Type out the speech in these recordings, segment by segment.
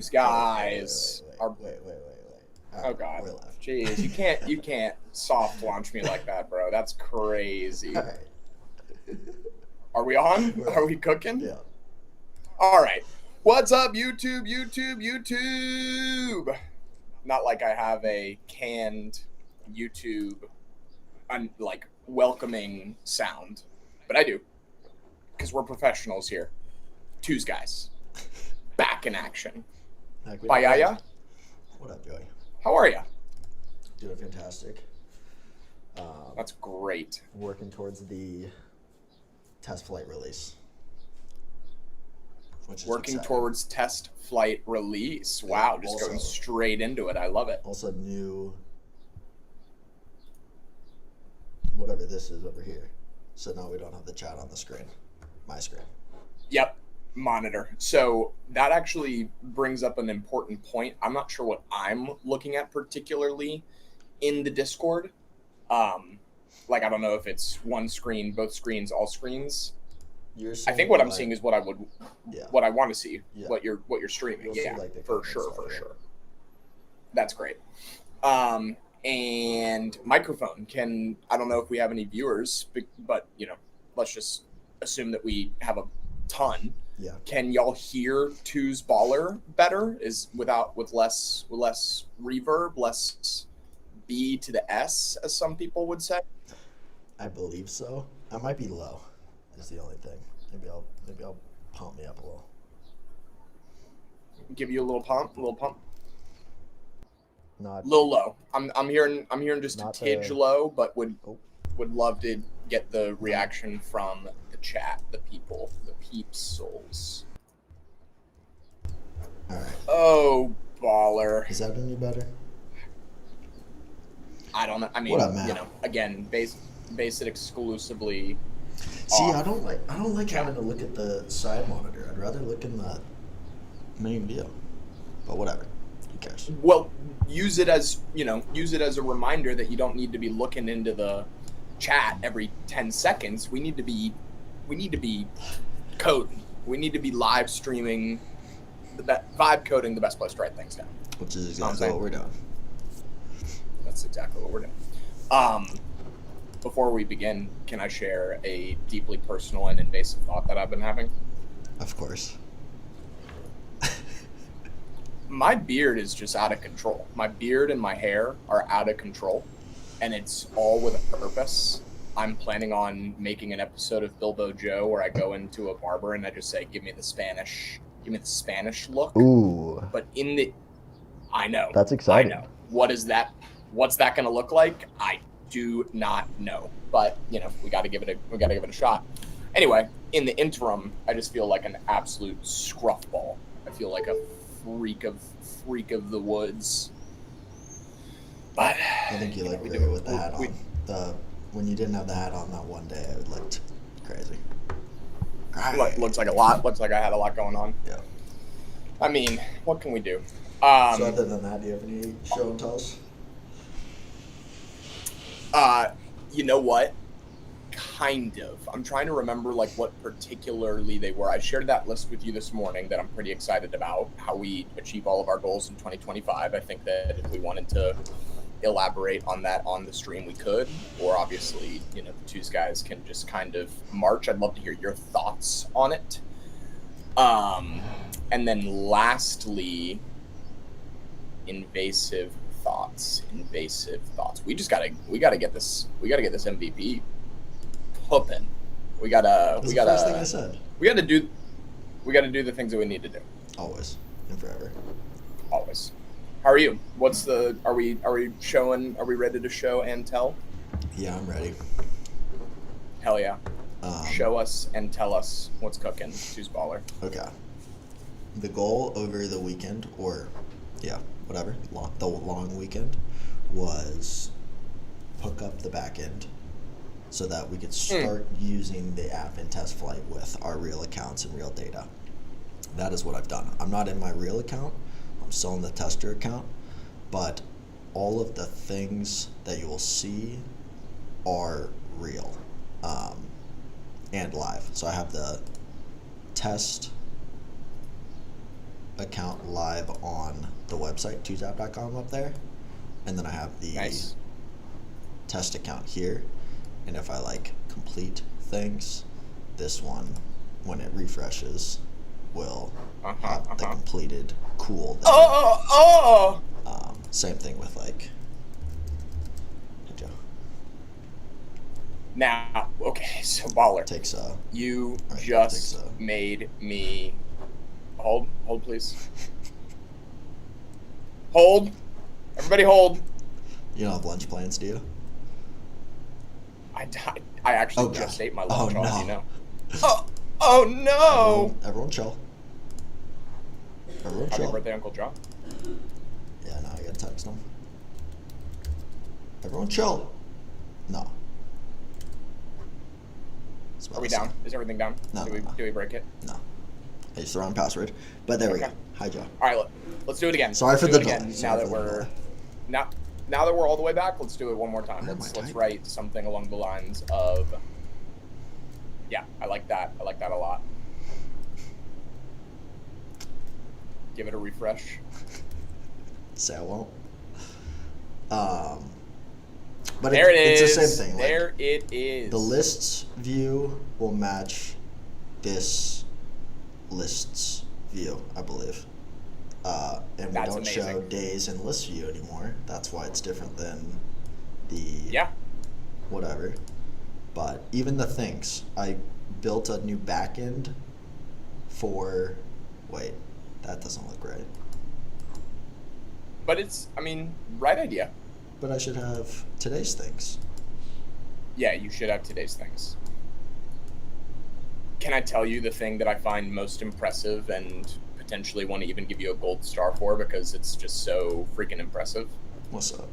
guys are. Wait. All Oh right, God, we're live. jeez, you can't soft launch me like that, bro. That's crazy. All right. Are we on? We're Are on. we cooking? Yeah. All right. What's up, YouTube? YouTube. Not like I have a canned YouTube, like welcoming sound, but I do, because we're professionals here. Twos guys, back in action. Bayaya, What up, Joey? how are you? Doing fantastic. That's great. Working towards the test flight release. Which is Working exciting. towards test flight release. Wow, just Also- going straight into it. I love it. Also new, whatever this is over here. So now we don't have the chat on the screen. My screen. Yep, monitor. So that actually brings up an important point. I'm not sure what I'm looking at particularly in the Discord. Like I don't know if it's one screen, both screens, all screens. I think what I'm seeing is what I want to see. Yeah. What you're streaming. You'll see, Yeah, like, the for comments sure, stuff, for yeah. sure. That's great. And microphone can, I don't know if we have any viewers, but let's just assume that we have a ton. Yeah. Can y'all hear Two's baller better? With less reverb, less B to the S, as some people would say? I believe so. I might be low. Is the only thing. Maybe I'll pump me up a little. Give you a little pump. Not A little low. I'm hearing just a Not tidge the- low, but would Oh. love to get the reaction from the chat, the people, the peeps souls. all right. Oh, baller. Is that any better? I don't know. I mean, What up, Matt? Again, base it exclusively. See, off. I don't like having to look at the side monitor. I'd rather look in the main view. But whatever. Who cares? Well, use it as a reminder that you don't need to be looking into the chat every 10 seconds. We need to be coding. We need to be live streaming, vibe coding, the best place to write things down. Which is exactly what we're doing. That's exactly what we're doing. Before we begin, can I share a deeply personal and invasive thought that I've been having? Of course. My beard is just out of control. My beard and my hair are out of control, and it's all with a purpose. I'm planning on making an episode of Bilbo Joe where I go into a barber and I just say, give me the Spanish look. Ooh. But I know. That's exciting. I know. What's that going to look like? I do not know. But, we got to give it a shot. Anyway, in the interim, I just feel like an absolute scruffball. I feel like a freak of the woods. But I think you look we great do it. with the hat on. When you didn't have the hat on that one day, it looked crazy. Looks like a lot. Looks like I had a lot going on. Yeah. I mean, what can we do? So other than that, do you have any show and tells? You know what? Kind of. I'm trying to remember what particularly they were. I shared that list with you this morning that I'm pretty excited about, how we achieve all of our goals in 2025. I think that if we wanted to elaborate on that on the stream, we could, or obviously, the Twos guys can just kind of march. I'd love to hear your thoughts on it. And then lastly, invasive thoughts. We gotta get this MVP pooping. We gotta That's the first thing I said. We gotta do the things that we need to do. Always and forever. Always. How are you? Are we ready to show and tell? Yeah, I'm ready. Hell yeah. Show us and tell us what's cooking. Two's baller. Okay. The goal over the weekend, whatever, the long weekend, was hook up the backend so that we could start using the app in test flight with our real accounts and real data. That is what I've done. I'm not in my real account. I'm still in the tester account, but all of the things that you will see are real and live. So I have the test account live on the website, twotap.com up there. And then I have the Nice. test account here. And if I like complete things, this one, when it refreshes, will have the completed cool there. Same thing with like, hey Joe. Now, okay, so Baller, Takes a, you right, just takes a- made me hold please. Hold, everybody hold. you don't have lunch plans, do you? I actually Oh, just God. ate my lunch. Oh, How no. do you know? Oh no! Everyone chill. Everyone Happy chill. birthday, Uncle John. Yeah, no, I gotta text him. Everyone chill. No. That's what Are we I said. down? Is everything down? No, Do no. we break it? No. I used the wrong password. But there we Okay. go. Hi, Joe. All right, let's do it again. Sorry Let's for do the it delay. again. Sorry Now that for the we're delay. now that we're all the way back, let's do it one more time. Where am I Let's typing? write something along the lines of. Yeah, I like that. I like that a lot. Give it a refresh. Say I won't. But There it it's is. the same thing. There it is. The lists view will match this lists view, I believe. And we That's don't show amazing. days in list view anymore. That's why it's different than the whatever. But even the things, I built a new backend for. Wait, that doesn't look right. But it's, I mean, right idea. But I should have today's things. Yeah, you should have today's things. Can I tell you the thing that I find most impressive and potentially want to even give you a gold star for because it's just so freaking impressive? What's up?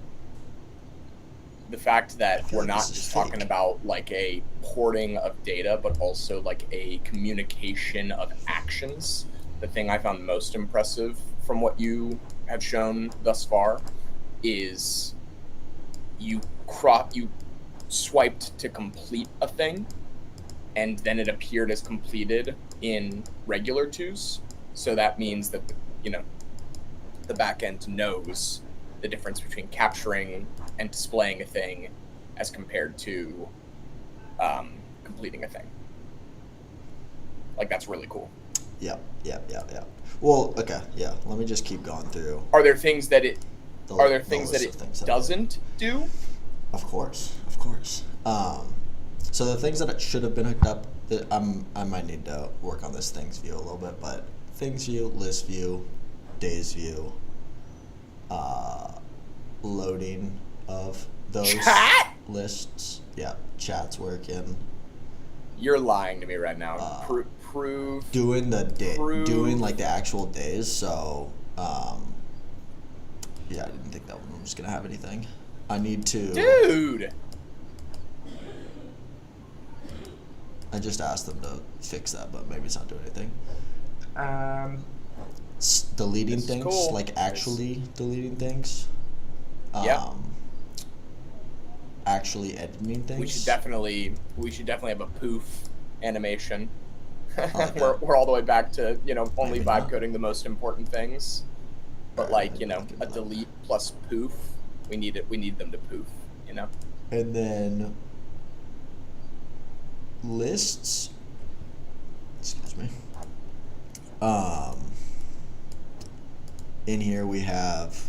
The fact that feel we're like not this is just fake. talking about like a porting of data, but also like a communication of actions. The thing I found most impressive from what you have shown thus far is you swiped to complete a thing, and then it appeared as completed in regular twos. So that means that the backend knows the difference between capturing and displaying a thing as compared to completing a thing. Like, that's really cool. Yep. Well, okay, yeah. Let me just keep going through. Are there things that it the things list that of it things that doesn't do? Of course. So the things that it should have been hooked up, that I might need to work on this things view a little bit, but things view, list view, days view, loading of those Chat? lists. Yeah, chat's working. You're lying to me right now. Prove. Doing the Prove. doing like the actual days. So, yeah, I didn't think that one was gonna have anything. I need to. Dude! I just asked them to fix that, but maybe it's not doing anything. Deleting This is things, cool. like actually deleting things. Yeah. Actually editing things. We should definitely have a poof animation. like we're, that. we're all the way back to, only Maybe vibe not. coding the most important things. But Alright, like, maybe I can a do that. delete plus poof, we need them to poof, And then lists. Excuse me. In here we have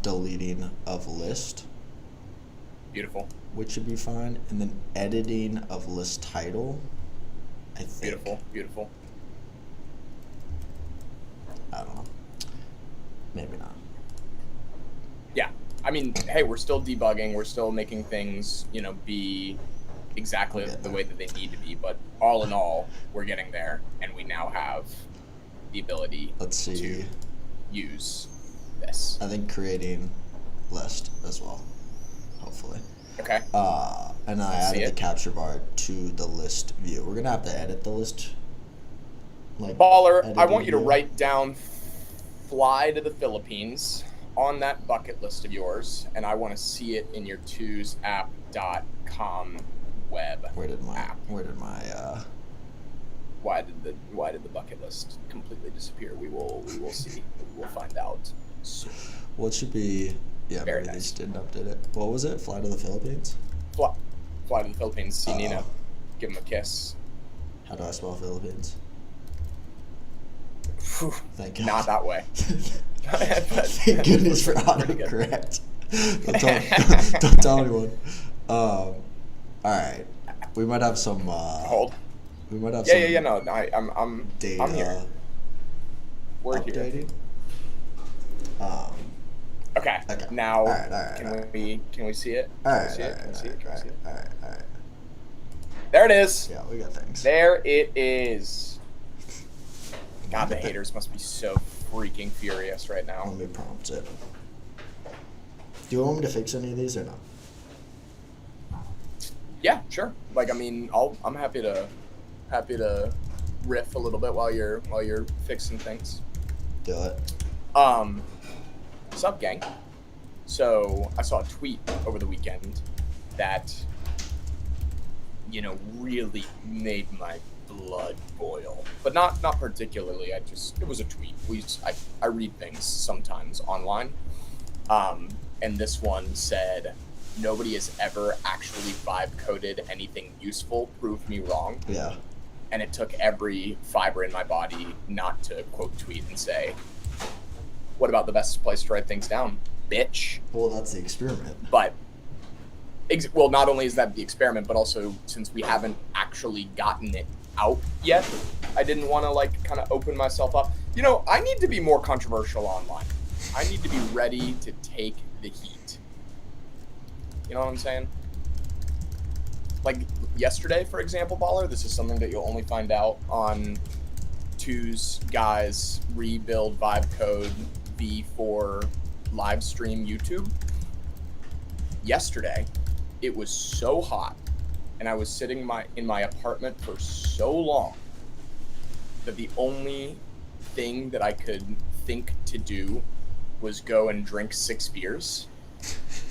deleting of list, Beautiful. which should be fine, and then editing of list title. I think. Beautiful. I don't know. Maybe not. Yeah. I mean, hey, we're still debugging. We're still making things, be exactly Okay. the way that they need to be. But all in all, we're getting there, and we now have the ability Let's see. to use this. I think creating list as well. Hopefully. Okay. And I Let's see added the it. capture bar to the list view. We're gonna have to edit the list. Like Baller, I editing want you to view. write down fly to the Philippines on that bucket list of yours, and I want to see it in your twosApp.com web Where did my app. why did the bucket list completely disappear? We will see. We will find out soon. Well, it should be. Yeah, Very maybe they nice. just didn't update it. What was it? Fly to the Philippines? Fly to the Philippines, see Nina, give him a kiss. How do I spell Philippines? Whew, Thank God. not that way. Thank goodness for Pretty good. autocorrect. Don't tell anyone. All right, we might have some. Hold. We might have Yeah, some. No, I'm Data I'm here. We're here. updating. Okay. Okay. Now, All right. Can we see it? All Can right. we see it? Can we see it? Can we see it? All right. There it is. Yeah, we got things. There it is. God, the haters must be so freaking furious right now. Let me prompt it. Do you want me to fix any of these or not? Yeah, sure. Like, I mean, I'm happy to riff a little bit while you're fixing things. Do it. What's up, gang? So I saw a tweet over the weekend that, really made my blood boil, but not particularly. It was a tweet. I read things sometimes online, and this one said, "Nobody has ever actually vibe coded anything useful. Prove me wrong." Yeah. And it took every fiber in my body not to quote tweet and say, "What about the best place to write things down, bitch?" Well, that's the experiment. But well, not only is that the experiment, but also since we haven't actually gotten it out yet, I didn't want to kind of open myself up. I need to be more controversial online. I need to be ready to take the heat. You know what I'm saying? Like yesterday, for example, Baller, this is something that you'll only find out on Two's Guys Rebuild Vibe Code V4 live stream YouTube. Yesterday, it was so hot, and I was sitting in my apartment for so long that the only thing that I could think to do was go and drink 6 beers,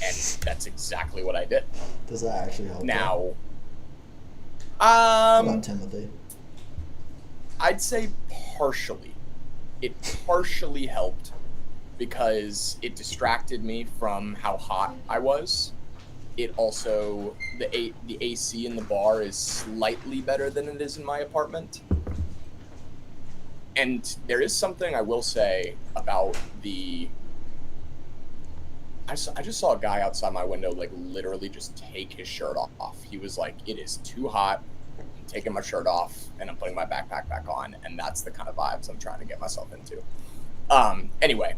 and that's exactly what I did. Does that actually help? Now, How about Timothy? I'd say partially. It partially helped because it distracted me from how hot I was. It also, the AC in the bar is slightly better than it is in my apartment. And there is something I will say about I just saw a guy outside my window, literally just take his shirt off. He was like, "It is too hot. I'm taking my shirt off and I'm putting my backpack back on." And that's the kind of vibes I'm trying to get myself into. Anyway,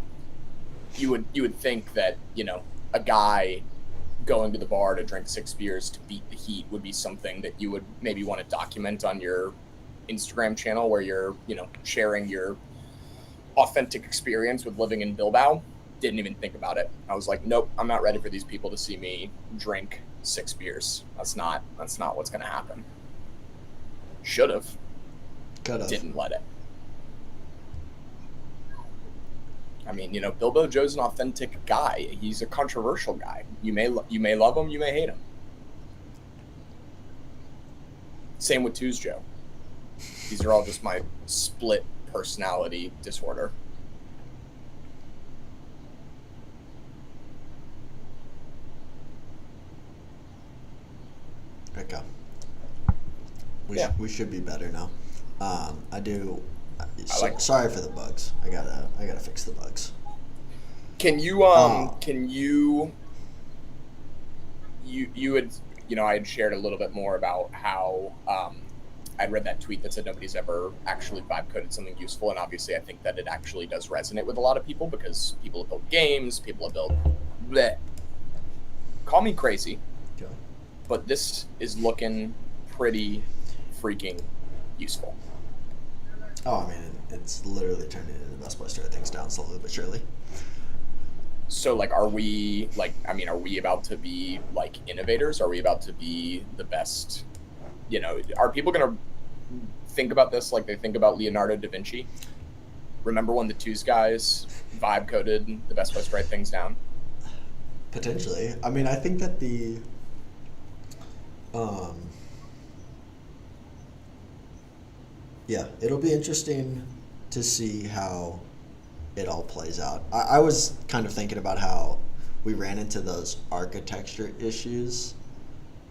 you would think that, a guy going to the bar to drink 6 beers to beat the heat would be something that you would maybe want to document on your Instagram channel where you're, sharing your authentic experience with living in Bilbao. Didn't even think about it. I was like, nope, I'm not ready for these people to see me drink 6 beers. That's not what's going to happen. Should have. Could have. Didn't let it. I mean, Bilbo Joe's an authentic guy. He's a controversial guy. You may love him, you may hate him. Same with Two's Joe. These are all just my split personality disorder. Okay. Yeah. We should be better now. I do. like- Sorry for the bugs. I gotta fix the bugs. Can you you had I had shared a little bit more about how I'd read that tweet that said nobody's ever actually vibe coded something useful, and obviously I think that it actually does resonate with a lot of people because people have built games, people have built bleh. Call me crazy, Okay. but this is looking pretty freaking useful. Oh, I mean, it's literally turning into the best place to write things down slowly but surely. So, are we about to be innovators? Are we about to be the best? Are people going to think about this like they think about Leonardo da Vinci? Remember when the Two's Guys vibe coded the best place to write things down? Potentially. I mean, I think that Yeah, it'll be interesting to see how it all plays out. I was kind of thinking about how we ran into those architecture issues.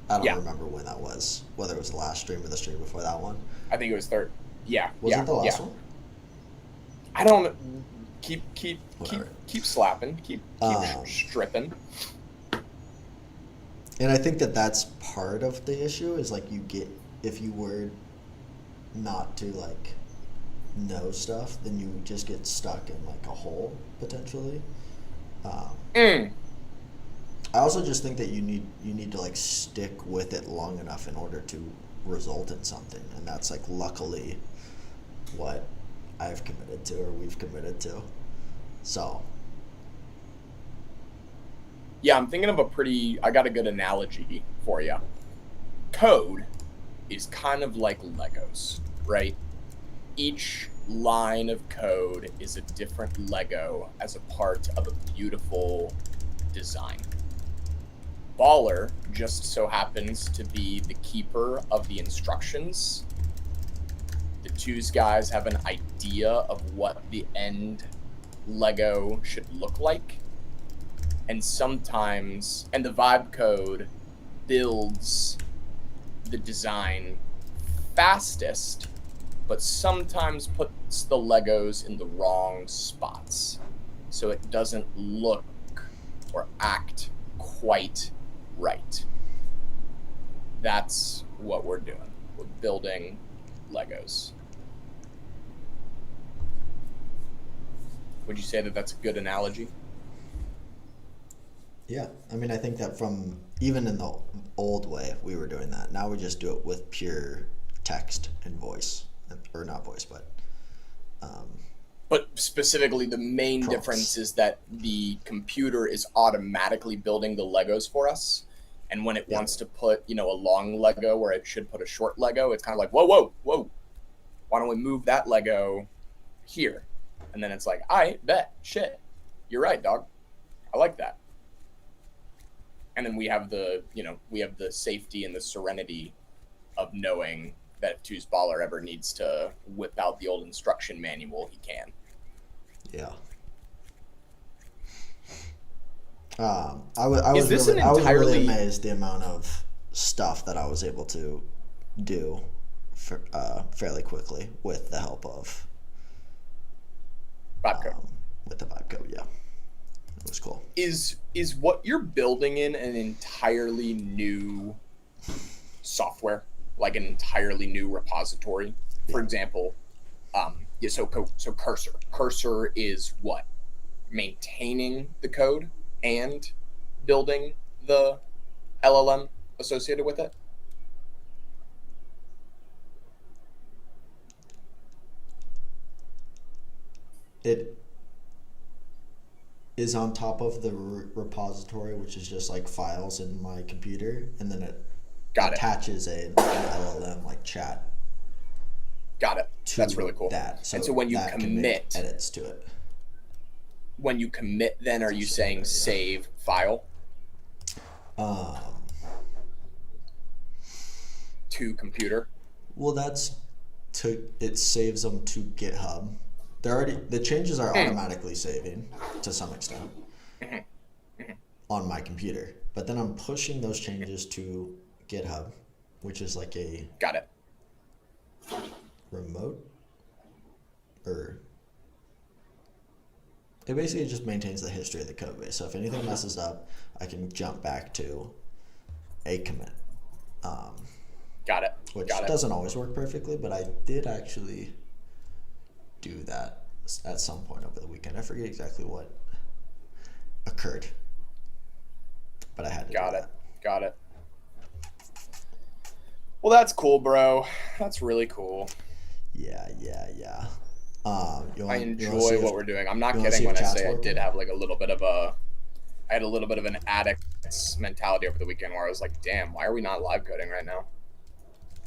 I don't Yeah, remember when that was, whether it was the last stream or the stream before that one. I think it was third. Yeah, Was it the yeah. last one? I don't keep Whatever. keep slapping, keep Um, stripping. and I think that that's part of the issue is like you get, if you were not to like know stuff, then you just get stuck in like a hole potentially. Um, Mm. I also just think that you need to like stick with it long enough in order to result in something, and that's like luckily what I've committed to or we've committed to. So Yeah, I'm thinking of I got a good analogy for you. Code is kind of like Legos, right? Each line of code is a different Lego as a part of a beautiful design. Baller just so happens to be the keeper of the instructions. The twos guys have an idea of what the end Lego should look like. And sometimes, and the vibe code builds the design fastest, but sometimes puts the Legos in the wrong spots. So it doesn't look or act quite right. That's what we're doing. We're building Legos. Would you say that that's a good analogy? yeah, I mean, I think that from even in the old way we were doing that. Now we just do it with pure text and voice, or not voice, but um, But specifically, the main prompts. difference is that the computer is automatically building the Legos for us. And when it Yeah. wants to put, a long Lego where it should put a short Lego, it's kind of like, whoa, whoa, whoa. Why don't we move that Lego here? And then it's like, I bet, shit. You're right, dog. I like that. And then we have the safety and the serenity of knowing that if Two's Baller ever needs to whip out the old instruction manual, he can. Yeah. I Is was this really an I was really entirely amazed the amount of stuff that I was able to do fairly quickly with the help of vibe code? with the vibe code. Yeah, it was cool. Is what you're building in an entirely new software, like an entirely new repository? For Yeah. example, so Cursor is what? Maintaining the code and building the LLM associated with it? It is on top of the repository, which is just like files in my computer, and then it Got it. attaches an LLM like chat Got it. to That's really cool. that. And so when you that can make commit, edits to it. when you commit, then are you That's a saying good idea. save file Um, to computer? well, it saves them to GitHub. The changes are automatically saving to some extent on my computer, but then I'm pushing those changes to GitHub, which is like a Got it. remote, or it basically just maintains the history of the code base. So if anything messes up, I can jump back to a commit, Got it. which Got it. doesn't always work perfectly, but I did actually do that at some point over the weekend. I forget exactly what occurred, but I had to Got do it. that. Got it. Well, that's cool, bro. That's really cool. Yeah. I You wanna enjoy see what if- we're doing. I'm not you wanna see kidding if when I chat's say I working? did have like a little bit of an addict's mentality over the weekend where I was like, damn, why are we not live coding right now?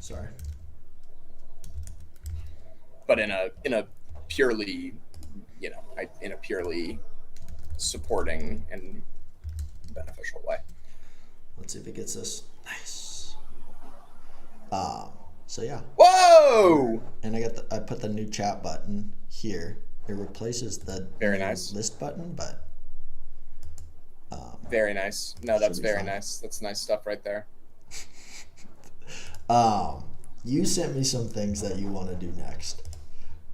Sorry. But in a purely, in a purely supporting and beneficial way. Let's see if it gets this. Nice. So yeah. Whoa! And I put the new chat button here. It replaces the Very new nice. list button, but Very nice. No, that's should be very fine. nice. That's nice stuff right there. Um, you sent me some things that you want to do next.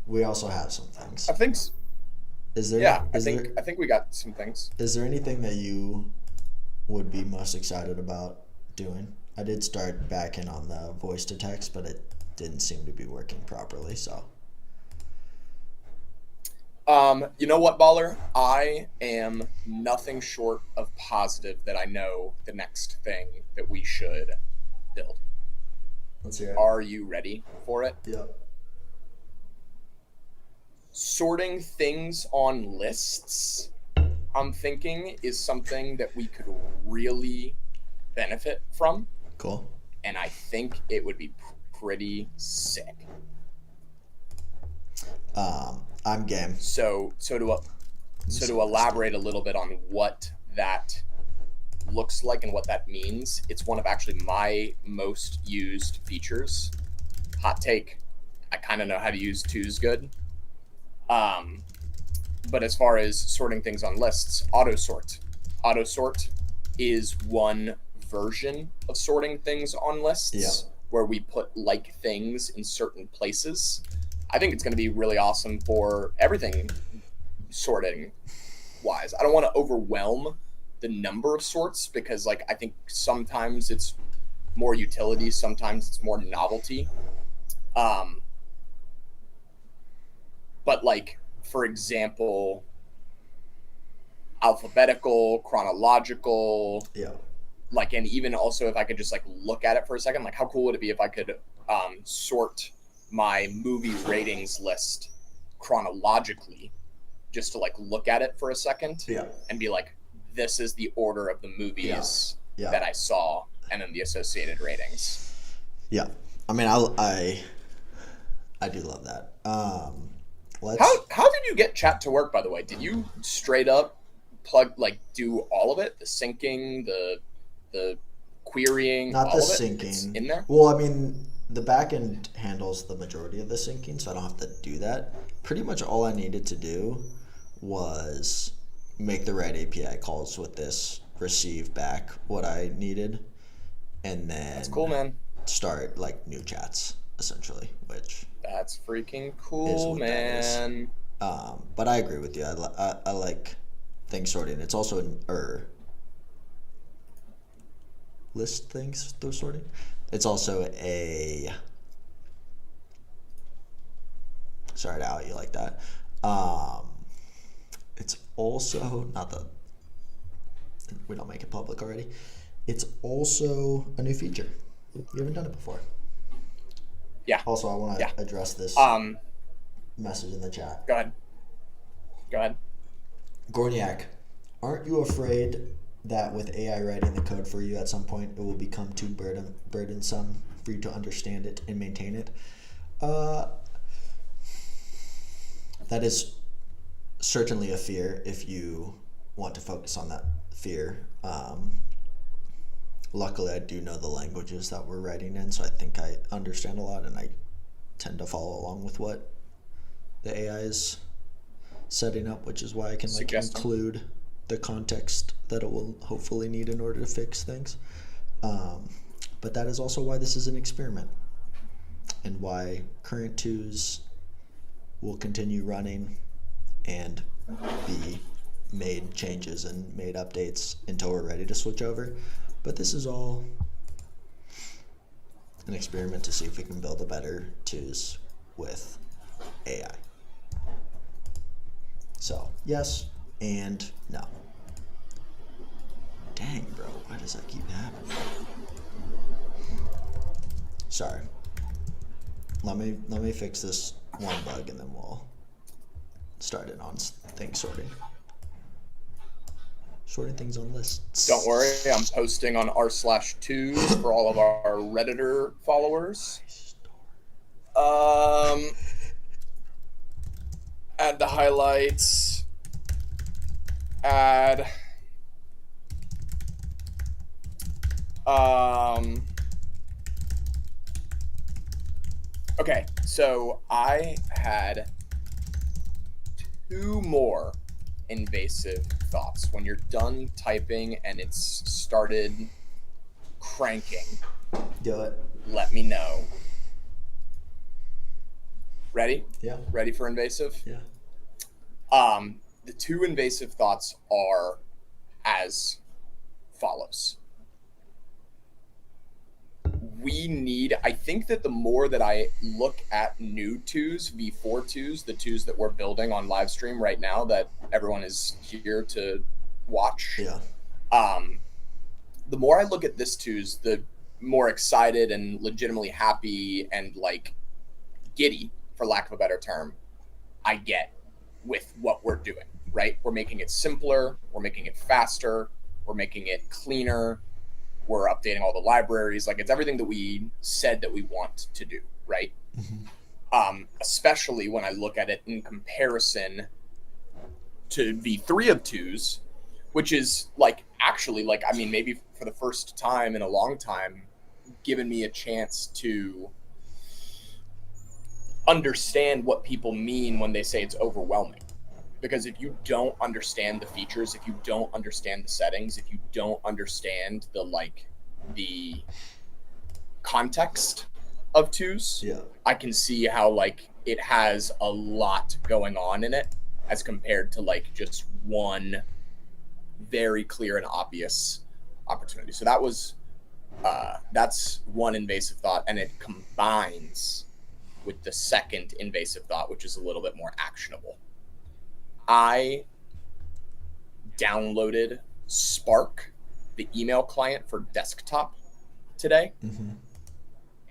We also have some I things. think, Is there yeah, is there I think we got some things. is there anything that you would be most excited about doing? I did start back in on the voice to text, but it didn't seem to be working properly. So You know what, Baller? I am nothing short of positive that I know the next thing that we should build. let's hear it. Are you ready for it? Yep. Sorting things on lists, I'm thinking, is something that we could really benefit from. Cool. And I think it would be pretty sick. I'm game. So to elaborate a little bit on what that looks like and what that means, it's one of actually my most used features. Hot take, I kind of know how to use twos good. But as far as sorting things on lists, auto sort is one version of sorting things on lists where we put like things in certain places. I think it's going to be really awesome for everything sorting wise. I don't want to overwhelm the number of sorts because like I think sometimes it's more utility, sometimes it's more novelty. But like for example, alphabetical, chronological, like, and even also if I could just like look at it for a second, like how cool would it be if I could sort my movie ratings list chronologically just to like look at it for a second and be like, this is the order of the movies that I saw and then the associated ratings. Yeah. I mean, I do love that. How did you get chat to work, by the way? Did you straight up do all of it? The syncing, the querying, not all the of it? syncing It's in there? Well, I mean, the backend handles the majority of the syncing, so I don't have to do that. Pretty much all I needed to do was make the right API calls with this, receive back what I needed, and then That's cool, man. start like new chats essentially, which That's freaking cool, man. But I agree with you. I like things sorting. It's also an list things through sorting. It's also a sorry to out you like that. It's also not the we don't make it public already. It's also a new feature. You haven't done it before. Yeah. Also, I want to address this message in the chat. Go ahead. Gorniak, aren't you afraid that with AI writing the code for you at some point it will become too burdensome for you to understand it and maintain it? That is certainly a fear if you want to focus on that fear. Luckily, I do know the languages that we're writing in, so I think I understand a lot, and I tend to follow along with what the AI is setting up, which is why I can like include the context that it will hopefully need in order to fix things. But that is also why this is an experiment, and why current twos will continue running and be made changes and made updates until we're ready to switch over. But this is all an experiment to see if we can build a better twos with AI. So yes and no. Dang, bro, why does that keep happening? Sorry. Let me fix this one bug and then we'll start it on things sorting. Sorting things on lists. Don't worry, I'm posting on r/twos for all of our Redditor followers. Add the highlights. Add Okay, so I had two more invasive thoughts. When you're done typing and it's started cranking, Do it. let me know. Ready? Yeah. Ready for invasive? Yeah. The two invasive thoughts are as follows. I think that the more that I look at new twos, V4 twos, the twos that we're building on live stream right now that everyone is here to watch, Yeah. The more I look at this twos, the more excited and legitimately happy and like giddy, for lack of a better term, I get with what we're doing, right? We're making it simpler, we're making it faster, we're making it cleaner, we're updating all the libraries. Like it's everything that we said that we want to do, right? Especially when I look at it in comparison to V3 of twos, which is like actually like, I mean, maybe for the first time in a long time, given me a chance to understand what people mean when they say it's overwhelming. Because if you don't understand the features, if you don't understand the settings, if you don't understand the context of twos, Yeah. I can see how like it has a lot going on in it as compared to like just one very clear and obvious opportunity. So that's one invasive thought, and it combines with the second invasive thought, which is a little bit more actionable. I downloaded Spark, the email client for desktop today.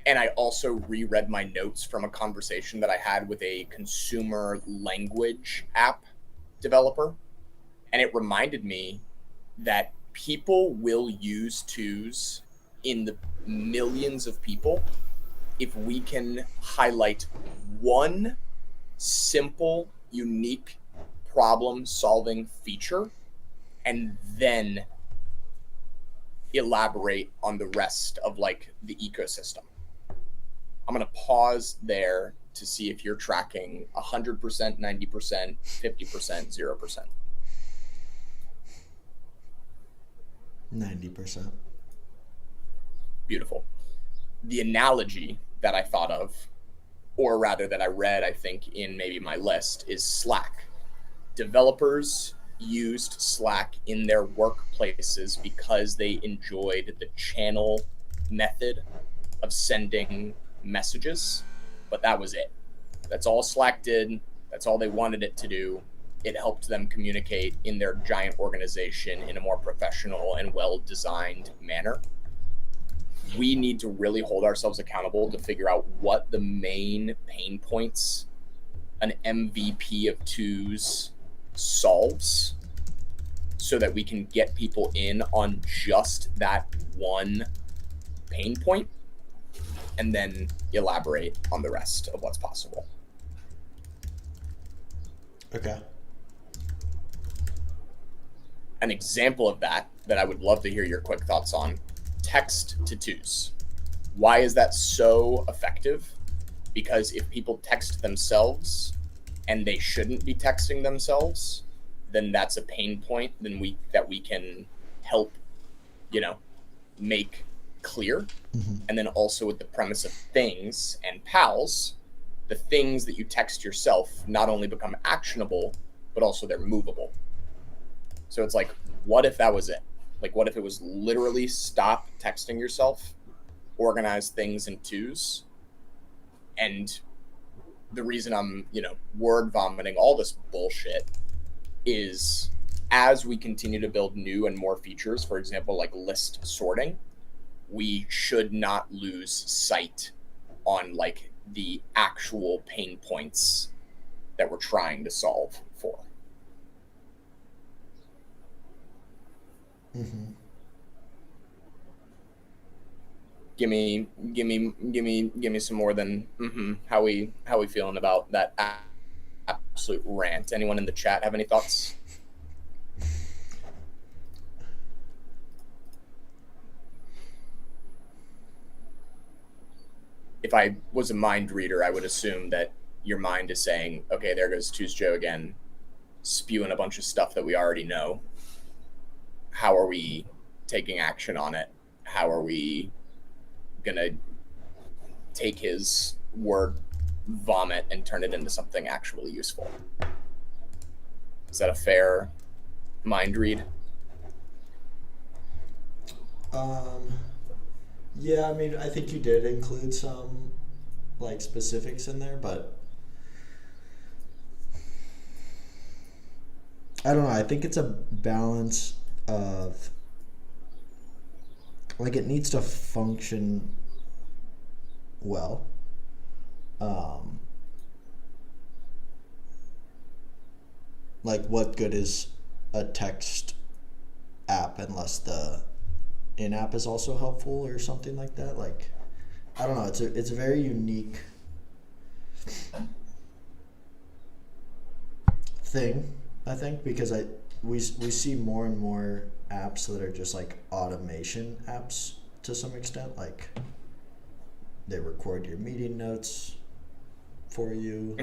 And I also reread my notes from a conversation that I had with a consumer language app developer. And it reminded me that people will use twos in the millions of people if we can highlight one simple, unique problem solving feature and then elaborate on the rest of like the ecosystem. I'm going to pause there to see if you're tracking 100%, 90%, 50%, 0%. 90%. Beautiful. The analogy that I thought of, or rather that I read, I think, in maybe my list, is Slack. Developers used Slack in their workplaces because they enjoyed the channel method of sending messages, but that was it. That's all Slack did. That's all they wanted it to do. It helped them communicate in their giant organization in a more professional and well-designed manner. We need to really hold ourselves accountable to figure out what the main pain points an MVP of twos solves so that we can get people in on just that one pain point and then elaborate on the rest of what's possible. Okay. An example of that I would love to hear your quick thoughts on, text to twos. Why is that so effective? Because if people text themselves and they shouldn't be texting themselves, then that's a pain point that we can help, make clear. And then also with the premise of things and pals, the things that you text yourself not only become actionable, but also they're movable. So it's like, what if that was it? Like, what if it was literally stop texting yourself, organize things in twos? And the reason I'm, word vomiting all this bullshit is as we continue to build new and more features, for example, like list sorting, we should not lose sight on like the actual pain points that we're trying to solve for. Give me some more than how we feeling about that absolute rant. Anyone in the chat have any thoughts? if I was a mind reader, I would assume that your mind is saying, okay, there goes Tues Joe again, spewing a bunch of stuff that we already know. How are we taking action on it? How are we going to take his word vomit and turn it into something actually useful? Is that a fair mind read? Yeah, I mean, I think you did include some like specifics in there, but I don't know. I think it's a balance of like it needs to function well. Like what good is a text app unless the in-app is also helpful or something like that? Like I don't know. It's a very unique thing, I think, because we see more and more apps that are just like automation apps to some extent. Like they record your meeting notes for you.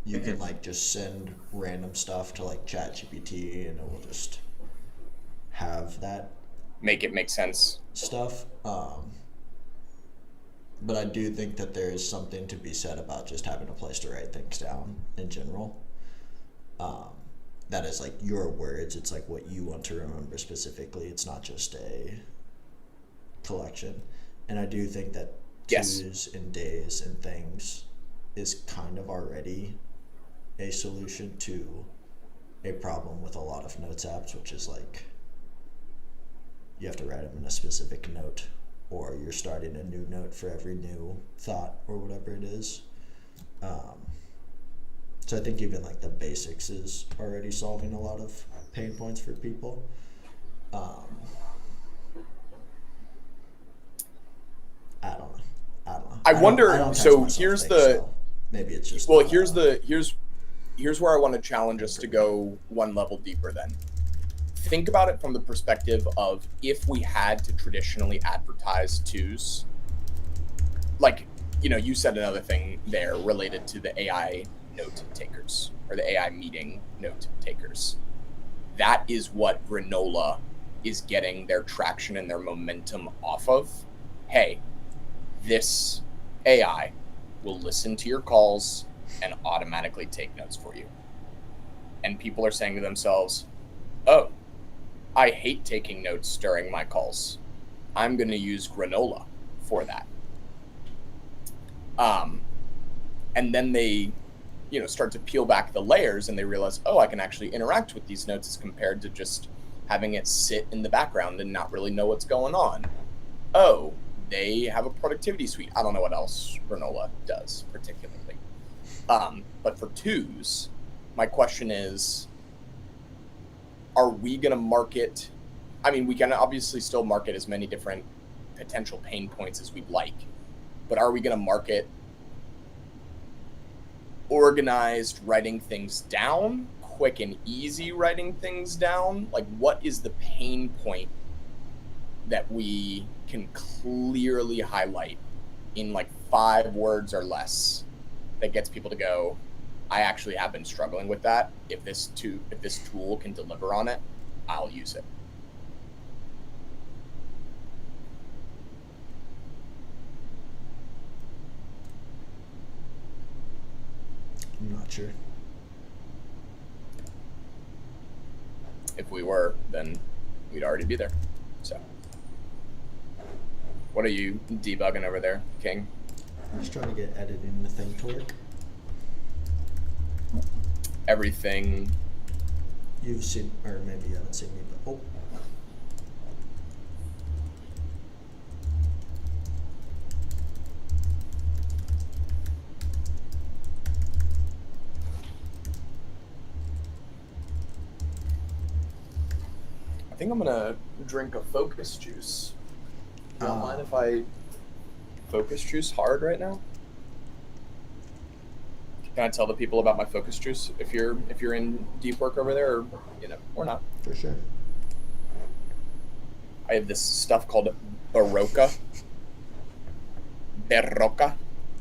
You can like just send random stuff to like ChatGPT and it will just have that Make it make sense. stuff. But I do think that there is something to be said about just having a place to write things down in general. That is like your words. It's like what you want to remember specifically. It's not just a collection. And I do think that twos and days and things is kind of already a solution to a problem with a lot of notes apps, which is like you have to write them in a specific note, or you're starting a new note for every new thought or whatever it is. So I think even like the basics is already solving a lot of pain points for people. I don't know. I wonder. I don't So myself, here's think, the. so maybe it's just. Well, here's where I want to challenge us to go one level deeper. Then, think about it from the perspective of if we had to traditionally advertise twos. Like, you said another thing there related to the AI note takers or the AI meeting note takers. That is what Granola is getting their traction and their momentum off of. Hey, this AI will listen to your calls and automatically take notes for you. And people are saying to themselves, oh, I hate taking notes during my calls. I'm going to use Granola for that. And then they, start to peel back the layers and they realize, oh, I can actually interact with these notes as compared to just having it sit in the background and not really know what's going on. Oh, they have a productivity suite. I don't know what else Granola does particularly. But for twos, my question is, are we going to market? I mean, we can obviously still market as many different potential pain points as we'd like, but are we going to market organized writing things down, quick and easy writing things down? Like, what is the pain point that we can clearly highlight in like 5 words or less that gets people to go, I actually have been struggling with that. If this tool can deliver on it, I'll use it. I'm not sure. If we were, then we'd already be there. So, what are you debugging over there, King? I'm just trying to get editing the thing to work. Everything. You've seen, or maybe you haven't seen me, but I think I'm gonna drink a focus juice. You don't mind if I focus juice hard right now? Can I tell the people about my focus juice if you're in deep work over there, or not? for sure. I have this stuff called Baroka. Berroca.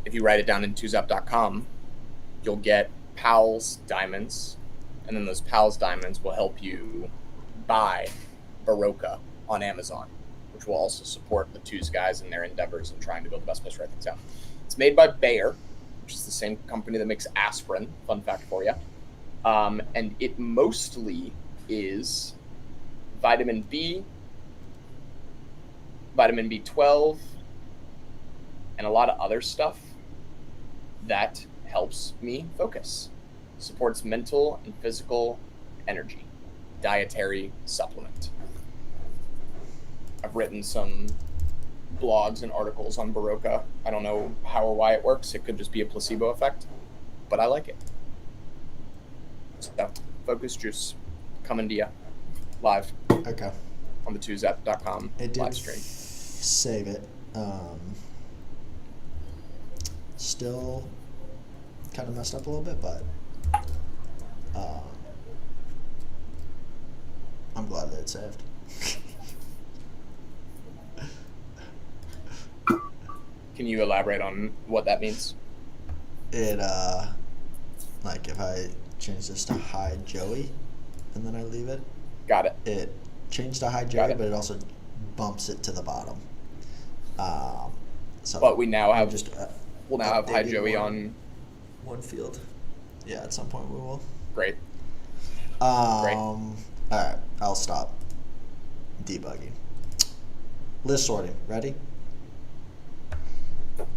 If you write it down in 2zap.com, you'll get PALS diamonds, and then those PALS diamonds will help you buy Berroca on Amazon, which will also support the Twos guys in their endeavors in trying to build the best place to write things out. It's made by Bayer, which is the same company that makes aspirin. Fun fact for you. And it mostly is vitamin B, vitamin B12, and a lot of other stuff that helps me focus. Supports mental and physical energy. Dietary supplement. I've written some blogs and articles on Berroca. I don't know how or why it works. It could just be a placebo effect, but I like it. So, Focus Juice coming to you live. Okay. On the 2zap.com live stream. Save it. Still kind of messed up a little bit, but I'm glad that it's saved. Can you elaborate on what that means? It like if I change this to Hi Joey and then I leave it. Got it. It changed to Hi Joey, but it also bumps it to the bottom. So but we now have we'll now have Hi Joey on one field. Yeah, at some point we will. Great. Great. All right, I'll stop debugging. List sorting. Ready?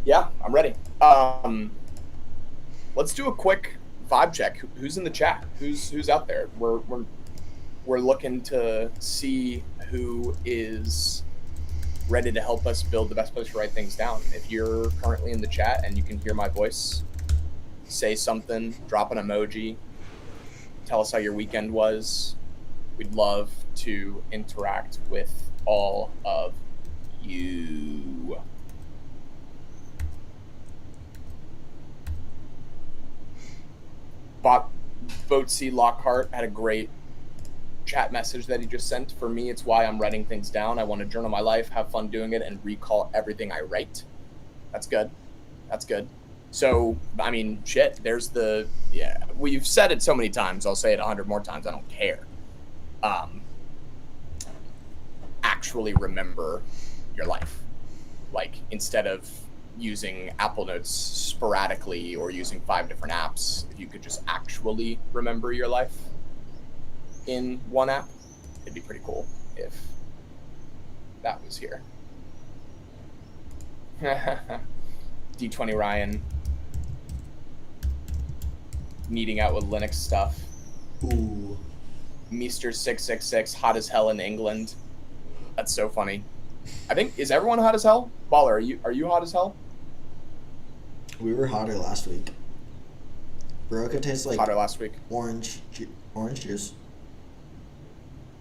Yeah, I'm ready. Let's do a quick vibe check. Who's in the chat? Who's out there? We're looking to see who is ready to help us build the best place to write things down. If you're currently in the chat and you can hear my voice, say something, drop an emoji, tell us how your weekend was. We'd love to interact with all of you. Boatsy Lockhart had a great chat message that he just sent. For me, it's why I'm writing things down. I want to journal my life, have fun doing it, and recall everything I write. That's good. That's good. So, I mean, shit, there's the, yeah, we've said it so many times. I'll say it 100 more times. I don't care. Actually remember your life. Like, instead of using Apple Notes sporadically or using 5 different apps, if you could just actually remember your life in one app, it'd be pretty cool if that was here. D20 Ryan meeting out with Linux stuff. Ooh. Meester 666 hot as hell in England. That's so funny. I think, is everyone hot as hell? Baller, are you hot as hell? We were hotter last week. Berroca tastes like hotter last week. Orange juice.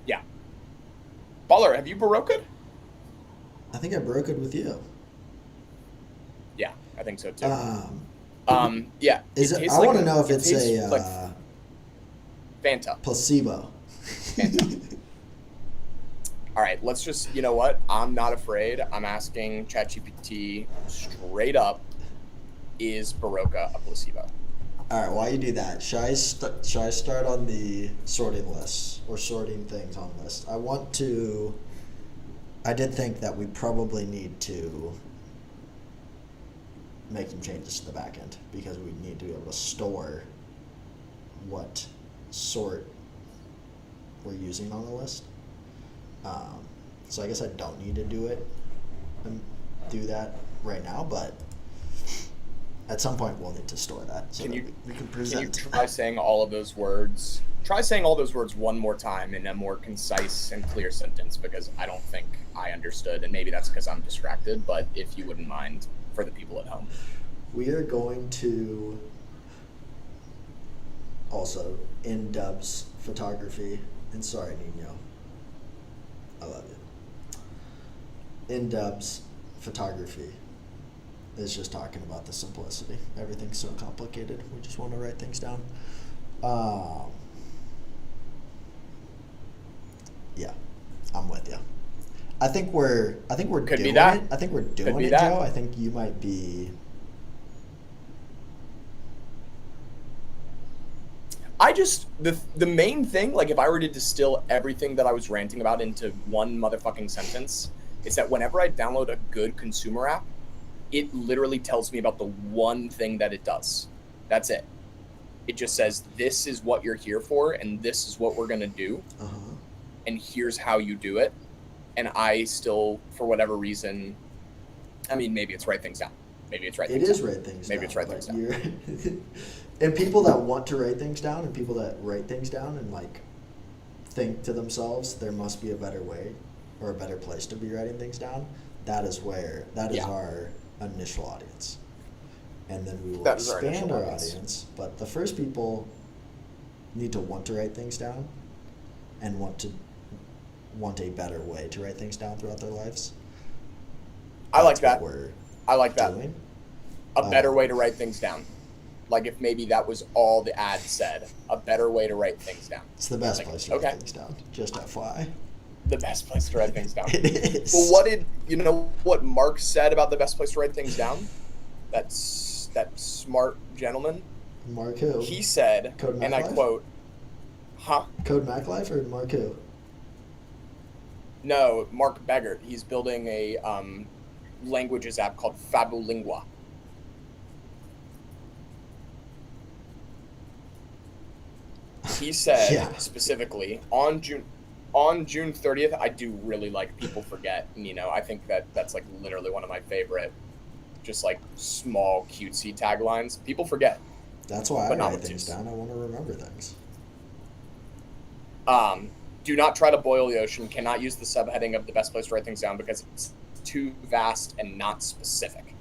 Yeah. Baller, have you Berroca'd? I think I Berroca'd with you. Yeah, I think so too. Yeah. Is it? I want to know if it's a like Fanta. Placebo. Fanta. All right, let's just, you know what? I'm not afraid. I'm asking ChatGPT straight up, is Berroca a placebo? All right, while you do that, should I start on the sorting list or sorting things on the list? I did think that we probably need to make some changes to the backend because we need to be able to store what sort we're using on the list. So I guess I don't need to do that right now, but at some point we'll need to store that so we can present. Can you try saying all of those words? Try saying all those words one more time in a more concise and clear sentence, because I don't think I understood, and maybe that's because I'm distracted, but if you wouldn't mind for the people at home. We are going to also in Dub's photography, and sorry, Nino, I love you. In Dub's photography is just talking about the simplicity. Everything's so complicated. We just want to write things down. Yeah, I'm with you. I think we're Could be doing that. it. I think we're Could doing be it, that. Joe. I think you might be. I just the main thing, like if I were to distill everything that I was ranting about into one motherfucking sentence, is that whenever I download a good consumer app, it literally tells me about the one thing that it does. That's it. It just says, this is what you're here for, and this is what we're gonna do, and here's how you do it. And I still, for whatever reason, I mean, maybe it's write things down. Maybe it's write It things is down. write things down. Maybe it's write things down. And people that want to write things down, and people that write things down and like think to themselves, there must be a better way or a better place to be writing things down. That is our initial audience. And then we will expand our audience. But the first people need to want to write things down and want a better way to write things down throughout their lives. I like that. I like that. Doing. A better way to write things down. Like if maybe that was all the ad said. A better way to write things down. It's the best place to write things down. Just FYI. The best place to write things down. It is. Well, you know what Mark said about the best place to write things down? That smart gentleman. Mark who? He said, Code and I quote, Code Mac Life or Mark who? No, Mark Beggart. He's building a languages app called Fabulingua. He said specifically on June 30th. I do really like People Forget, and I think that's like literally one of my favorite, just like small cutesy taglines. People forget. That's why I write things down. I want to remember things. Do not try to boil the ocean. Cannot use the subheading of the best place to write things down because it's too vast and not specific.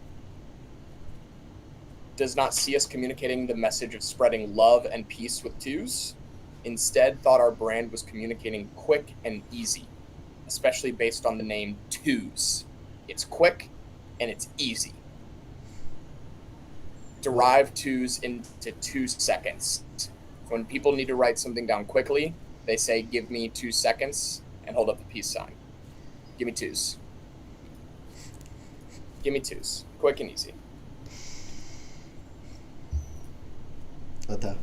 Does not see us communicating the message of spreading love and peace with twos. Instead, thought our brand was communicating quick and easy, especially based on the name Twos. It's quick and it's easy. Derive twos into 2 seconds. When people need to write something down quickly, they say, give me 2 seconds, and hold up the peace sign. Give me twos. Give me twos. Quick and easy. Okay.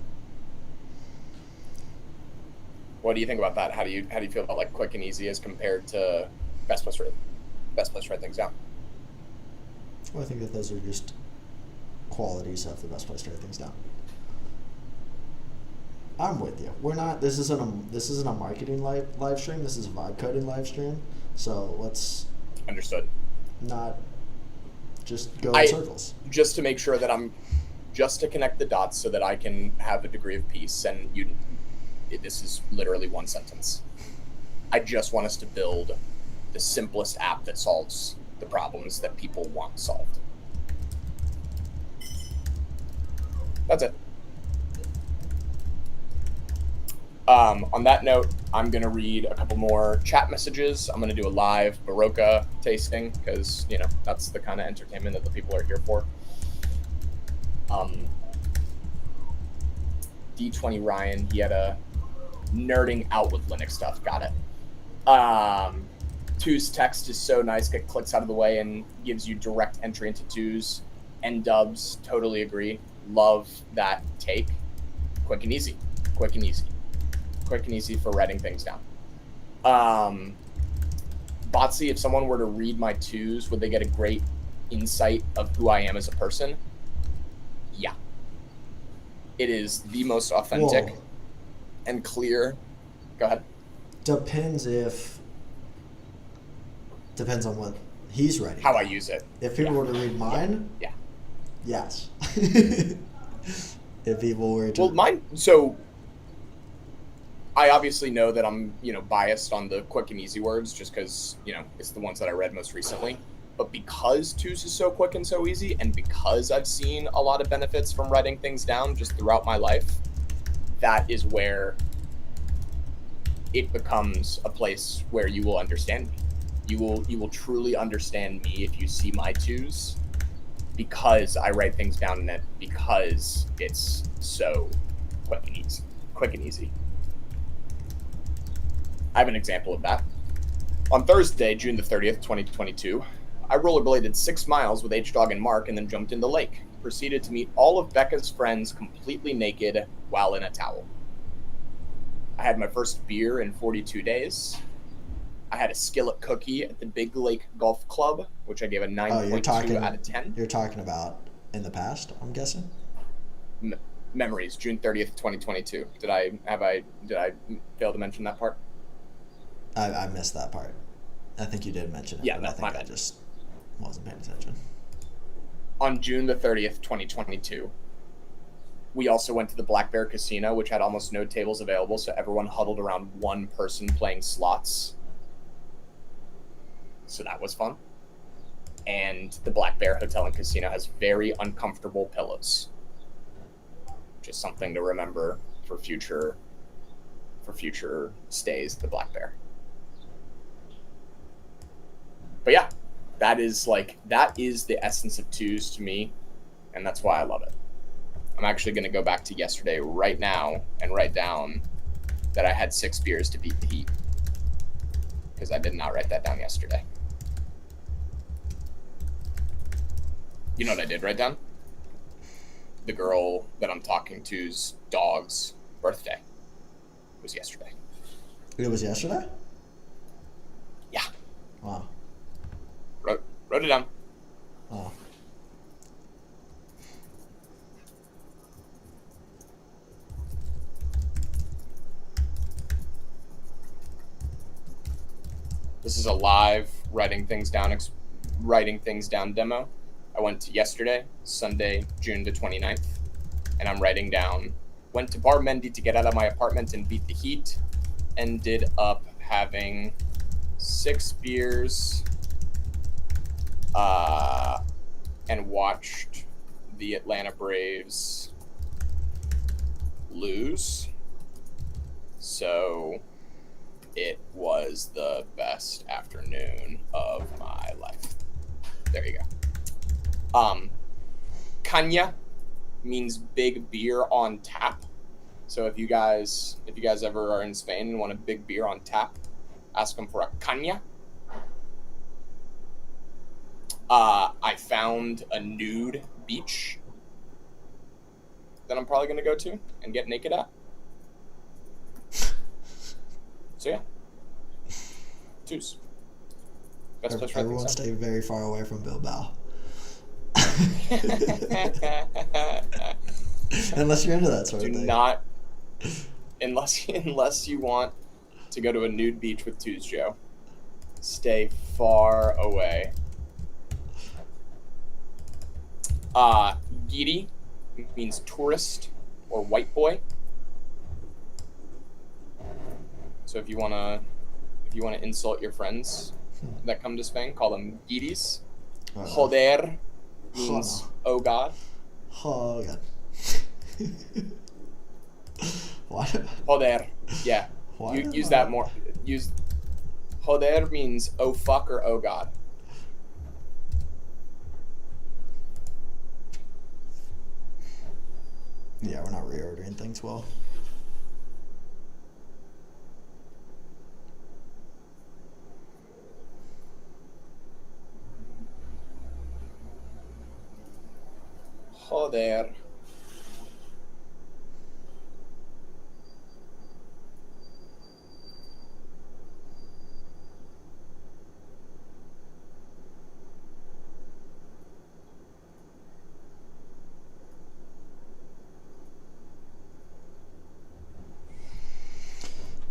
What do you think about that? How do you feel about like quick and easy as compared to best place to write things down? Well, I think that those are just qualities of the best place to write things down. I'm with you. We're not. This isn't a marketing live stream. This is a vibe coding live stream. So let's not just go in circles. Just to make sure that just to connect the dots so that I can have a degree of peace. And this is literally one sentence. I just want us to build the simplest app that solves the problems that people want solved. That's it. On that note, I'm going to read a couple more chat messages. I'm going to do a live Barocca tasting because, that's the kind of entertainment that the people are here for. D20 Ryan, he had a nerding out with Linux stuff. Got it. Two's text is so nice. It clicks out of the way and gives you direct entry into twos. N-dubs, totally agree. Love that take. Quick and easy. Quick and easy. Quick and easy for writing things down. Botsy, if someone were to read my twos, would they get a great insight of who I am as a person? Yeah. It is the most authentic and clear. Go ahead. Depends on what he's writing. How I use it. If people were to read mine, yes. If people were to... Well, mine... So, I obviously know that I'm, biased on the quick and easy words just because, it's the ones that I read most recently. But because twos is so quick and so easy, and because I've seen a lot of benefits from writing things down just throughout my life, that is where it becomes a place where you will understand me. You will truly understand me if you see my twos, because I write things down in it, because it's so quick and easy. Quick and easy. I have an example of that. On Thursday, June the 30th, 2022, I rollerbladed 6 miles with H-Dog and Mark and then jumped in the lake. Proceeded to meet all of Becca's friends completely naked while in a towel. I had my first beer in 42 days. I had a skillet cookie at the Big Lake Golf Club, which I gave a 9.2 out of 10. You're talking about in the past, I'm guessing? Memories, June 30th, 2022. Did I fail to mention that part? I missed that part. I think you did mention it, Yeah, but no, I think my I bad. just wasn't paying attention. On June the 30th, 2022, we also went to the Black Bear Casino, which had almost no tables available, so everyone huddled around one person playing slots. So that was fun. And the Black Bear Hotel and Casino has very uncomfortable pillows. Just something to remember for future stays at the Black Bear. But yeah, that is the essence of twos to me, and that's why I love it. I'm actually going to go back to yesterday right now and write down that I had 6 beers to beat the heat, because I did not write that down yesterday. You know what I did write down? The girl that I'm talking to's dog's birthday was yesterday. It was yesterday? Yeah. Wow. Wrote it down. Oh. This is a live writing things down demo. I went to yesterday, Sunday, June the 29th, and I'm writing down, went to Bar Mendy to get out of my apartment and beat the heat, ended up having 6 beers, and watched the Atlanta Braves lose. So it was the best afternoon of my life. There you go. Caña means big beer on tap. So if you guys ever are in Spain and want a big beer on tap, ask them for a caña. I found a nude beach that I'm probably going to go to and get naked at. So yeah, twos. Best place for Everyone stay very far away from Bilbao. Unless you're into that sort of thing. Do not, unless you want to go to a nude beach with twos, Joe. Stay far away. Giri means tourist or white boy. So if you wanna insult your friends that come to Spain, call them giris. Joder means oh god. Oh god. What? Joder. Yeah. You use that more. Use joder means oh fuck or oh god. Yeah, we're not reordering things well. Joder.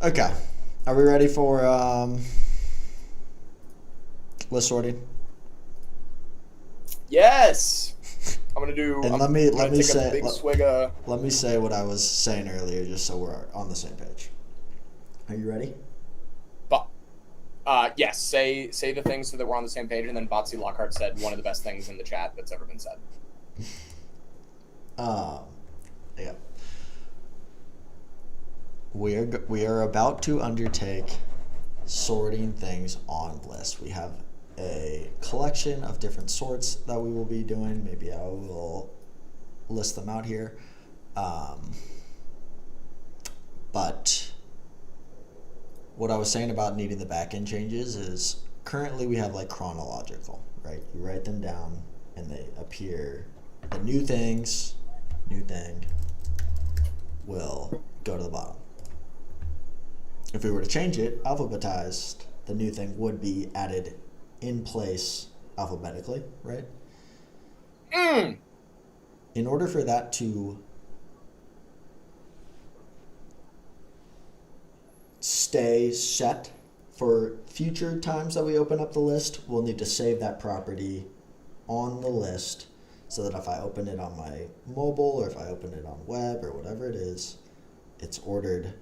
Okay. Are we ready for list sorting? Yes. I'm gonna do. And let me say. A big swig of. Let me say what I was saying earlier, just so we're on the same page. Are you ready? But, yes. Say the things so that we're on the same page, and then Botsy Lockhart said one of the best things in the chat that's ever been said. Yeah. We are about to undertake sorting things on lists. We have a collection of different sorts that we will be doing. Maybe I will list them out here. But what I was saying about needing the backend changes is currently we have like chronological, right? You write them down and they appear. The new thing will go to the bottom. If we were to change it alphabetized, the new thing would be added in place alphabetically, right? In order for that to stay set for future times that we open up the list, we'll need to save that property on the list so that if I open it on my mobile or if I open it on web or whatever it is, it's ordered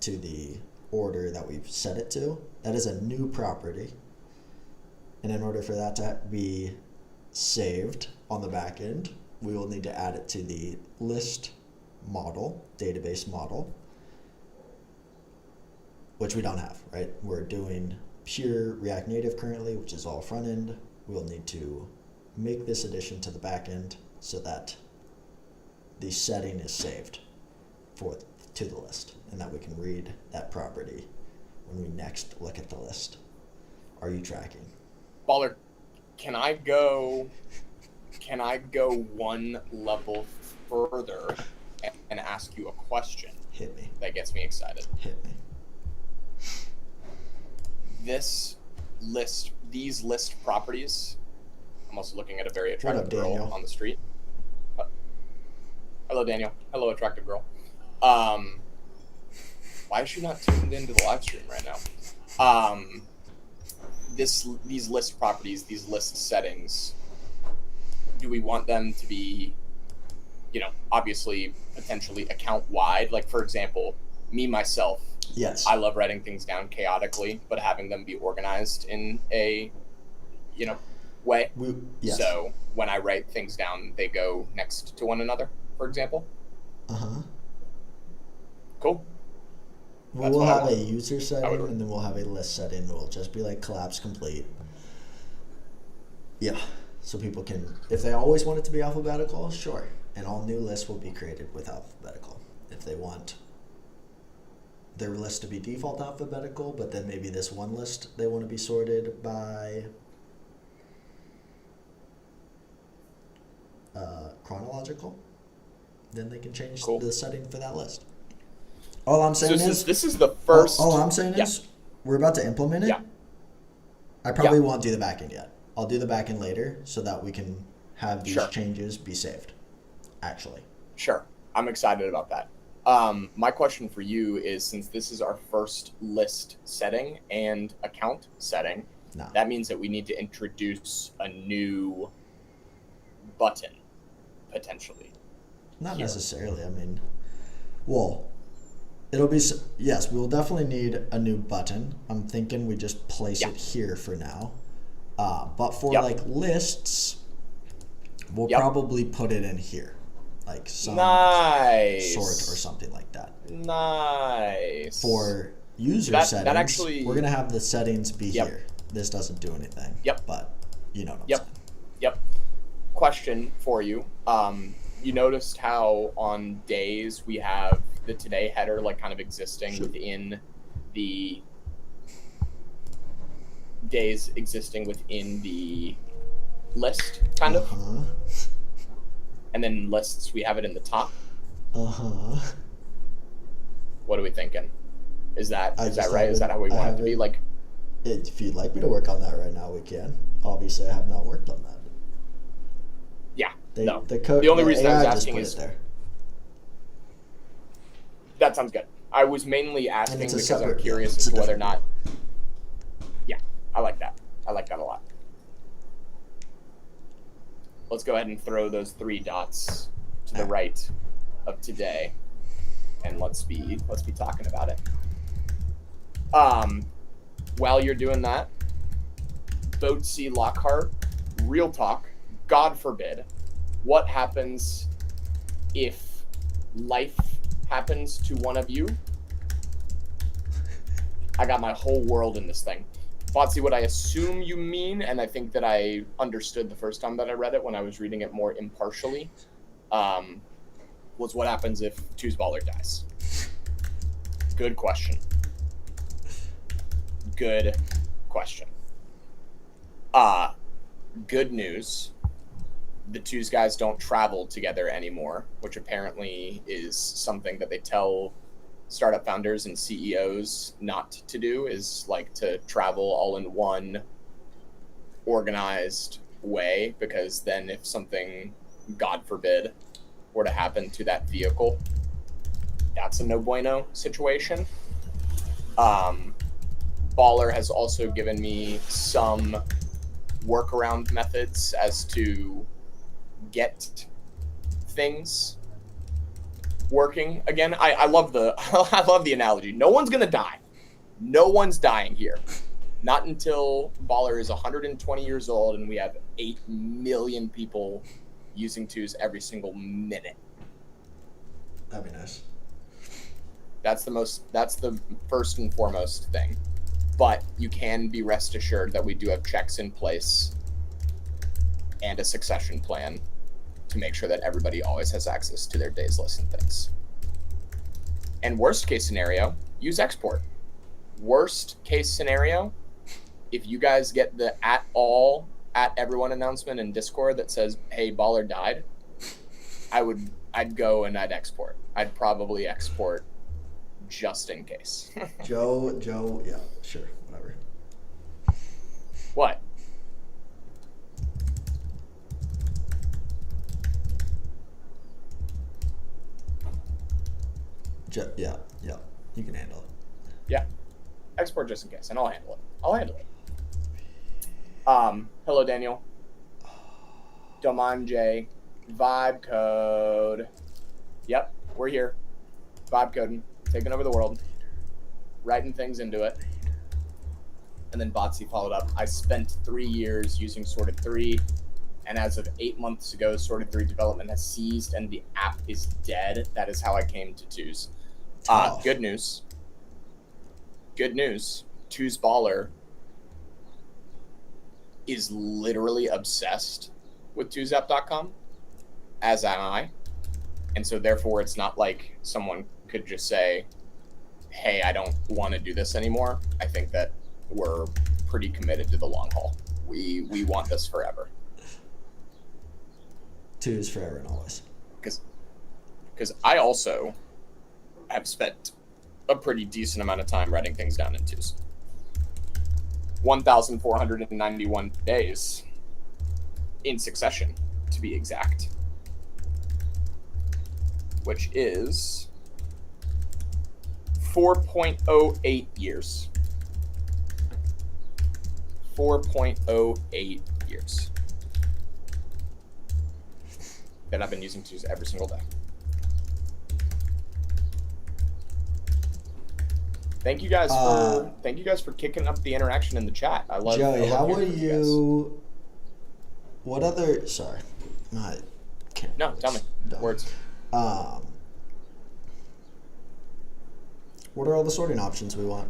to the order that we've set it to. That is a new property. And in order for that to be saved on the back end, we will need to add it to the list model, database model, which we don't have, right? We're doing pure React Native currently, which is all front end. We'll need to make this addition to the back end so that the setting is saved to the list and that we can read that property when we next look at the list. Are you tracking? Baller, can I go one level further and ask you a question? Hit me. That gets me excited. Hit me. These list properties. I'm also looking at a very attractive girl on the street. Hello, Daniel. Hello, attractive girl. Why is she not tuned into the live stream right now? These list properties, these list settings, do we want them to be, obviously potentially account wide? Like, for example, me, myself, yes, I love writing things down chaotically, but having them be organized in a, way. Yes. So when I write things down, they go next to one another, for example. Cool. We'll have a user setting and then we'll have a list setting. It'll just be like collapse complete. Yeah. So people can, if they always want it to be alphabetical, sure. And all new lists will be created with alphabetical. If they want their list to be default alphabetical, but then maybe this one list they want to be sorted by chronological, then they can change the setting for that list. All I'm saying is this is the first. All I'm saying is we're about to implement it. Yeah. I probably won't do the backend yet. I'll do the backend later so that we can have these changes be saved. Actually. Sure. I'm excited about that. My question for you is, since this is our first list setting and account setting, that means that we need to introduce a new button, potentially. Not necessarily. I mean, well, it'll be, yes, we will definitely need a new button. I'm thinking we just place it here for now. But for like lists, we'll probably put it in here. Like some sort or something like that. Nice. For user settings, we're going to have the settings be here. This doesn't do anything. But you know what I'm saying. Question for you. You noticed how on days we have the today header like kind of existing within the days existing within the list, kind of? And then lists, we have it in the top. What are we thinking? Is that right? Is that how we want it to be? Like, if you'd like me to work on that right now, we can. Obviously, I have not worked on that. The only reason I was asking is that sounds good. I was mainly asking because I'm curious as to whether or not. Yeah, I like that. I like that a lot. Let's go ahead and throw those 3 dots to the right of today, and let's be talking about it. While you're doing that, Boatsy Lockhart, real talk, God forbid, what happens if life happens to one of you? I got my whole world in this thing. Botsy, what I assume you mean, and I think that I understood the first time that I read it when I was reading it more impartially, was what happens if Baller dies. Good question. Good question. Good news. The twos guys don't travel together anymore, which apparently is something that they tell startup founders and CEOs not to do, is like to travel all in one organized way, because then if something, God forbid, were to happen to that vehicle, that's a no bueno situation. Baller has also given me some workaround methods as to get things working again. I love the I love the analogy. No one's gonna die. No one's dying here. Not until Baller is 120 years old and we have 8 million people using twos every single minute. That'd be nice. That's the first and foremost thing. But you can be rest assured that we do have checks in place and a succession plan to make sure that everybody always has access to their days list and things. And worst case scenario, use export. Worst case scenario, if you guys get the at everyone announcement in Discord that says, hey, Baller died, I'd go and I'd export. I'd probably export just in case. Joe, yeah, sure, whatever. What? Yeah, you can handle it. Yeah, export just in case, and I'll handle it. Hello, Daniel. Domanje, vibe code. Yep, we're here. Vibe coding, taking over the world, writing things into it. And then Botsy followed up. I spent 3 years using Sorted 3, and as of 8 months ago, Sorted 3 development has ceased and the app is dead. That is how I came to twos. Good news. Twos Baller is literally obsessed with twosApp.com, as am I. And so therefore it's not like someone could just say, hey, I don't want to do this anymore. I think that we're pretty committed to the long haul. We want this forever. Twos forever and always. Because I also have spent a pretty decent amount of time writing things down in twos. 1,491 days in succession, to be exact. Which is 4.08 years. 4.08 years that I've been using twos every single day. Thank you guys for kicking up the interaction in the chat. I love. Joey, how would you? What other? Sorry, not. No, tell me. Words. What are all the sorting options we want?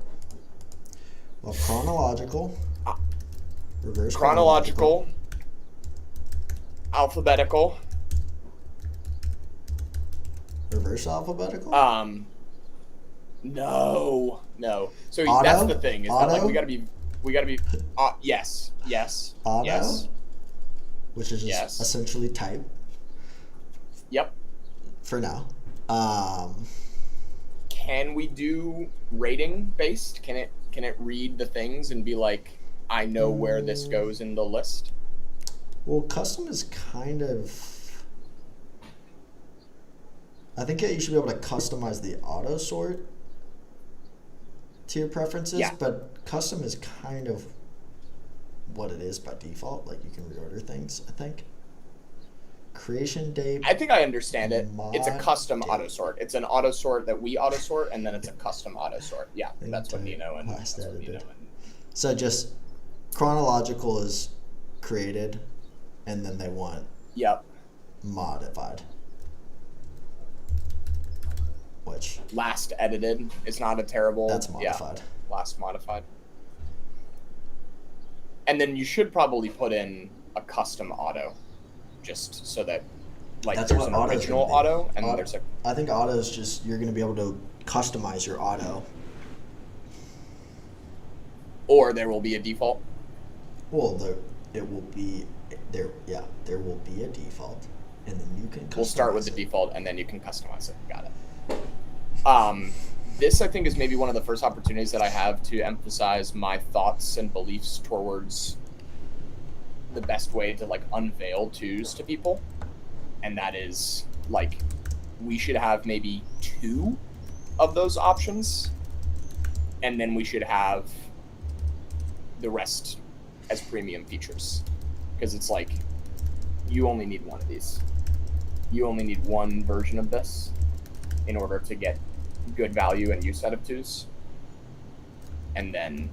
Well, chronological, reverse chronological, alphabetical, reverse alphabetical. No. So Auto? that's the thing. Is Auto? that like we gotta be. Yes. Auto, yes. Which is just essentially type. Yep. For now. Can we do rating based? Can it read the things and be like, I know where this goes in the list? Well, custom is kind of. I think you should be able to customize the auto sort to your preferences, but custom is kind of what it is by default. Like you can reorder things, I think. Creation date. I think I understand it. It's a custom auto sort. It's an auto sort that we auto sort, and then it's a custom auto sort. Yeah, that's what Nino and last edited. So just chronological is created, and then they want modified. Which last edited is not a terrible. That's modified. Yeah, last modified. And then you should probably put in a custom auto, just so that there's an original auto and then there's a. I think auto is just you're going to be able to customize your auto. Or there will be a default. Well, it will be there. Yeah, there will be a default, and then you can. We'll start with the default, and then you can customize it. Got it. This, I think, is maybe one of the first opportunities that I have to emphasize my thoughts and beliefs towards the best way to, like, unveil twos to people. And that is, like, we should have maybe 2 of those options, and then we should have the rest as premium features. Because it's like, you only need one of these. You only need one version of this in order to get good value and use out of twos. And then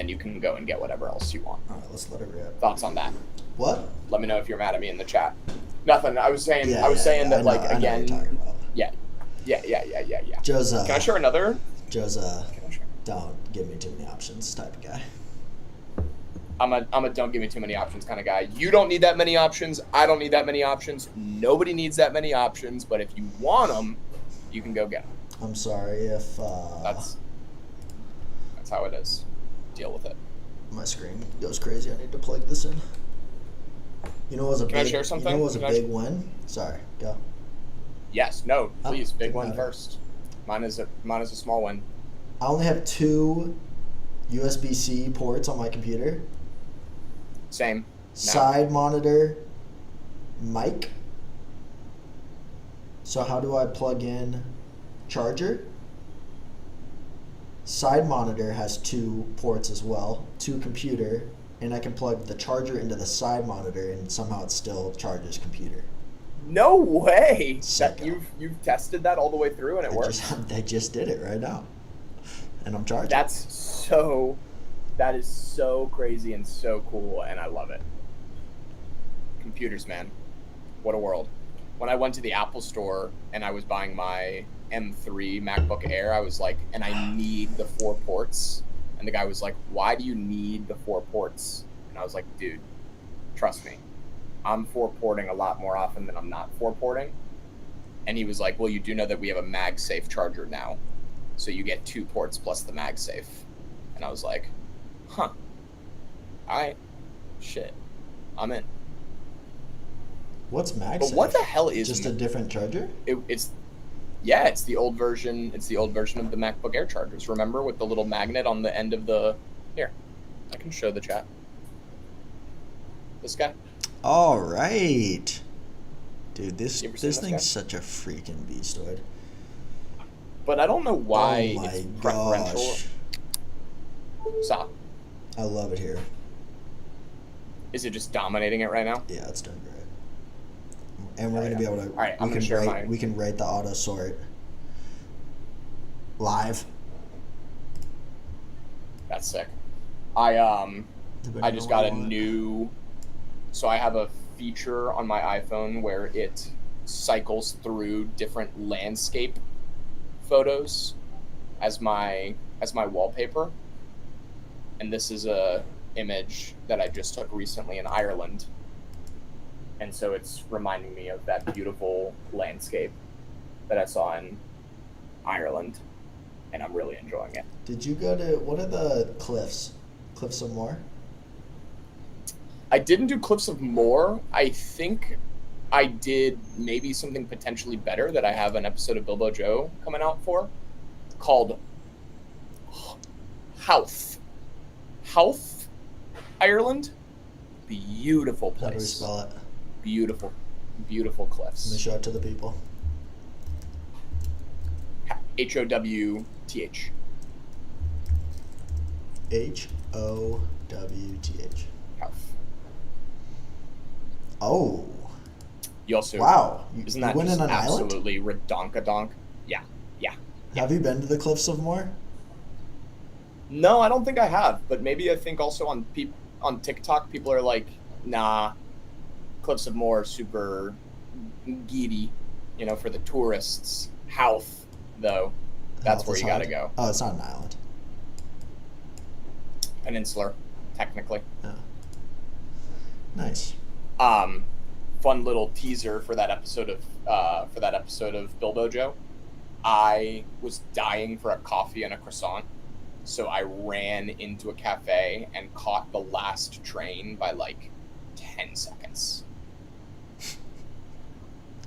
you can go and get whatever else you want. All right, let's let it rip. Thoughts on that? What? Let me know if you're mad at me in the chat. Nothing. I was saying. Yeah, I was saying that, I know, like, I know again. what you're talking about. Yeah. Joe's Can I share another? Joe's don't give me too many options type of guy. I'm a don't give me too many options kind of guy. You don't need that many options. I don't need that many options. Nobody needs that many options. But if you want them, you can go get them. I'm sorry if That's how it is. Deal with it. my screen goes crazy. I need to plug this in. You know what was a Can I big share something? You know what was a Can I big win? Sorry, go. Yes. No. Please. Big didn't one matter. first. Mine is a small one. I only have 2 USB-C ports on my computer. Same. No. Side monitor, mic. So how do I plug in charger? Side monitor has 2 ports as well, 2 computer, and I can plug the charger into the side monitor and somehow it still charges computer. No way. That Sicko. you've tested that all the way through and it works. They just did it right now. And I'm charging. That is so crazy and so cool, and I love it. Computers, man. What a world. When I went to the Apple store and I was buying my M3 MacBook Air, I was like, and I need the 4 ports. And the guy was like, why do you need the 4 ports? And I was like, dude, trust me. I'm 4-porting a lot more often than I'm not 4-porting. And he was like, well, you do know that we have a MagSafe charger now. So you get 2 ports plus the MagSafe. And I was like, huh. Alright. Shit. I'm in. What's MagSafe? But what the hell is just a different charger? It's the old version. It's the old version of the MacBook Air chargers. Remember, with the little magnet on the end of the. Here, I can show the chat. This guy. All right, dude. This You ever seen this thing's guy? such a freaking beastoid. But I don't know why Oh my it's preferential. gosh, Stop. I love it here. Is it just dominating it right now? Yeah, it's done great. And we're Oh, gonna yeah. be able to. All right, I'm gonna share mine. We can write the auto sort live. That's sick. I depending just on got what a you want. new. So I have a feature on my iPhone where it cycles through different landscape photos as my wallpaper. And this is a image that I just took recently in Ireland. And so it's reminding me of that beautiful landscape that I saw in Ireland. And I'm really enjoying it. Did you go to what are the cliffs? Cliffs of Moher? I didn't do Cliffs of Moher. I think I did maybe something potentially better that I have an episode of Bilbo Joe coming out for, called Howth. Howth, Ireland. Beautiful How do we place. spell it? Beautiful, beautiful Let me cliffs. show it to the people. Howth. Howth. Howth. Oh, You also wow! Isn't You that went just in an island? absolutely redonkadonk? Yeah. Have you been to the Cliffs of Moher? No, I don't think I have, but maybe I think also on TikTok, people are like, nah, Cliffs of Moher super giddy, for the tourists. Howth, though, that's Howth where is you gotta hard. go. Oh, it's not an island. Peninsular, technically. Oh. Nice. Fun little teaser for that episode of Bilbo Joe. I was dying for a coffee and a croissant, so I ran into a cafe and caught the last train by like 10 seconds.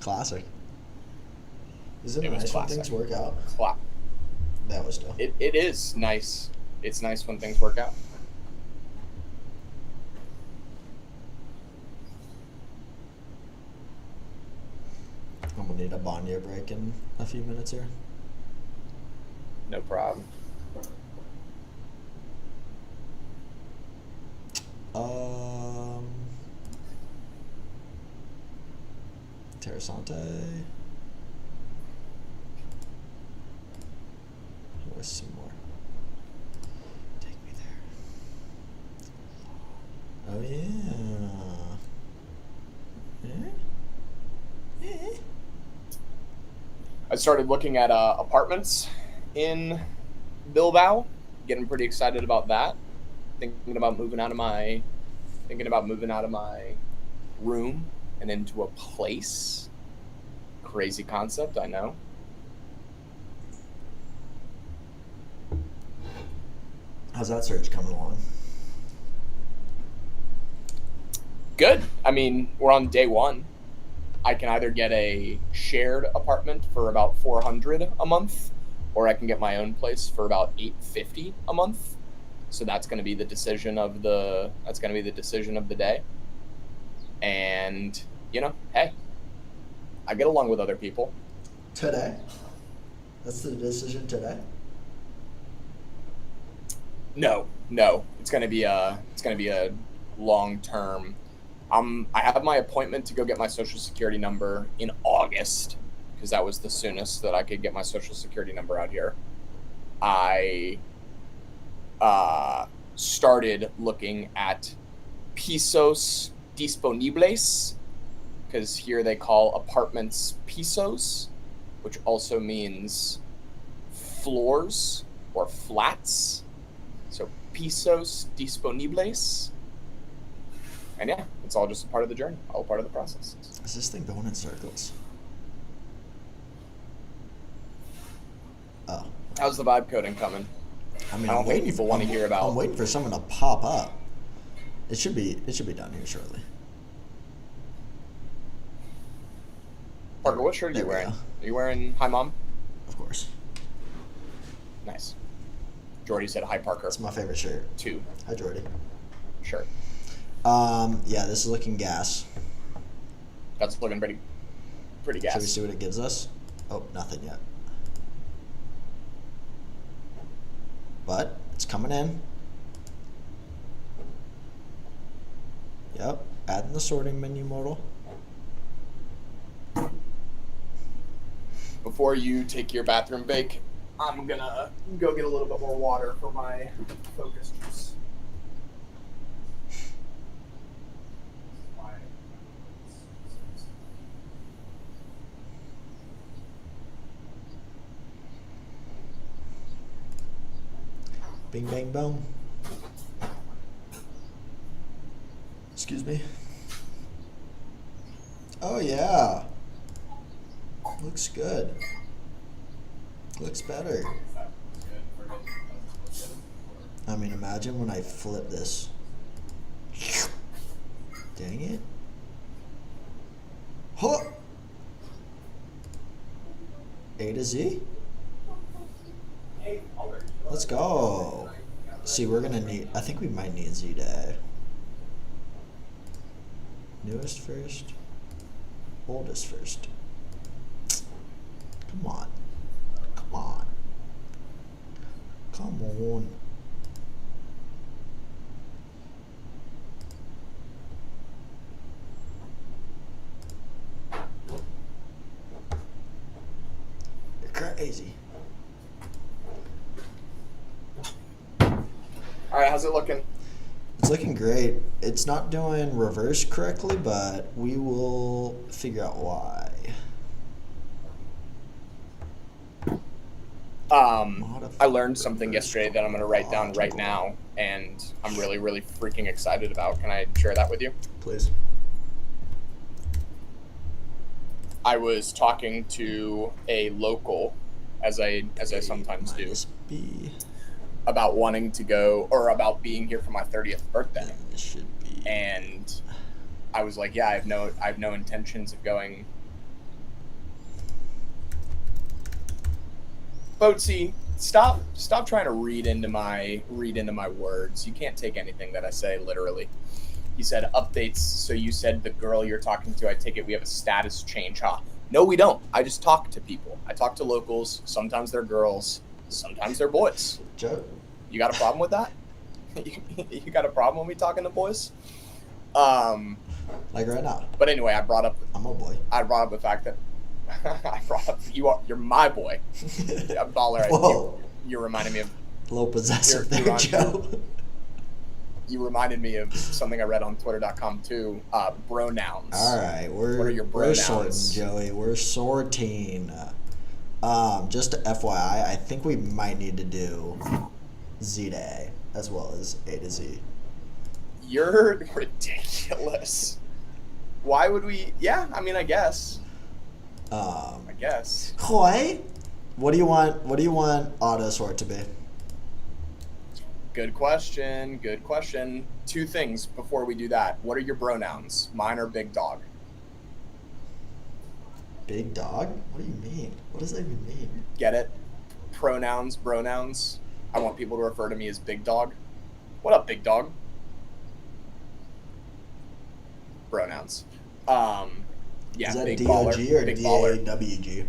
Classic. Isn't It it was nice when classic. things work out? That was dope. It is nice. It's nice when things work out. I'm gonna need a Banya break in a few minutes here. No problem. Terrasante. Where's some more? Take me there. Oh yeah. I started looking at apartments in Bilbao. Getting pretty excited about that. Thinking about moving out of my room and into a place. Crazy concept, I know. How's that search coming along? Good. I mean, we're on day one. I can either get a shared apartment for about $400 a month, or I can get my own place for about $850 a month. So that's going to be the decision of the day. And hey, I get along with other people. Today? That's the decision today? No, it's going to be a long term. I have my appointment to go get my social security number in August, because that was the soonest that I could get my social security number out here. I started looking at pisos disponibles, because here they call apartments pisos, which also means floors or flats. So pisos disponibles. And yeah, it's all just a part of the journey, all part of the process. Is this thing going in circles? Oh. How's the vibe coding coming? I mean, I don't think people want to hear about. I'm waiting for someone to pop up. It should be done here shortly. Parker, what shirt are you There we wearing? go. Are you wearing Hi Mom? Of course. Nice. Jordy said Hi Parker. It's my favorite shirt. 2. Hi, Jordy. Sure. Yeah, this is looking gas. That's looking pretty gas. Should we see what it gives us? Oh, nothing yet. But it's coming in. Yep, adding the sorting menu modal. Before you take your bathroom break, I'm gonna go get a little bit more water for my focus juice. Bing, bang, boom. Excuse me. Oh, yeah. Looks good. Looks better. I mean, imagine when I flip this. Dang it. Huh. A to Z? Let's go. See, we're gonna need, I think we might need Z to A. Newest first. Oldest first. Come on. Come on. Come on. You're crazy. All right, how's it looking? It's looking great. It's not doing reverse correctly, but we will figure out why. I learned something yesterday that I'm going to write down right now, and I'm really, really freaking excited about. Can I share that with you? Please. I was talking to a local as I sometimes do, B. about wanting to go, or about being here for my 30th birthday. Then this should be. And I was like, yeah, I have no intentions of going. Boatsy, stop trying to read into my words. You can't take anything that I say literally. He said updates. So you said the girl you're talking to, I take it we have a status change, huh? No, we don't. I just talk to people. I talk to locals. Sometimes they're girls. Sometimes they're boys. Joe? You got a problem with that? You got a problem with me talking to boys? Like right now. But anyway, I'm a boy. I brought up the fact that you're my boy. A baller. Whoa. You're reminding me of a little possessive there, Joe. You reminded me of something I read on Twitter.com too. Pronouns. All right, what are your pronouns? We're sorting, Joey. We're sorting. Just to FYI, I think we might need to do Z to A as well as A to Z. You're ridiculous. Why would we? Yeah, I mean, I guess. I guess. Hoy, what do you want auto sort to be? Good question. Good question. Two things before we do that. What are your pronouns? Mine are big dog. Big dog? What do you mean? What does that even mean? Get it? Pronouns. I want people to refer to me as big dog. What up, big dog? Pronouns. Yeah, is that big D-O-G baller, or big D-A-W-G?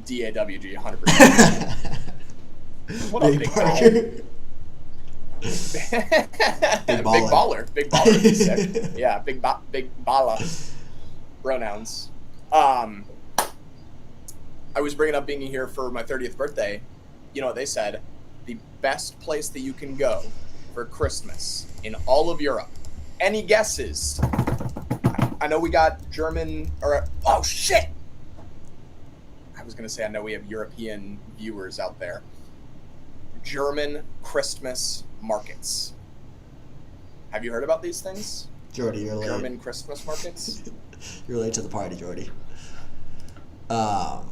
D-A-W-G, 100%. What up, big Parker? Big baller. Big baller. Is sick. Yeah, big balla. Pronouns. I was bringing up being here for my 30th birthday. You know what they said? The best place that you can go for Christmas in all of Europe. Any guesses? I know we got German, or oh shit! I was gonna say I know we have European viewers out there. German Christmas markets. Have you heard about these things? Jordy, you're late. German Christmas markets? You're late to the party, Jordy. No,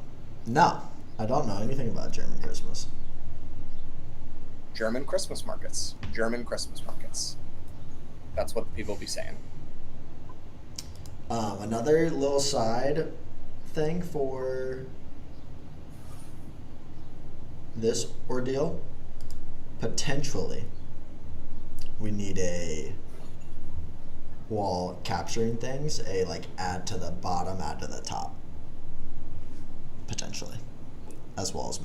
I don't know anything about German Christmas. German Christmas markets. German Christmas markets. That's what the people be saying. Another little side thing for this ordeal, potentially, we need while capturing things, add to the bottom, add to the top. Potentially. As well as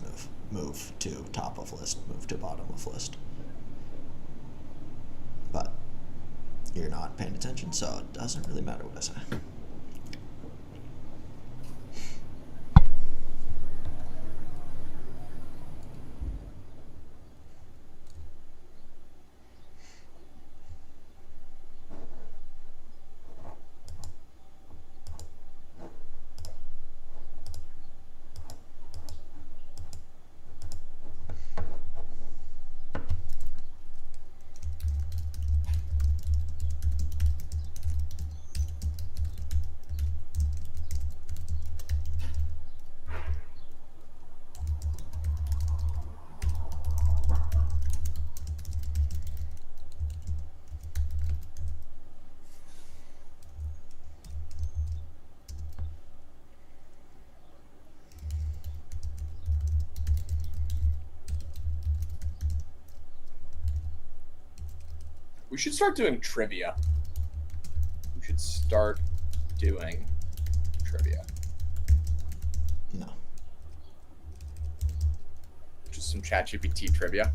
move to top of list, move to bottom of list. But you're not paying attention, so it doesn't really matter what I say. We should start doing trivia. No. Just some ChatGPT trivia.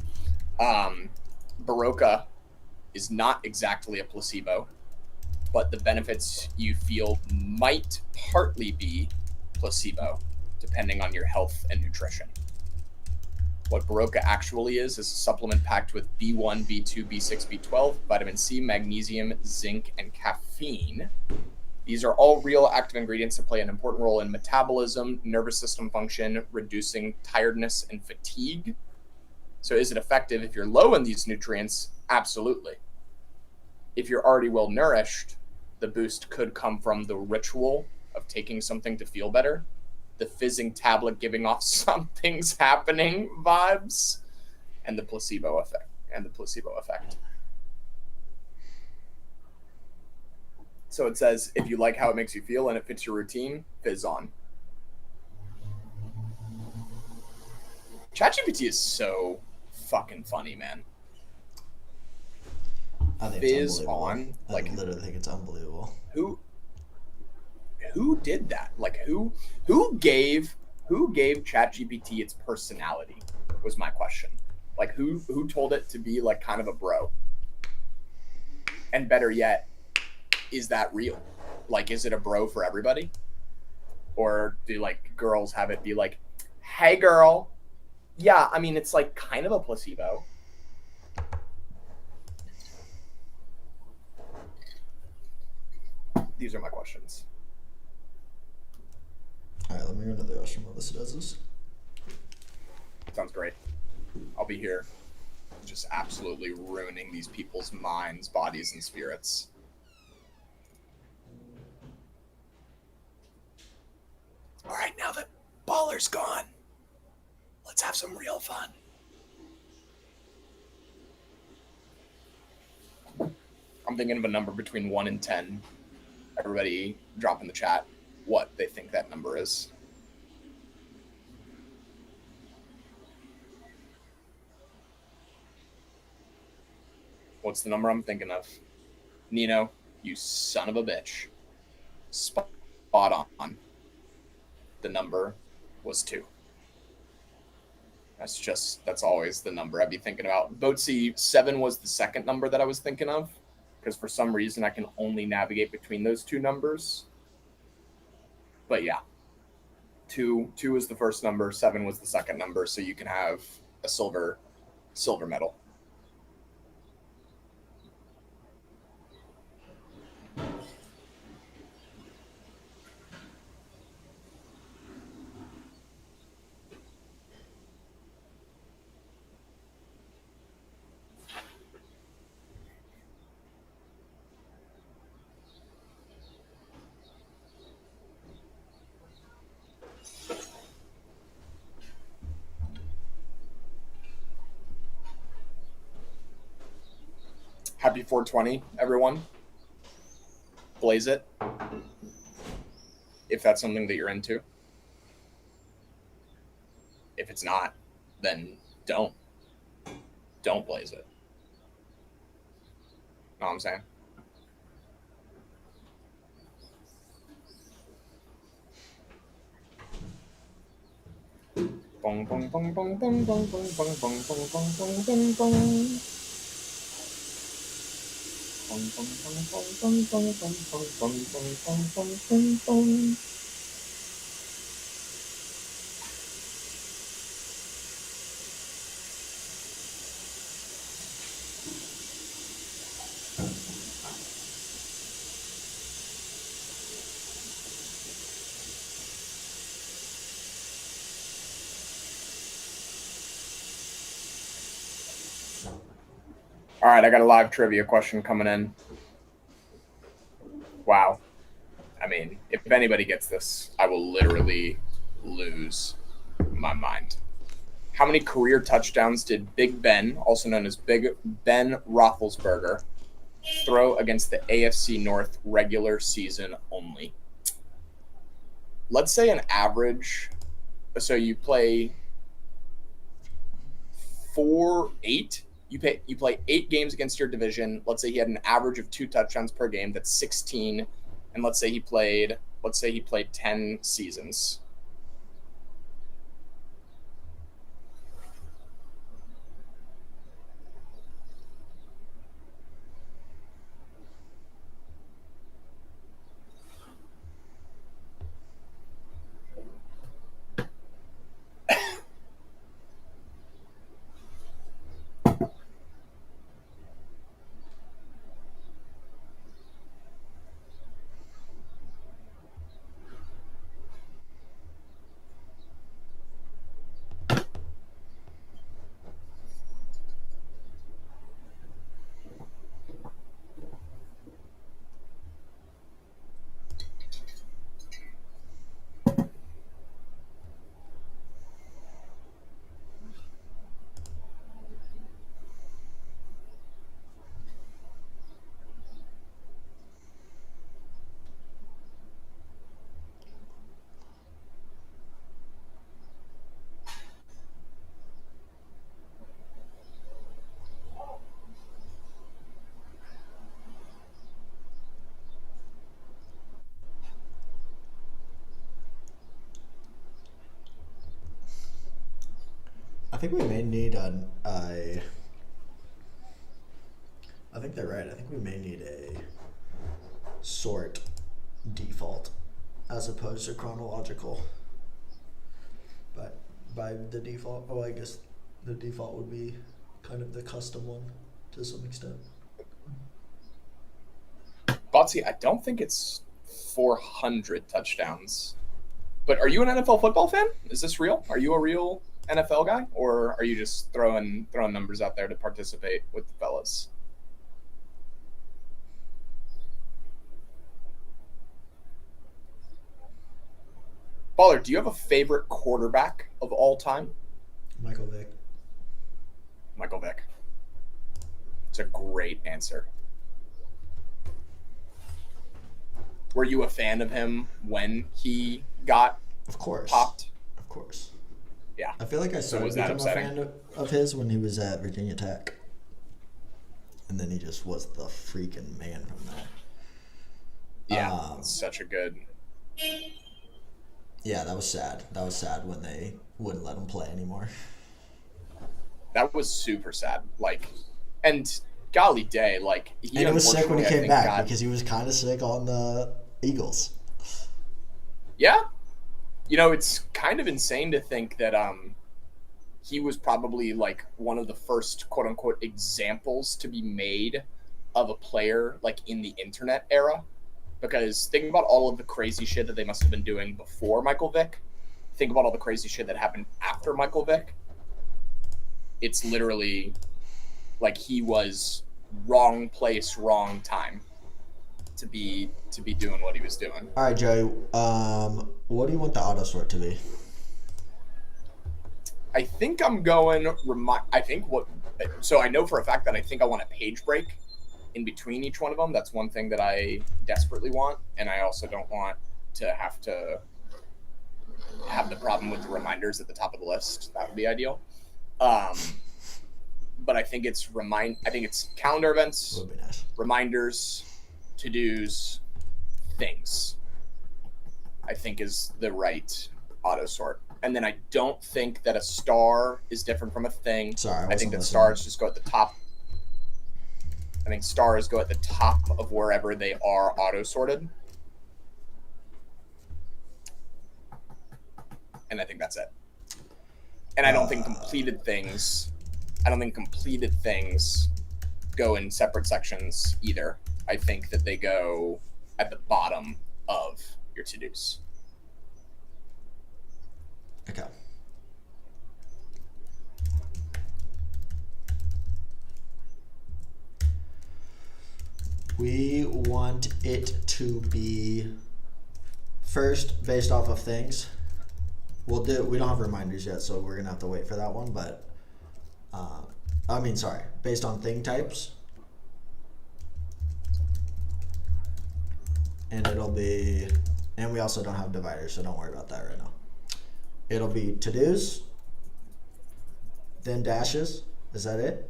Baroka is not exactly a placebo, but the benefits you feel might partly be placebo, depending on your health and nutrition. What Baroka actually is a supplement packed with B1, B2, B6, B12, vitamin C, magnesium, zinc, and caffeine. These are all real active ingredients that play an important role in metabolism, nervous system function, reducing tiredness and fatigue. So is it effective if you're low in these nutrients? Absolutely. If you're already well nourished, the boost could come from the ritual of taking something to feel better. the fizzing tablet giving off something's happening vibes, and the placebo effect. So it says, if you like how it makes you feel and it fits your routine, fizz on. ChatGPT is so fucking funny, man. I think Fizz it's unbelievable. on, like, I literally think it's unbelievable. Who did that? Like, who gave ChatGPT its personality? Was my question. Like, who told it to be like kind of a bro? And better yet, is that real? Like, is it a bro for everybody? Or do like girls have it be like, hey girl? Yeah, I mean, it's like kind of a placebo. These are my questions. All right, let me run to the restroom while this does this. Sounds great. I'll be here just absolutely ruining these people's minds, bodies, and spirits. All right, now that Baller's gone, let's have some real fun. I'm thinking of a number between 1 and 10. Everybody drop in the chat what they think that number is. What's the number I'm thinking of? Nino, you son of a bitch. Spot on. The number was 2. That's always the number I'd be thinking about. Boatsy, 7 was the second number that I was thinking of, because for some reason I can only navigate between those two numbers. But yeah, 2 was the first number, 7 was the second number, so you can have a silver medal. Happy 420, everyone. Blaze it. If that's something that you're into. If it's not, then don't blaze it. Know what I'm saying? Bong bong bong bong bong bong bong bong bong bong bong bong bong bong. Bong bong bong bong bong bong bong bong bong bong bong bong bong. All right, I got a live trivia question coming in. Wow. I mean, if anybody gets this, I will literally lose my mind. How many career touchdowns did Big Ben, also known as Big Ben Roethlisberger, throw against the AFC North regular season only? Let's say an average. So you play 8. You play 8 games against your division. Let's say he had an average of 2 touchdowns per game. That's 16. And let's say he played 10 seasons. think we may need I think they're right. I think we may need a sort default as opposed to chronological. But by the default, I guess the default would be kind of the custom one to some extent. Botsy, I don't think it's 400 touchdowns. But are you an NFL football fan? Is this real? Are you a real NFL guy, or are you just throwing numbers out there to participate with the fellas? Baller, do you have a favorite quarterback of all time? Michael Vick. Michael Vick. It's a great answer. Were you a fan of him when he got popped? Of course. Yeah. I feel like I started to become a fan of his when he was at Virginia Tech. And then he just was the freaking man from there. Yeah, such a good... Yeah, that was sad. That was sad when they wouldn't let him play anymore. That was super sad. Like, and golly day, like... And it was sick when he came back because he was kind of sick on the Eagles. Yeah. You know, it's kind of insane to think that he was probably like one of the first quote unquote examples to be made of a player like in the internet era. Because think about all of the crazy shit that they must have been doing before Michael Vick. Think about all the crazy shit that happened after Michael Vick. It's literally like he was wrong place, wrong time to be doing what he was doing. All right, Joey. What do you want the auto sort to be? I think I'm going. So I know for a fact that I think I want a page break in between each one of them. That's one thing that I desperately want, and I also don't want to have the problem with the reminders at the top of the list. That would be ideal. But I think it's calendar events, Would be nice. Reminders, to-dos, things. I think is the right auto sort. And then I don't think that a star is different from a thing. Sorry, I think that stars just go at the top. I think stars go at the top of wherever they are auto sorted. And I think that's it. And I don't think completed things go in separate sections either. I think that they go at the bottom of your to-dos. Okay. We want it to be first based off of things. We don't have reminders yet, so we're gonna have to wait for that one, but based on thing types. And and we also don't have dividers, so don't worry about that right now. It'll be to-dos, then dashes. Is that it?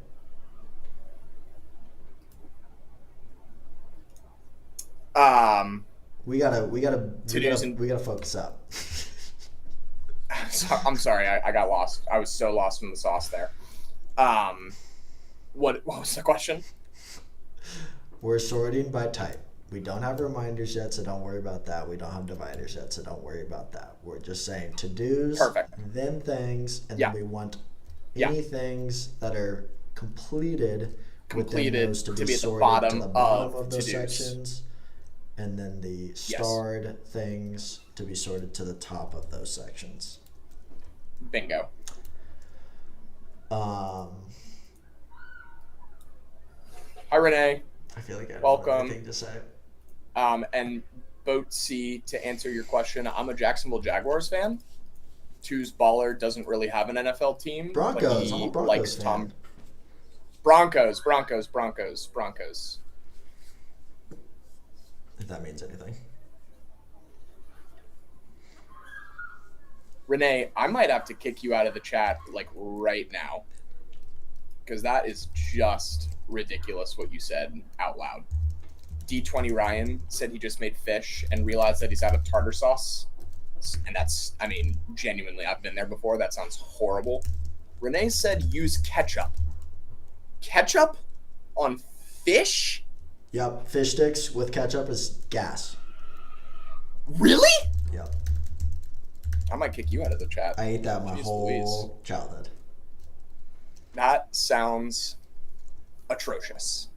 We gotta focus up. I'm sorry, I got lost. I was so lost in the sauce there. What was the question? We're sorting by type. We don't have reminders yet, so don't worry about that. We don't have dividers yet, so don't worry about that. We're just saying to-dos, Perfect. then things, and then we want any things that are completed within those to be sorted at the to the bottom of those sections, and then the starred things to be sorted to the top of those sections. Bingo. Hi, Renee. I feel like I Welcome. don't have anything to say. And Boat C, to answer your question, I'm a Jacksonville Jaguars fan. Two's baller doesn't really have an NFL team. Broncos. But he I'm a Broncos likes fan. Broncos. If that means anything. Renee, I might have to kick you out of the chat like right now, because that is just ridiculous what you said out loud. D20 Ryan said he just made fish and realized that he's out of tartar sauce. And that's, genuinely, I've been there before. That sounds horrible. Renee said use ketchup. Ketchup on fish? Yep, fish sticks with ketchup is gas. Really? Yep. I might kick you out of the chat. I ate that my Jeez whole Louise. childhood. That sounds atrocious.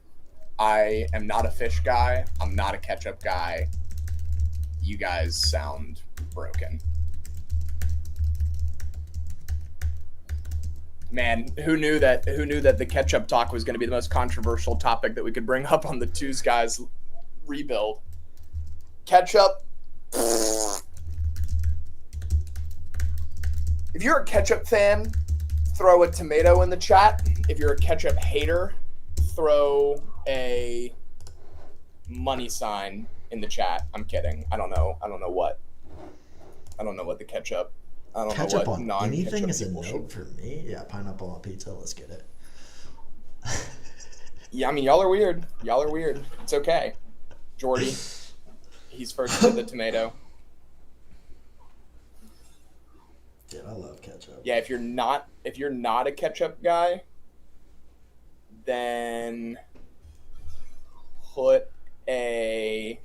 I am not a fish guy. I'm not a ketchup guy. You guys sound broken. Man, who knew that the ketchup talk was going to be the most controversial topic that we could bring up on the Twos Guys rebuild? Ketchup. If you're a ketchup fan, throw a tomato in the chat. If you're a ketchup hater, throw a money sign in the chat. I'm kidding. I don't know what the ketchup. I don't Ketchup know what on anything is a people note should. for me. Yeah, pineapple on pizza. Let's get it. Yeah, I mean, y'all are weird. It's okay. Jordy, he's first to the tomato. Dude, I love ketchup. Yeah, if you're not a ketchup guy, then put this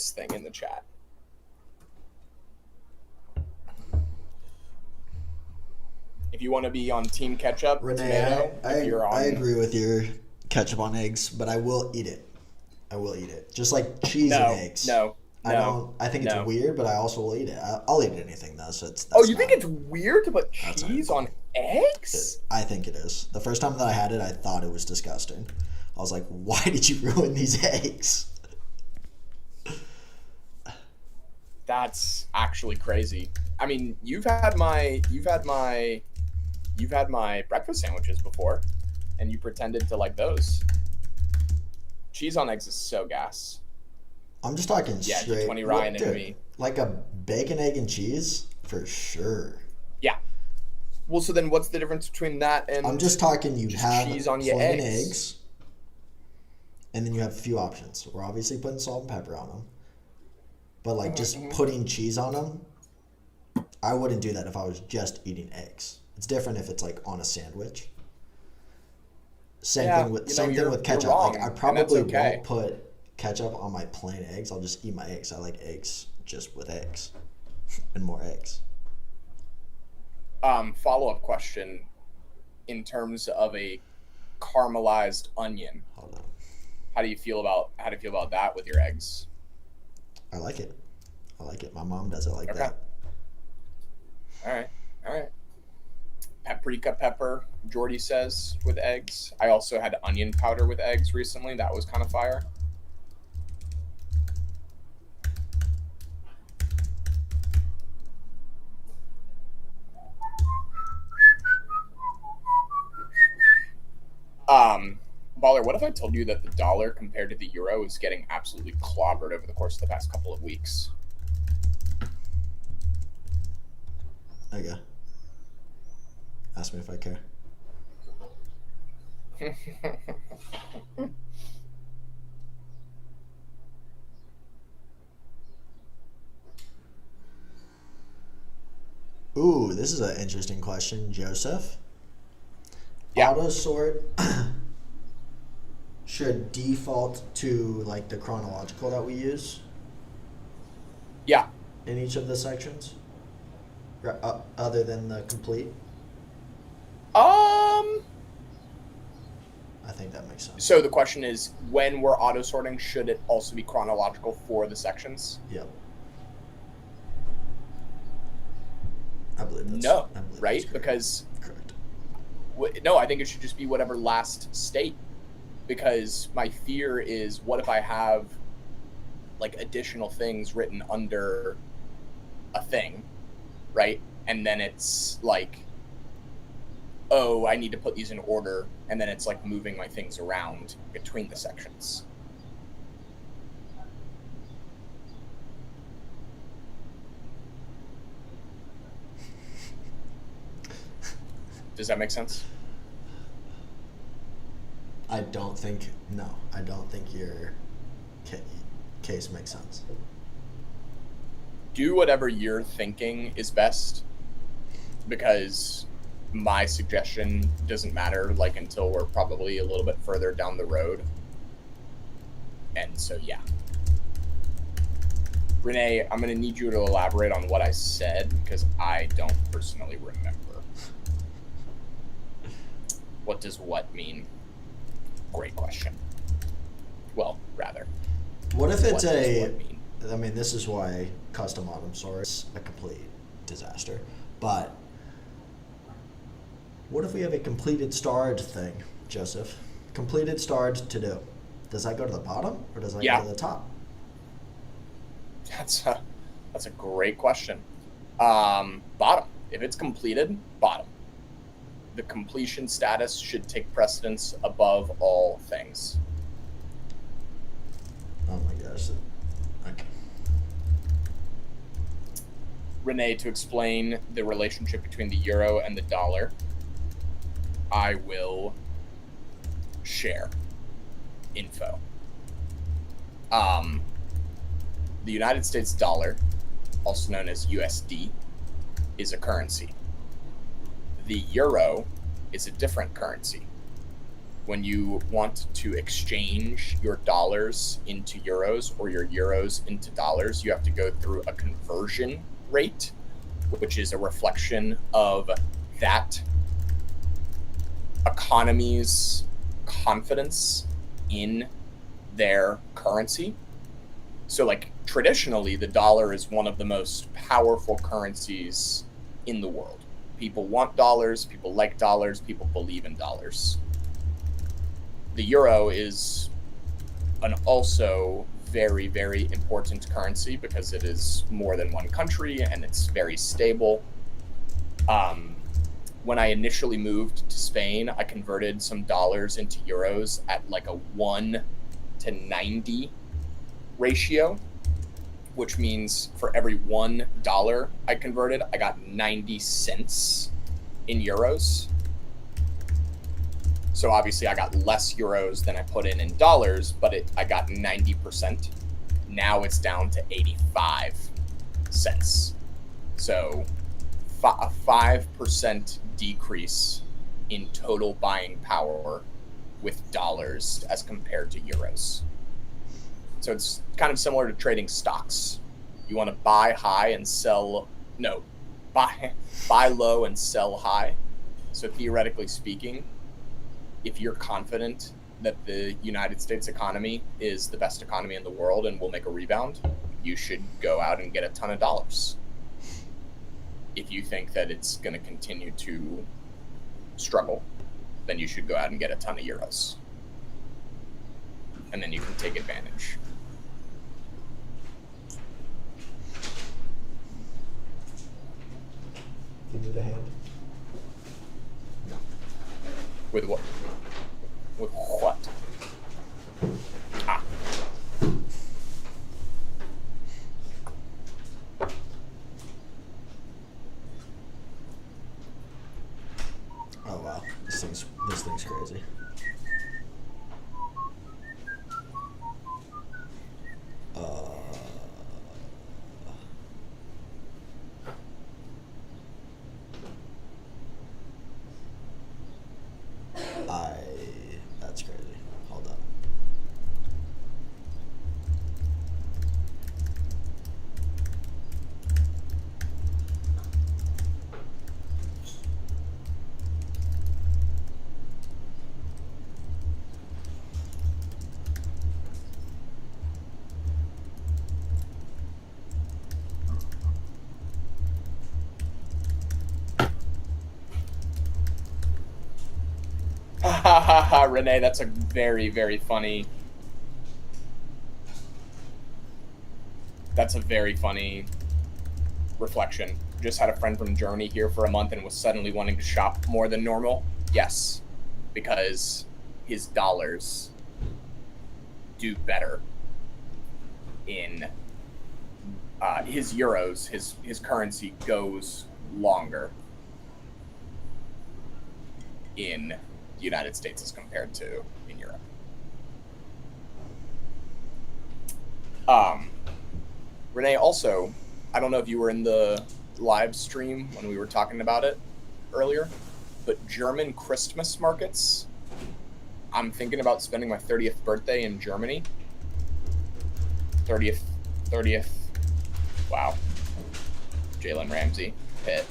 thing in the chat. If you want to be on Team Ketchup, Renee, tomato, I agree with your ketchup on eggs, but I will eat it. Just like cheese and eggs. I think it's weird, but I also will eat it. I'll eat anything though. So that's you think it's weird to put cheese on eggs? I think it is. The first time that I had it, I thought it was disgusting. I was like, "Why did you ruin these eggs?" That's actually crazy. I mean, you've had my breakfast sandwiches before, and you pretended to like those. Cheese on eggs is so gas. I'm just talking straight. G20 Ryan and me. Like a bacon, egg, and cheese for sure. Yeah. Well, so then what's the difference between that and? I'm just talking. You have cheese on your eggs, and then you have a few options. We're obviously putting salt and pepper on them, but like just putting cheese on them, I wouldn't do that if I was just eating eggs. It's different if it's like on a sandwich. Same thing with ketchup. Wrong, like I probably won't put ketchup on my plain eggs. I'll just eat my eggs. I like eggs just with eggs and more eggs. Follow-up question in terms of a caramelized onion. Hold on. How do you feel about that with your eggs? I like it. My mom does it like that. All right. Paprika pepper, Jordy says, with eggs. I also had onion powder with eggs recently. That was kind of fire. Baller, what if I told you that the dollar compared to the euro is getting absolutely clobbered over the course of the past couple of weeks? Okay. Ask me if I care. Ooh, this is an interesting question, Joseph. Yeah. Auto sort should default to like the chronological that we use. Yeah. In each of the sections, other than the complete. I think that makes sense. So the question is, when we're auto sorting, should it also be chronological for the sections? Yep. I believe that's no, that's right? correct. Because Correct. No, I think it should just be whatever last state. Because my fear is, what if I have like additional things written under a thing, right? And then it's like, oh, I need to put these in order, and then it's like moving my things around between the sections. Does that make sense? I don't think your case makes sense. Do whatever you're thinking is best. because my suggestion doesn't matter like until we're probably a little bit further down the road. And so, yeah. Renee, I'm going to need you to elaborate on what I said because I don't personally remember. What does what mean? Great question. Well, rather. What if it's what mean? This is why custom autumn sort is a complete disaster. But what if we have a completed starred thing, Joseph? Completed starred to do. Does that go to the bottom or does that go to the top? That's a great question. Bottom. If it's completed, bottom. The completion status should take precedence above all things. Oh my gosh. Okay. Renee, to explain the relationship between the euro and the dollar, I will share info. The United States dollar, also known as USD, is a currency. The euro is a different currency. When you want to exchange your dollars into euros or your euros into dollars, you have to go through a conversion rate, which is a reflection of that economy's confidence in their currency. So, like, traditionally, the dollar is one of the most powerful currencies in the world. People want dollars, people like dollars, people believe in dollars. The euro is an also very, very important currency because it is more than one country and it's very stable. When I initially moved to Spain, I converted some dollars into euros at like a 1 to 90 ratio, which means for every $1 I converted, I got 90 cents in euros. So obviously I got less euros than I put in dollars, but I got 90%. Now it's down to 85 cents. So a 5% decrease in total buying power with dollars as compared to euros. So it's kind of similar to trading stocks. You want to buy high and sell, buy low and sell high. So theoretically speaking, if you're confident that the United States economy is the best economy in the world and will make a rebound, you should go out and get a ton of dollars. If you think that it's going to continue to struggle, then you should go out and get a ton of euros. And then you can take advantage. You need a hand? No. With what? With what? Ah. Oh wow, this thing's crazy. That's crazy. Hold up. Renee, that's a very, very funny. That's a very funny reflection. Just had a friend from Germany here for a month and was suddenly wanting to shop more than normal. Yes, because his dollars do better in his euros. His currency goes longer in the United States as compared to in Europe. Renee, also, I don't know if you were in the live stream when we were talking about it earlier, but German Christmas markets. I'm thinking about spending my 30th birthday in Germany. 30th. Wow. Jalen Ramsey, Pitt.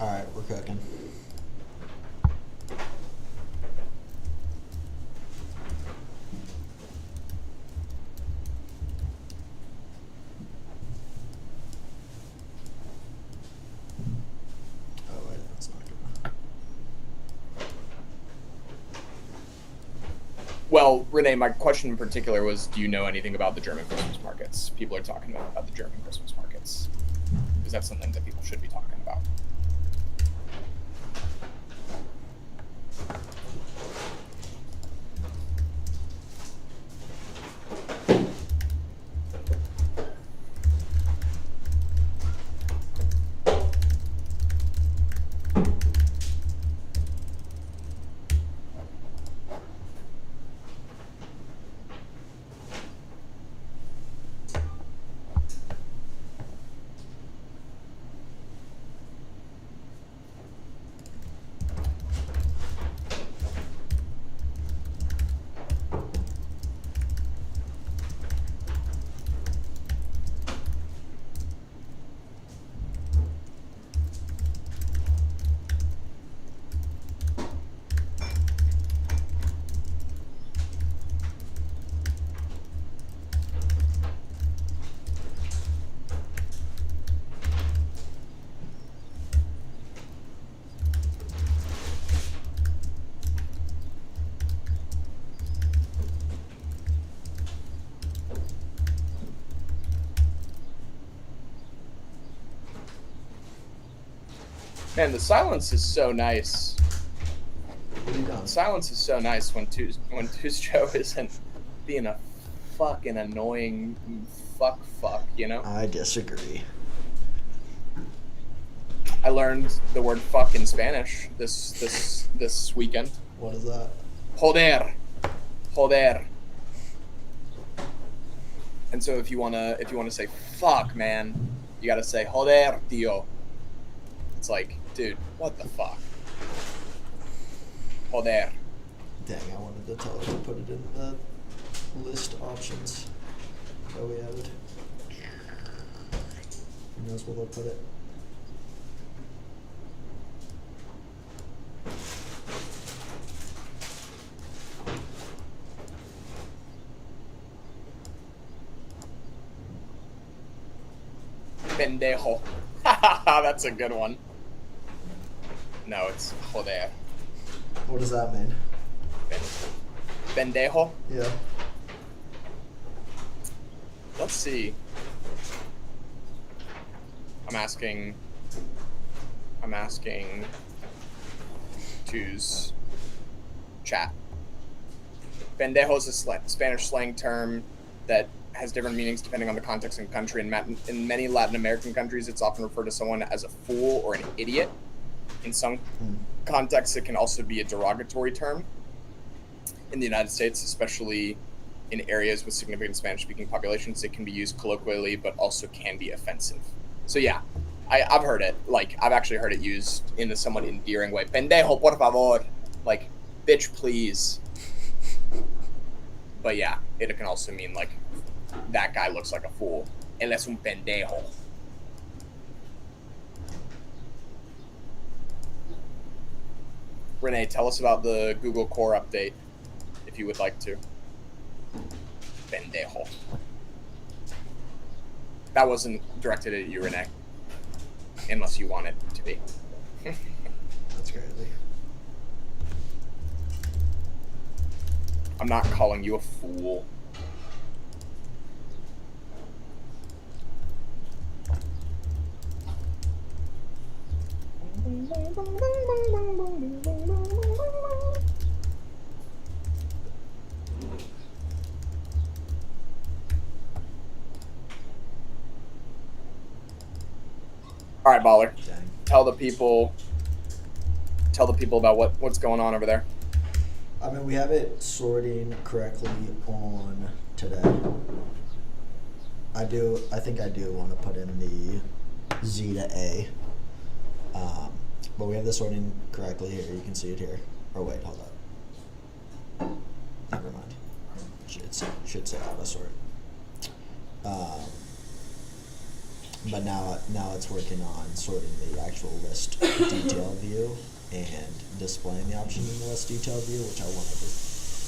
All right, we're cooking. Oh wait, that's not good. Well, Renee, my question in particular was, do you know anything about the German Christmas markets? People are talking about the German Christmas markets. Because that's something that people should be talking about. Man, the silence is so nice. What are you doing? Silence is so nice when Tuzjo isn't being a fucking annoying fuck, you know? I disagree. I learned the word fuck in Spanish this weekend. What is that? Joder. And so if you wanna say fuck, man, you gotta say joder, tío. It's like, dude, what the fuck? Joder. Dang, I wanted to tell her to put it in the list options that we added. Who knows where they'll put it? Pendejo. That's a good one. No, it's joder. What does that mean? Pendejo. Yeah. Let's see. I'm asking Two's chat. Pendejo is a Spanish slang term that has different meanings depending on the context and country. In many Latin American countries, it's often referred to someone as a fool or an idiot. In some contexts, it can also be a derogatory term. In the United States, especially in areas with significant Spanish-speaking populations, it can be used colloquially, but also can be offensive. So yeah, I've heard it. Like, I've actually heard it used in a somewhat endearing way. Pendejo, por favor. Like, bitch, please. But yeah, it can also mean, like, that guy looks like a fool. Él es un pendejo. Renee, tell us about the Google Core update, if you would like to. Pendejo. That wasn't directed at you, Renee. Unless you want it to be. That's crazy. I'm not calling you a fool. All right, Baller. Dang. Tell the people about what's going on over there. I mean, we have it sorting correctly on today. I think I do want to put in the Z to A. But we have the sorting correctly here. You can see it here. Or wait, hold up. Never mind. Should say auto sort. But now it's working on sorting the actual list detail view and displaying the option in the list detail view, which I wanted to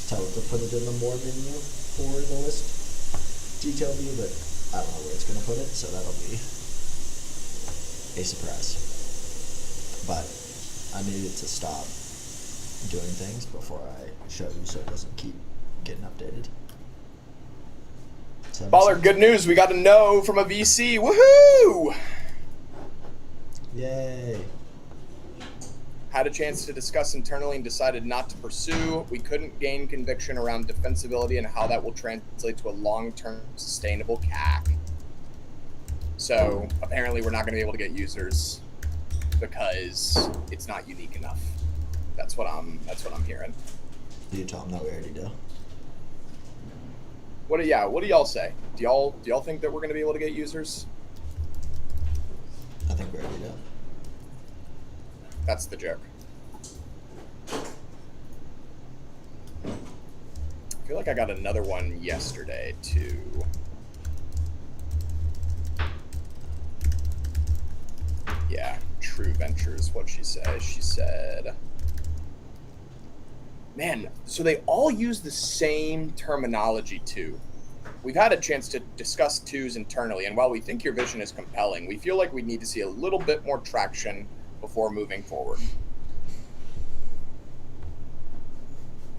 tell it to put it in the more menu for the list detail view, but I don't know where it's going to put it, so that'll be a surprise. But I needed to stop doing things before I show you so it doesn't keep getting updated. Baller, good news. We got a no from a VC. Woohoo! Yay. Had a chance to discuss internally and decided not to pursue. We couldn't gain conviction around defensibility and how that will translate to a long-term sustainable CAC. So apparently we're not going to be able to get users because it's not unique enough. That's what I'm hearing. Do you tell them that we already do? What do y'all say? Do y'all think that we're going to be able to get users? I think we already do. That's the joke. I feel like I got another one yesterday too. Yeah, True Venture is what she said. She said, man, so they all use the same terminology too. We've had a chance to discuss twos internally, and while we think your vision is compelling, we feel like we need to see a little bit more traction before moving forward.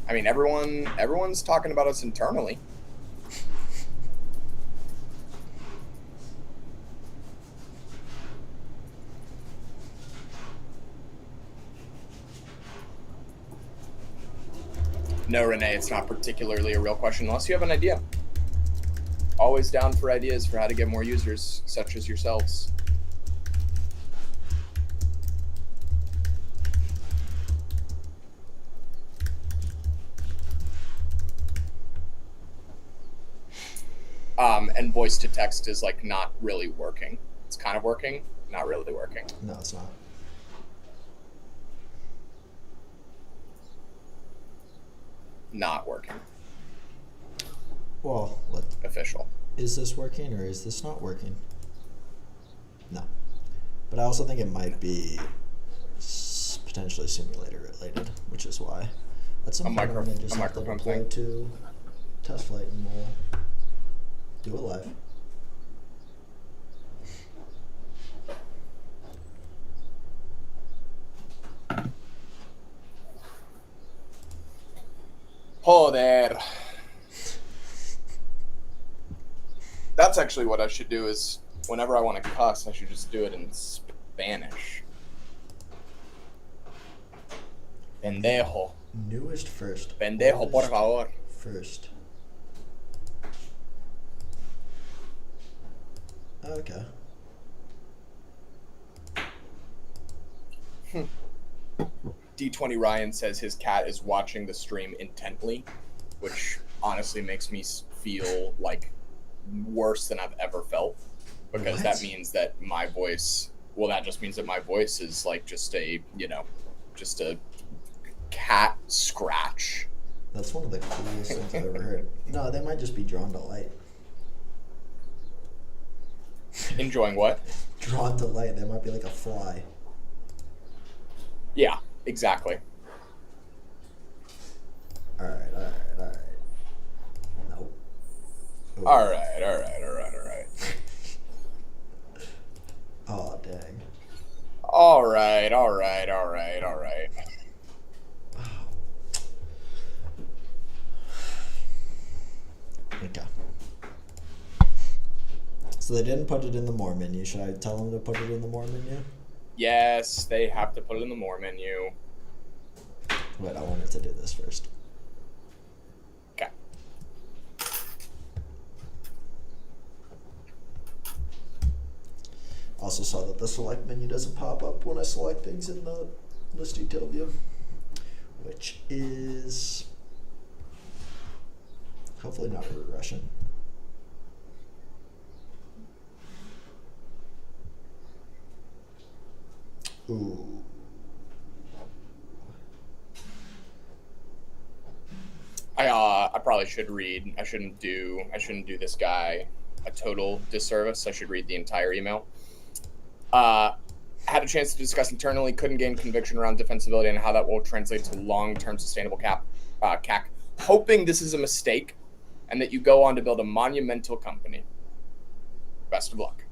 I mean, everyone's talking about us internally. No, Renee, it's not particularly a real question unless you have an idea. Always down for ideas for how to get more users, such as yourselves. And voice to text is like not really working. It's kind of working, not really working. No, it's not. Not working. Well, Official. is this working or is this not working? No. But I also think it might be potentially simulator related, which is why at some point I'm going to just have to deploy to test flight and we'll do it live. Joder. That's actually what I should do is whenever I want to cuss, I should just do it in Spanish. Pendejo. Newest first. Pendejo, por favor. First. Okay. D20 Ryan says his cat is watching the stream intently, which honestly makes me feel like worse than I've ever felt, because What? that means that my voice, well, that just means that my voice is like just a cat scratch. That's one of the coolest things I've ever heard. No, they might just be drawn to light. Enjoying what? Drawn to light. They might be like a fly. Yeah, exactly. Alright. Nope. Ooh. Alright. Oh, dang. Alright. So they didn't put it in the more menu. Should I tell them to put it in the more menu? Yes, they have to put it in the more menu. Wait, I wanted to do this first. Okay. Also saw that the select menu doesn't pop up when I select things in the list detail view, which is hopefully not a regression. Ooh. I probably should read. I shouldn't do this guy a total disservice. I should read the entire email. Had a chance to discuss internally, couldn't gain conviction around defensibility and how that will translate to long-term sustainable CAC. Hoping this is a mistake and that you go on to build a monumental company. Best of luck.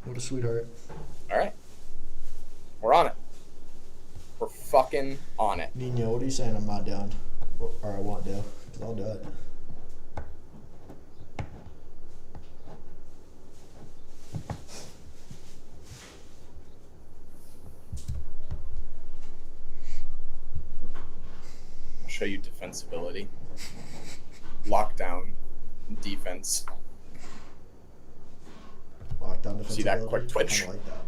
What a sweetheart. All right. We're on it. We're fucking on it. Nino, what are you saying I'm not doing? Or I won't do? Because I'll do it. I'll show you defensibility. Lockdown. Defense. Lockdown defensibility. See that quick twitch? I like that.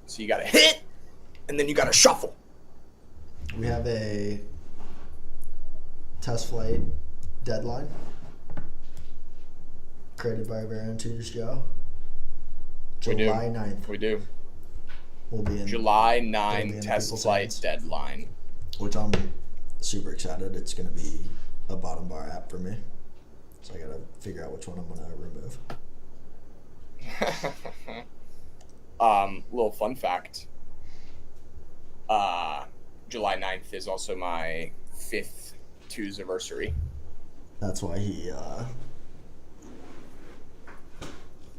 So you gotta hit, and then you gotta shuffle. We have a test flight deadline created by Varian Tutors Joe. July 9th. We do. We'll be in July it'll be 9 in test people's flight hands, deadline. which I'm super excited. It's going to be a bottom bar app for me. So I got to figure out which one I'm going to remove. Little fun fact. July 9th is also my 5th twos anniversary. That's why he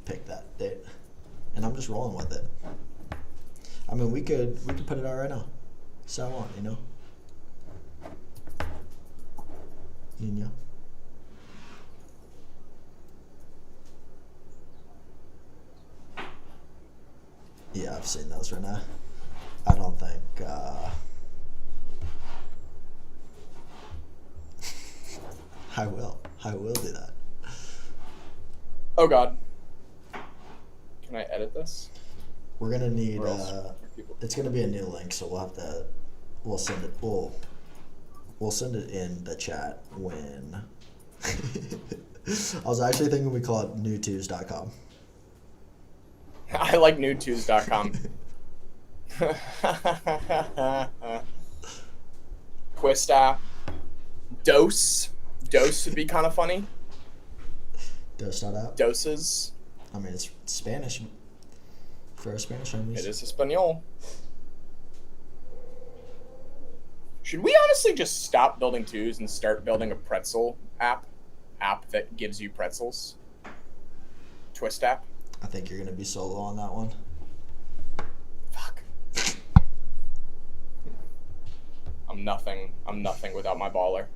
picked that date. And I'm just rolling with it. I mean, we could put it out right now. So I want, you know? Nino. Yeah, I've seen those right now. I don't think I will do that. Oh God. Can I edit this? We're gonna need Or else it's gonna be a new link, so we'll send it in the chat when I was actually thinking we call it newtws.com. I like newtws.com. Twist app. Dose would be kind of funny. Dose.app. Doses. I mean, it's Spanish for our Spanish homies. It is Espanol. Should we honestly just stop building twos and start building a pretzel app that gives you pretzels? Twist app. I think you're gonna be solo on that one. Fuck. I'm nothing without my baller.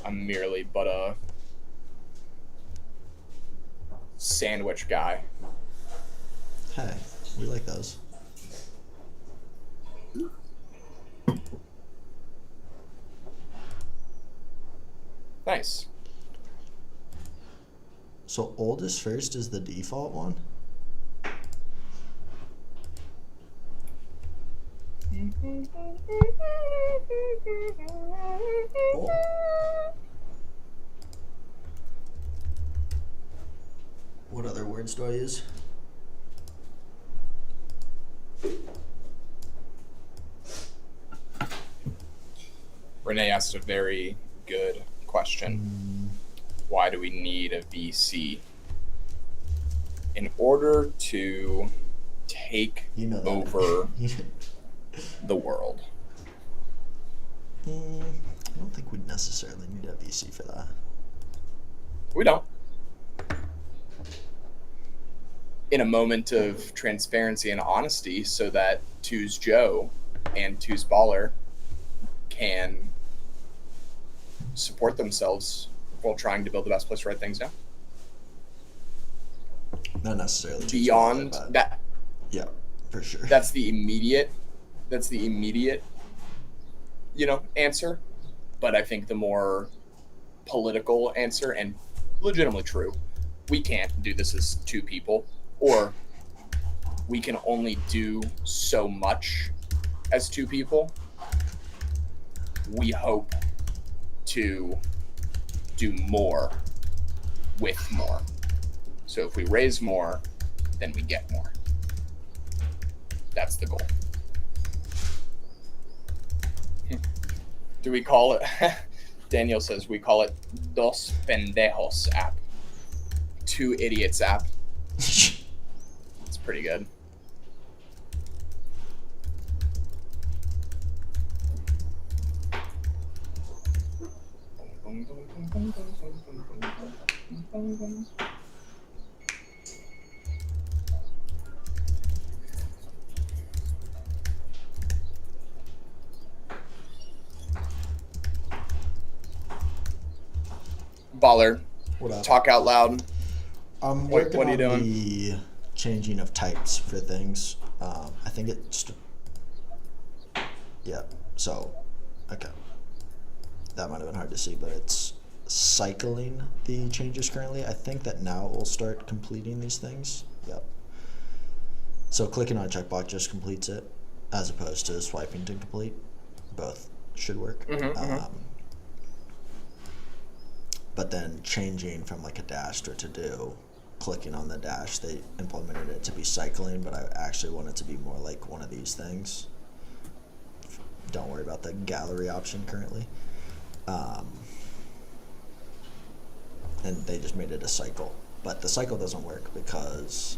I'm merely but a sandwich guy. Hey, we like those. Nice. So oldest first is the default one? Cool. What other words do I use? Renee asked a very good question. Why do we need a VC? In order to take over the world. I don't think we'd necessarily need a VC for that. We don't. In a moment of transparency and honesty so that Twos Joe and Twos Baller can support themselves while trying to build the best place to write things down. Not necessarily Beyond but that, yeah, for sure. that's the immediate, answer. But I think the more political answer, and legitimately true, we can't do this as two people, or we can only do so much as two people. We hope to do more with more. So if we raise more, then we get more. That's the goal. Do we call it? Daniel says we call it Dos Pendejos app. 2 idiots app. It's pretty good. Baller, What up? talk out loud. I'm What working are you on doing? the changing of types for things. I think it's... Yeah, so, okay. That might have been hard to see, but it's cycling the changes currently. I think that now it will start completing these things. Yep. So clicking on a checkbox just completes it, as opposed to swiping to complete. Both should work. But then changing from like a dash to a to-do, clicking on the dash, they implemented it to be cycling, but I actually want it to be more like one of these things. Don't worry about the gallery option currently. And they just made it a cycle. But the cycle doesn't work because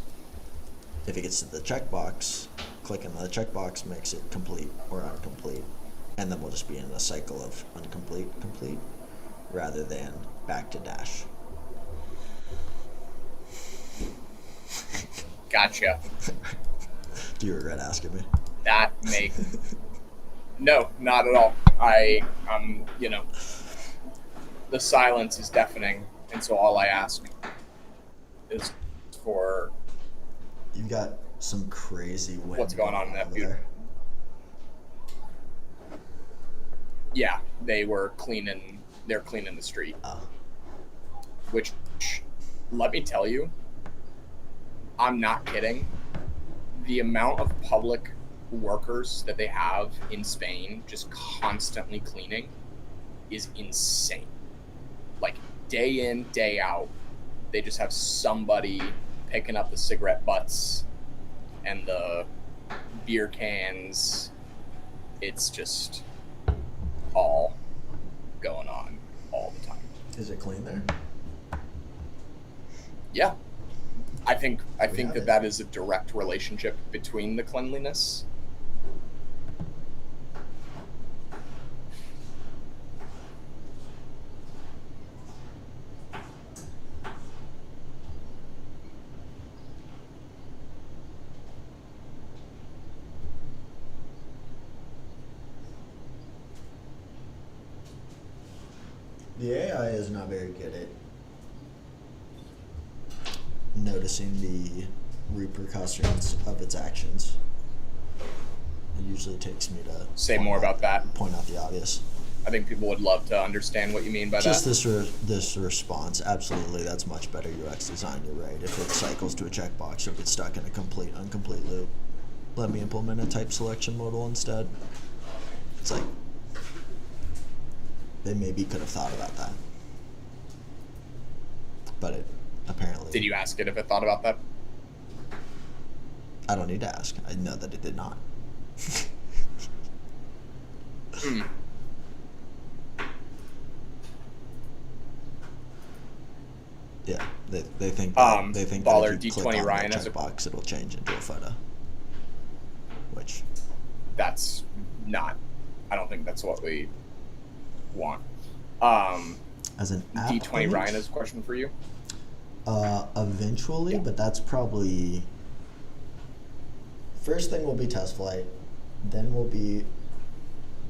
if it gets to the checkbox, clicking on the checkbox makes it complete or incomplete. And then we'll just be in a cycle of incomplete, complete, rather than back to dash. Gotcha. Do you regret asking me? That make no, not at all. The silence is deafening, and so all I ask is for You've got some crazy wind. What's going on in that over view? there. Yeah, they're cleaning the street. Oh. Which, let me tell you, I'm not kidding. The amount of public workers that they have in Spain just constantly cleaning is insane. Like, day in, day out, they just have somebody picking up the cigarette butts and the beer cans. It's just all going on all the time. Is it clean there? Yeah. I think it. that is a direct relationship between the cleanliness. The AI is not very good at noticing the repercussions of its actions. It usually takes me to Say more about that. Point out the obvious. I think people would love to understand what you mean by Just that. this response, absolutely, that's much better UX design. You're right. If it cycles to a checkbox, you'll get stuck in a complete incomplete loop. Let me implement a type selection modal instead. It's like they maybe could have thought about that, but it apparently. Did you ask it if it thought about that? I don't need to ask. I know that it did not. Yeah, they think that, they think Baller that if you D20 click on Ryan the has a- checkbox, it'll change into a photo. Which That's not. I don't think that's what we want. as an app D20 page, Ryan has a question for you. Eventually, but that's probably first thing will be test flight, then will be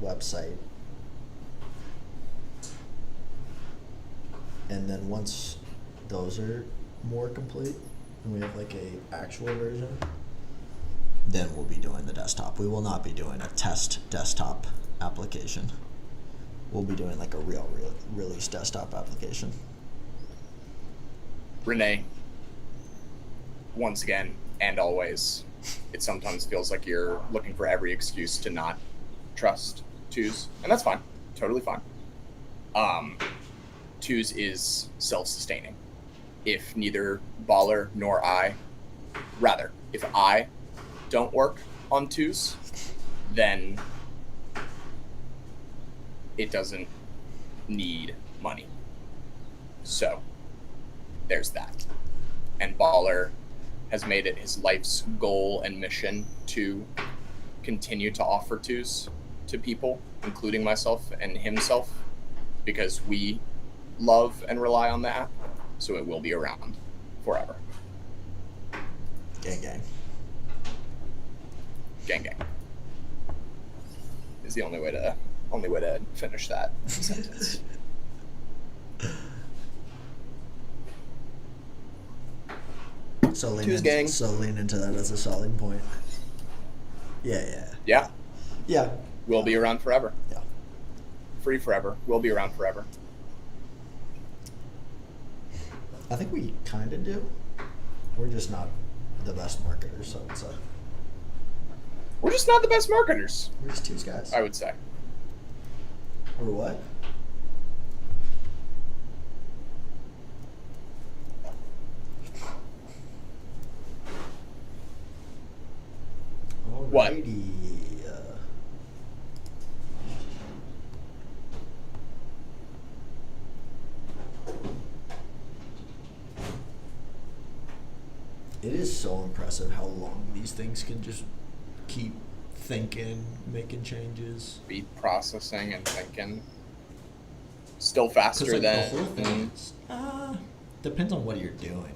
website, And then once those are more complete and we have like a actual version, then we'll be doing the desktop. We will not be doing a test desktop application. We'll be doing like a real release desktop application. Renee, once again and always, it sometimes feels like you're looking for every excuse to not trust Twos, and that's fine, totally fine. Twos is self-sustaining. If neither Baller nor if I don't work on Twos, then it doesn't need money. So there's that. And Baller has made it his life's goal and mission to continue to offer Twos to people, including myself and himself, because we love and rely on the app, so it will be around forever. Gang gang. Gang gang is the only way to finish that sentence. So lean into that as a selling point. Yeah. We'll be around forever. Yeah. Free forever. We'll be around forever. I think we kind of do. We're just not the best marketers, I would say. We're just not the best marketers. We're just Twos guys. I would say. Or what? What? Alrighty. It is so impressive how long these things can just keep thinking, making changes. Be processing and thinking. Still faster Like, than the whole thing depends on what you're doing.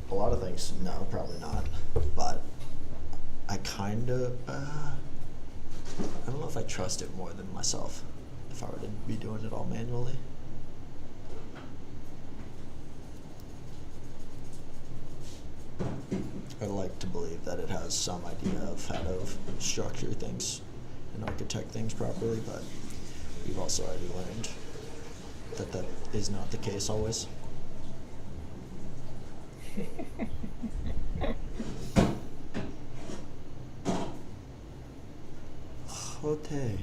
A lot of things, no, probably not. But I kind of, I don't know if I trust it more than myself if I were to be doing it all manually. I'd like to believe that it has some idea of how to structure things and architect things properly, but we've also already learned that that is not the case always. Okay.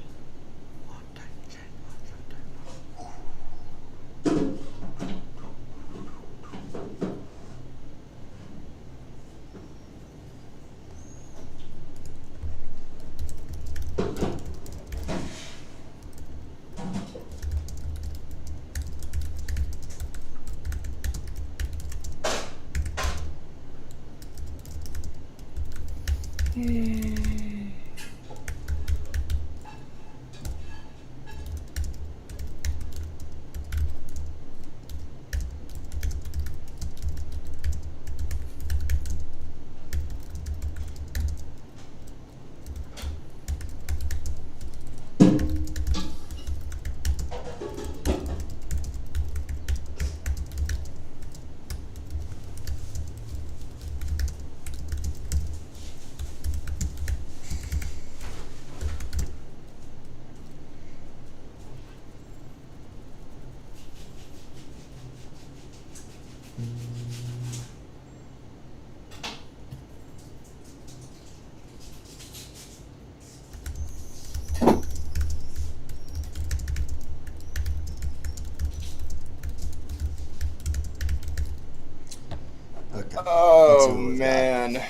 Okay. Oh man.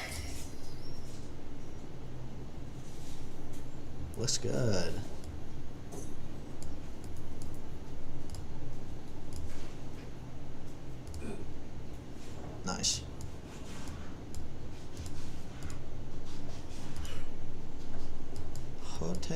Looks good. Nice. Hote.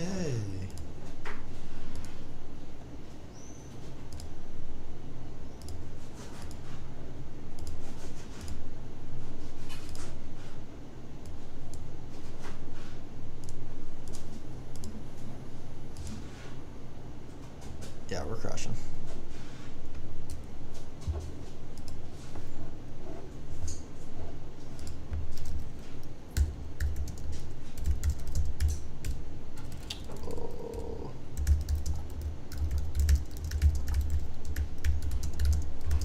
Yeah, we're crushing.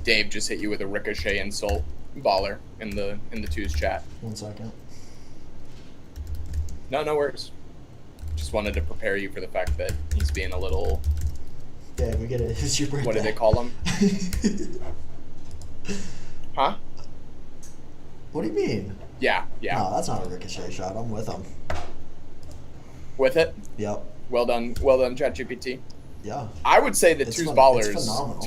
Dave just hit you with a ricochet insult, baller, in the twos chat. 1 second. No worries. Just wanted to prepare you for the fact that he's being a little. Yeah, we get it. It's your birthday. What do they call him? Huh? What do you mean? Yeah. No, that's not a ricochet shot. I'm with him. With it? Yep. Well done, ChatGPT. Yeah. I would say that It's Two's phenomenal.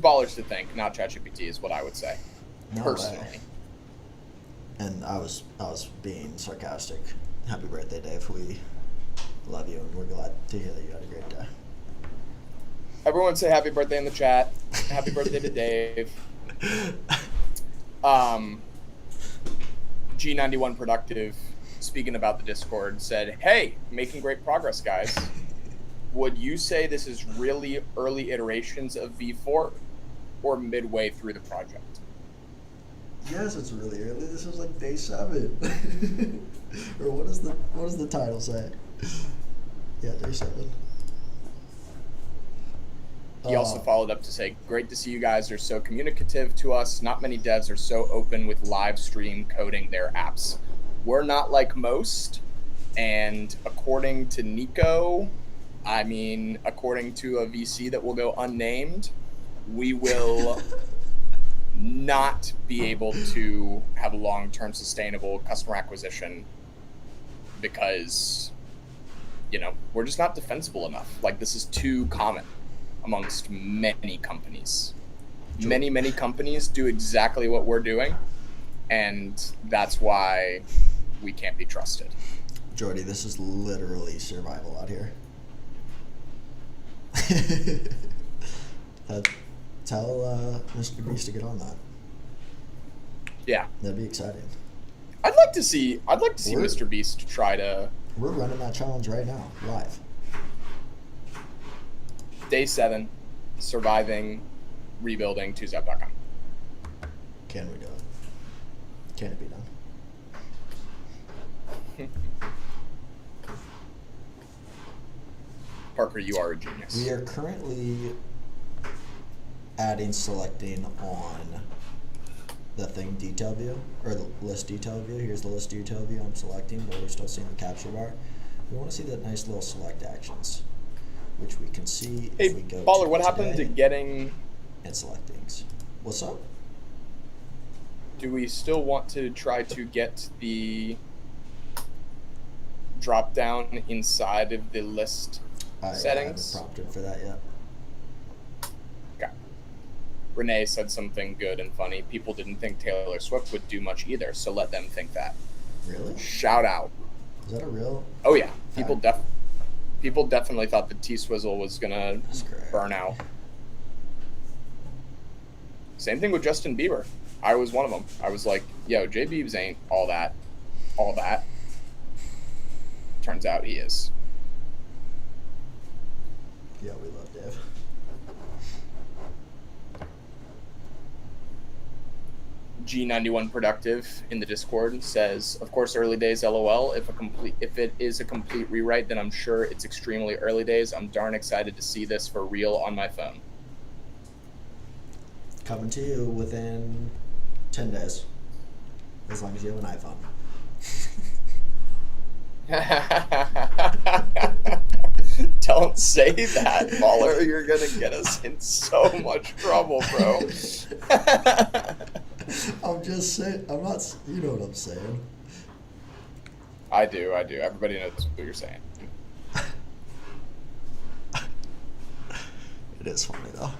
ballers to thank, not ChatGPT, is what I would say. No personally. way. And I was being sarcastic. Happy birthday, Dave. We love you, and we're glad to hear that you had a great day. Everyone say happy birthday in the chat. Happy birthday to Dave. G91 Productive, speaking about the Discord, said, hey, making great progress, guys. Would you say this is really early iterations of V4 or midway through the project? Yes, it's really early. This was like day 7. Or what does the title say? Yeah, day 7. He also followed up to say, great to see you guys are so communicative to us. Not many devs are so open with live stream coding their apps. We're not like most. And according to Nico, according to a VC that will go unnamed, we will not be able to have long-term sustainable customer acquisition because, we're just not defensible enough. Like, this is too common amongst many companies. Many companies do exactly what we're doing, and that's why we can't be trusted. Jordy, this is literally survival out here. Tell Mr. Beast to get on that. Yeah, that'd be exciting. I'd like to see Mr. Beast try to. We're running that challenge right now, live. Day 7, surviving, rebuilding, twosap.com. Can we do it? Can it be done? Parker, you are a genius. We are currently selecting on the thing detail view, or the list detail view. Here's the list detail view I'm selecting, but we're still seeing the capture bar. We want to see that nice little select actions, which we can see if we go Baller, to what happened to getting... and select things. What's up? Do we still want to try to get the drop down inside of the list settings? I haven't prompted for that yet. Okay. Renee said something good and funny. People didn't think Taylor Swift would do much either, so let them think that. Really? Shout out. Is that a real? Oh yeah. People definitely thought that T-Swizzle was gonna burn out. Same thing with Justin Bieber. I was one of them. I was like, yo, J Biebs ain't all that. Turns out he is. Yeah, we love Dave. G91 Productive in the Discord says, of course, early days, LOL. If it is a complete rewrite, then I'm sure it's extremely early days. I'm darn excited to see this for real on my phone. Coming to you within 10 days, as long as you have an iPhone. Don't say that, Baller. You're gonna get us in so much trouble, bro. I'm just saying. I'm not. You know what I'm saying. I do. Everybody knows what you're saying. It is funny though.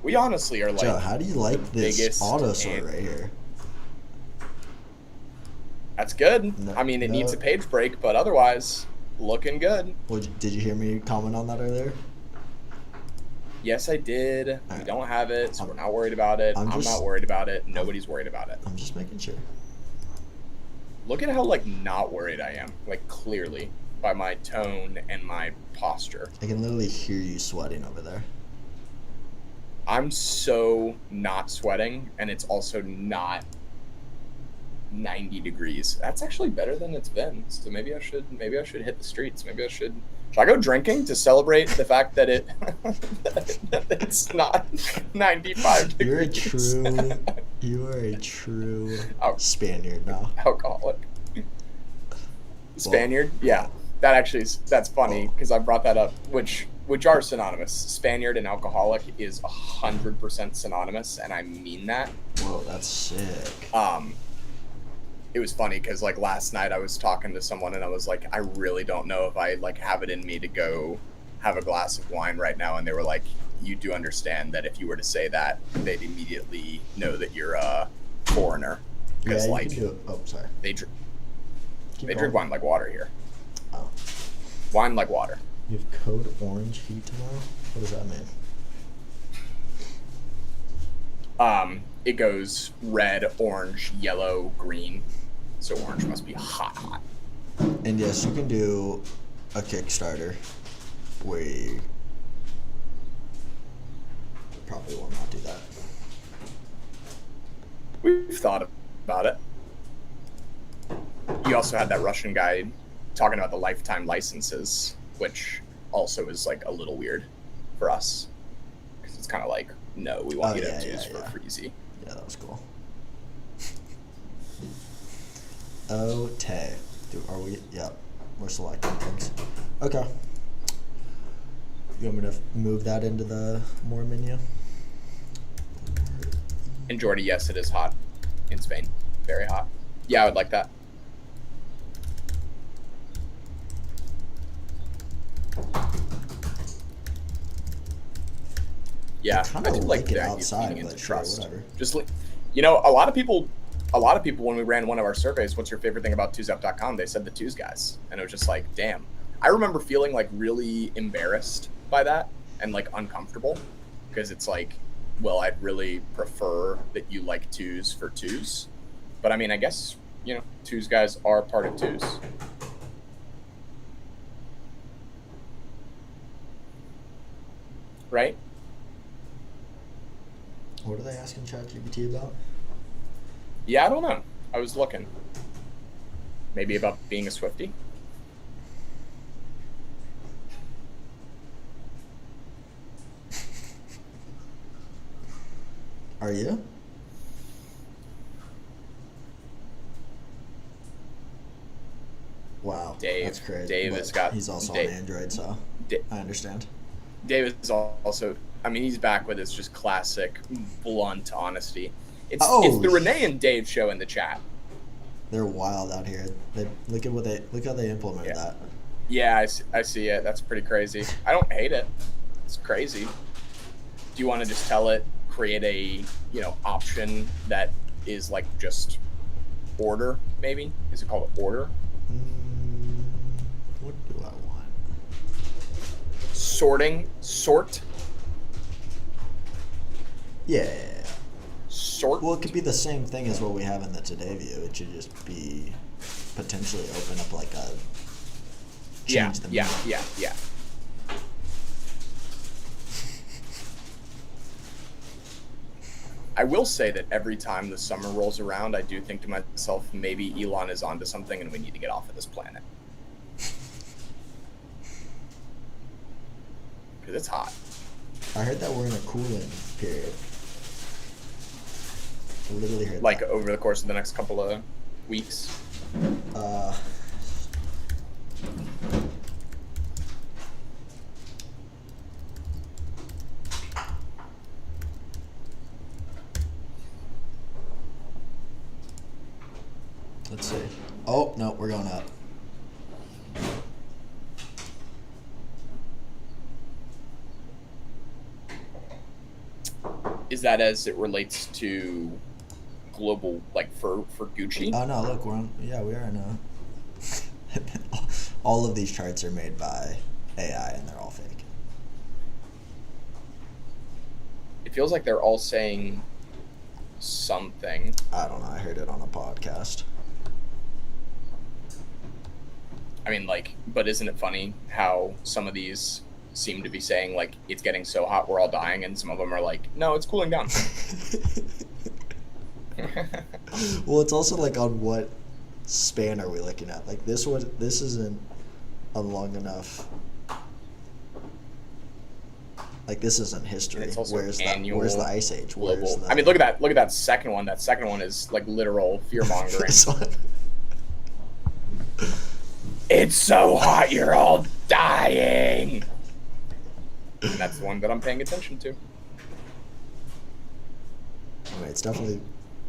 We honestly are like. Joe, how do you like this auto sort right here? That's good. No, I mean, it needs a page break, but otherwise, looking good. Well, did you hear me comment on that earlier? Yes, I did. Right. We don't have it, so we're not worried about it. I'm not worried about it. Nobody's worried about it. I'm just making sure. Look at how, not worried I am. Clearly, by my tone and my posture. I can literally hear you sweating over there. I'm so not sweating, and it's also not 90 degrees. That's actually better than it's been. So maybe I should hit the streets. Should I go drinking to celebrate the fact that it's not 95 degrees? You are a true Oh. Spaniard now. Alcoholic. Spaniard? Yeah. That's funny because I brought that up, which are synonymous. Spaniard and alcoholic is 100% synonymous, and I mean that. Whoa, that's sick. It was funny because like last night I was talking to someone and I was like, I really don't know if I like have it in me to go have a glass of wine right now, and they were like, you do understand that if you were to say that, they'd immediately know that you're a foreigner because you can do it. Oh, sorry. They drink wine like water here. Oh. Wine like water. You have code orange heat tomorrow? What does that mean? It goes red, orange, yellow, green. So orange must be hot. And yes, you can do a Kickstarter where you probably will not do that. We've thought about it. You also had that Russian guy talking about the lifetime licenses, which also is like a little weird for us because it's kind of like, no, we want you to use for Freezy. Yeah, that was cool. Okay. Are we? Yeah, we're selecting things. Okay. You want me to move that into the more menu? And Jordy, yes, it is hot in Spain. Very hot. Yeah, I would like that. Yeah, I do like it outside, but sure, whatever. Just, you know, a lot of people when we ran one of our surveys, what's your favorite thing about TwoSup.com? They said the Twos guys, and it was just like, damn. I remember feeling like really embarrassed by that and like uncomfortable because it's like, well, I'd really prefer that you like Twos for Twos, but I mean, I guess, you know, Twos guys are part of Twos. Right? What are they asking ChatGPT about? Yeah, I don't know. I was looking. Maybe about being a Swiftie? Are you? Wow, Dave, that's crazy. Dave has got. He's also on Android, so I understand. Dave is also. I mean, he's back with his just classic blunt honesty. It's the Renee and Dave show in the chat. They're wild out here. Look how they implement that. Yeah, I see it. That's pretty crazy. I don't hate it. It's crazy. Do you want to just tell it, create a, you know, option that is like just order, maybe? Is it called order? What do I want? Sort? Yeah. Sort? Well, it could be the same thing as what we have in the Today view. It should just be potentially open up like a change the menu. Yeah. I will say that every time the summer rolls around, I do think to myself, maybe Elon is onto something and we need to get off of this planet. Because it's hot. I heard that we're in a cooling period. I literally heard like that. Over the course of the next couple of weeks. Let's see. Oh, no, we're going up. Is that as it relates to global, like for Gucci? Oh, no, look, we are in a... all of these charts are made by AI and they're all fake. It feels like they're all saying something. I don't know, I heard it on a podcast. I mean, like, but isn't it funny how some of these seem to be saying, like, it's getting so hot we're all dying, and some of them are like, no, it's cooling down. Well, it's also like on what span are we looking at? Like this isn't a long enough. Like this isn't history. It's also Where's annual, the Ice Age? Where's global. the? I mean, look at that. Look at that second one. That second one is like literal fear mongering. This one. It's so hot, you're all dying. And that's the one that I'm paying attention to. Anyway, it's definitely.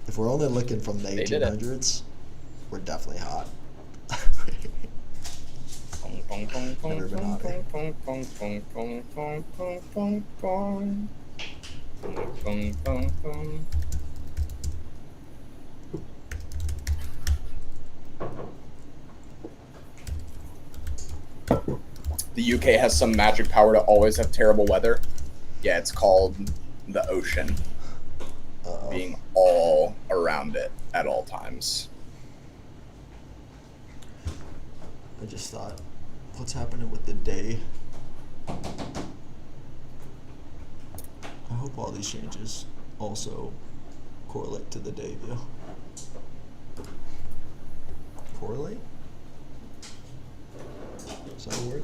If we're only looking from the 1800s, we're definitely hot. Never been hotter. The UK has some magic power to always have terrible weather. Yeah, it's called the ocean. Being all around it at all times. I just thought, what's happening with the day? I hope all these changes also correlate to the day view. Correlate? Is that a word?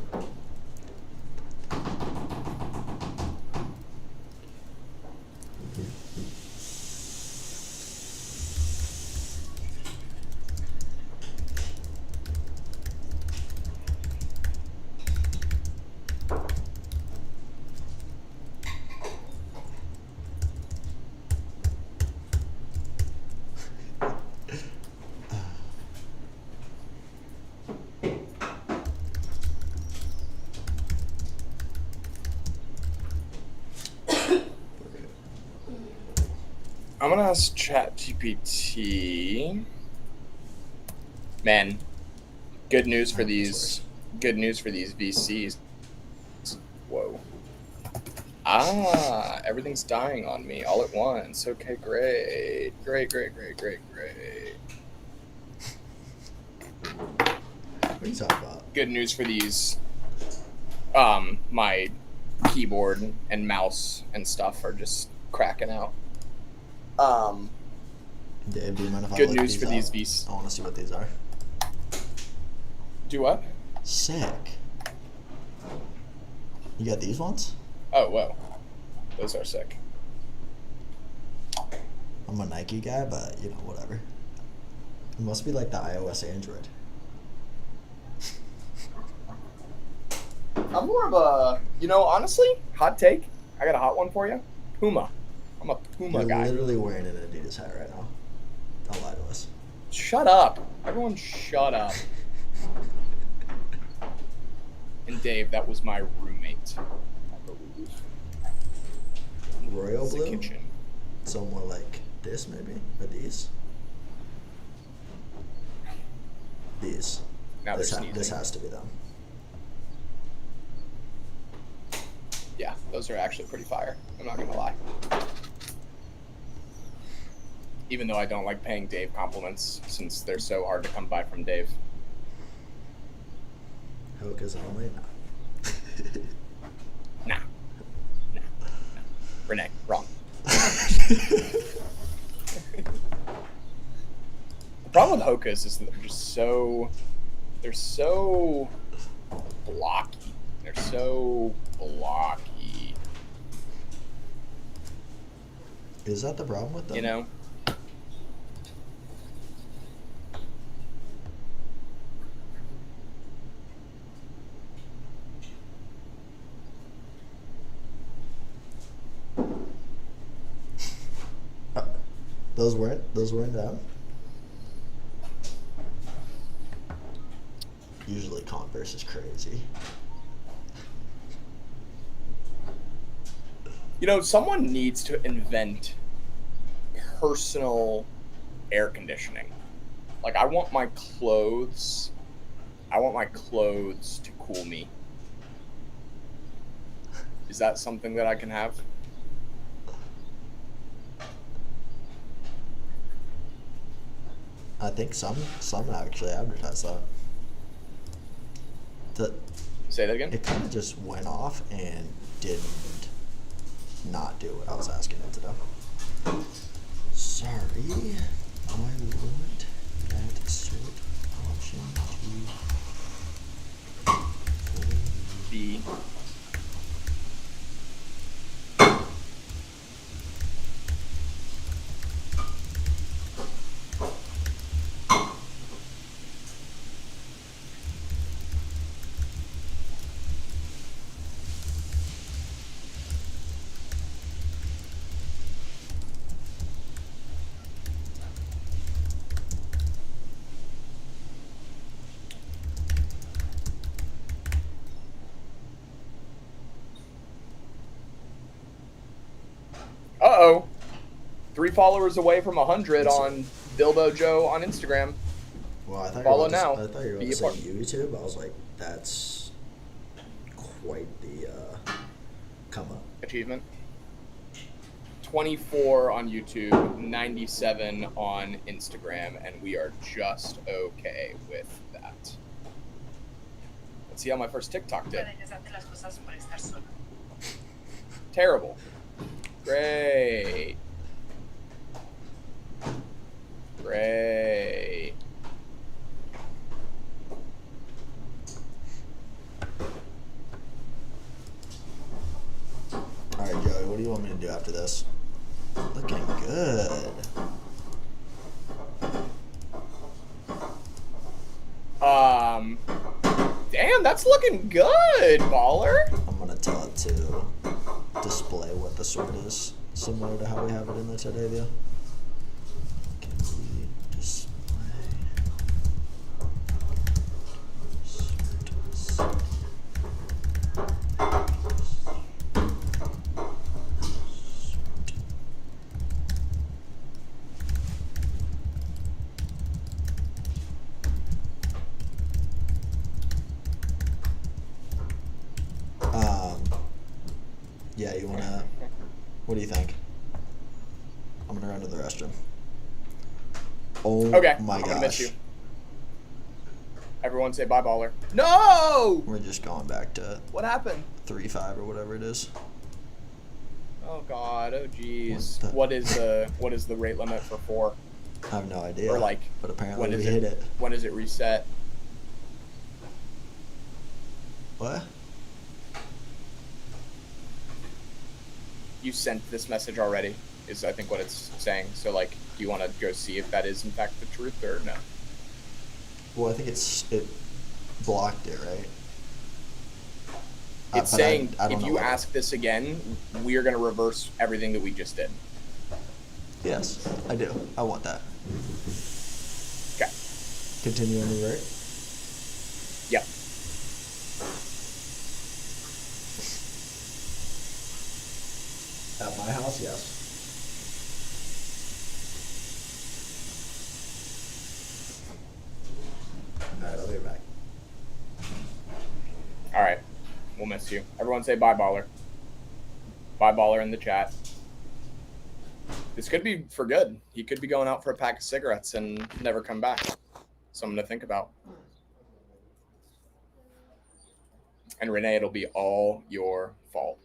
I'm gonna ask ChatGPT. Man, good news for these VCs. Whoa. Everything's dying on me all at once. Okay, great. Great. What are you talking about? Good news for these. My keyboard and mouse and stuff are just cracking out. Dave, do you mind if Good I look news for up? these VCs. I want to see what these are. Do what? Sick. You got these ones? Oh, whoa. Those are sick. I'm a Nike guy, but you know, whatever. It must be like the iOS Android. I'm more of a, honestly, hot take. I got a hot one for you. Puma. I'm a Puma You're guy. literally wearing an Adidas hat right now. Don't lie to us. Shut up. Everyone shut up. And Dave, that was my roommate, I believe. Royal It's the blue? kitchen. So more like this maybe? Or these? These. Now This, they're sneezing. this has to be them. Yeah, those are actually pretty fire. I'm not gonna lie. Even though I don't like paying Dave compliments, since they're so hard to come by from Dave. Hoka's only? No. Nah. Renee, wrong. The problem with Hokas is that they're so blocky. They're so blocky. Is that the problem with them? You know? Those weren't them? Usually Converse is crazy. Someone needs to invent personal air conditioning. Like, I want my clothes to cool me. Is that something that I can have? I think some actually advertise that. Say that again? It kind of just went off and didn't not do what I was asking it to do. Sorry. I want that cert option to B. Uh-oh. 3 followers away from 100 on Bilbo Joe on Instagram. Well, I thought Follow you were now. about to, I thought you were Be about a to say YouTube. I was like, that's quite the come up. achievement. 24 on YouTube, 97 on Instagram, and we are just okay with that. Let's see how my first TikTok did. Terrible. Great. Great. All right, Joey, what do you want me to do after this? Looking good. Damn, that's looking good, baller. I'm gonna tell it to display what the sword is, similar to how we have it in the today view. Can we display sword? Yeah, you wanna? What do you think? I'm gonna run to the restroom. Oh Okay, my I'm gosh. gonna miss you. Everyone say bye, baller. No! We're just going back to What happened? 3-5 or whatever it is. Oh god, oh jeez. What What is the rate limit for 4? I have no idea. Or like, but apparently when we is hit it. When does it reset? What? You sent this message already, is I think what it's saying. So like, do you want to go see if that is in fact the truth or no? Well, I think it blocked it, right? It's But saying I don't if know you what ask this again, we are going to reverse everything that we just did. Yes, I do. I want that. Okay. Continue on the right. Yep. At my house, yes. All right, I'll be back. All right. We'll miss you. Everyone say bye, baller. Bye, baller in the chat. This could be for good. He could be going out for a pack of cigarettes and never come back. Something to think about. And Renee, it'll be all your fault.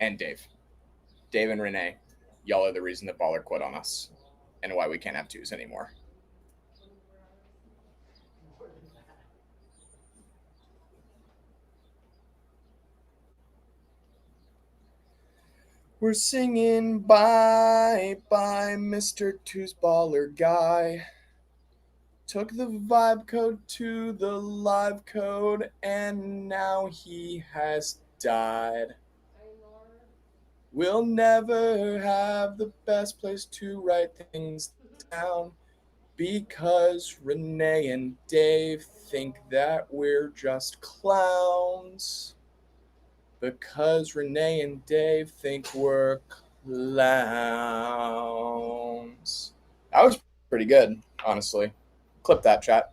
And Dave. Dave and Renee, y'all are the reason that Baller quit on us and why we can't have 2s anymore. We're singing bye, bye, Mr. 2's Baller guy. Took the vibe code to the live code and now he has died. We'll never have the best place to write things down because Renee and Dave think that we're just clowns. Because Renee and Dave think we're clowns. That was pretty good, honestly. Clip that, chat.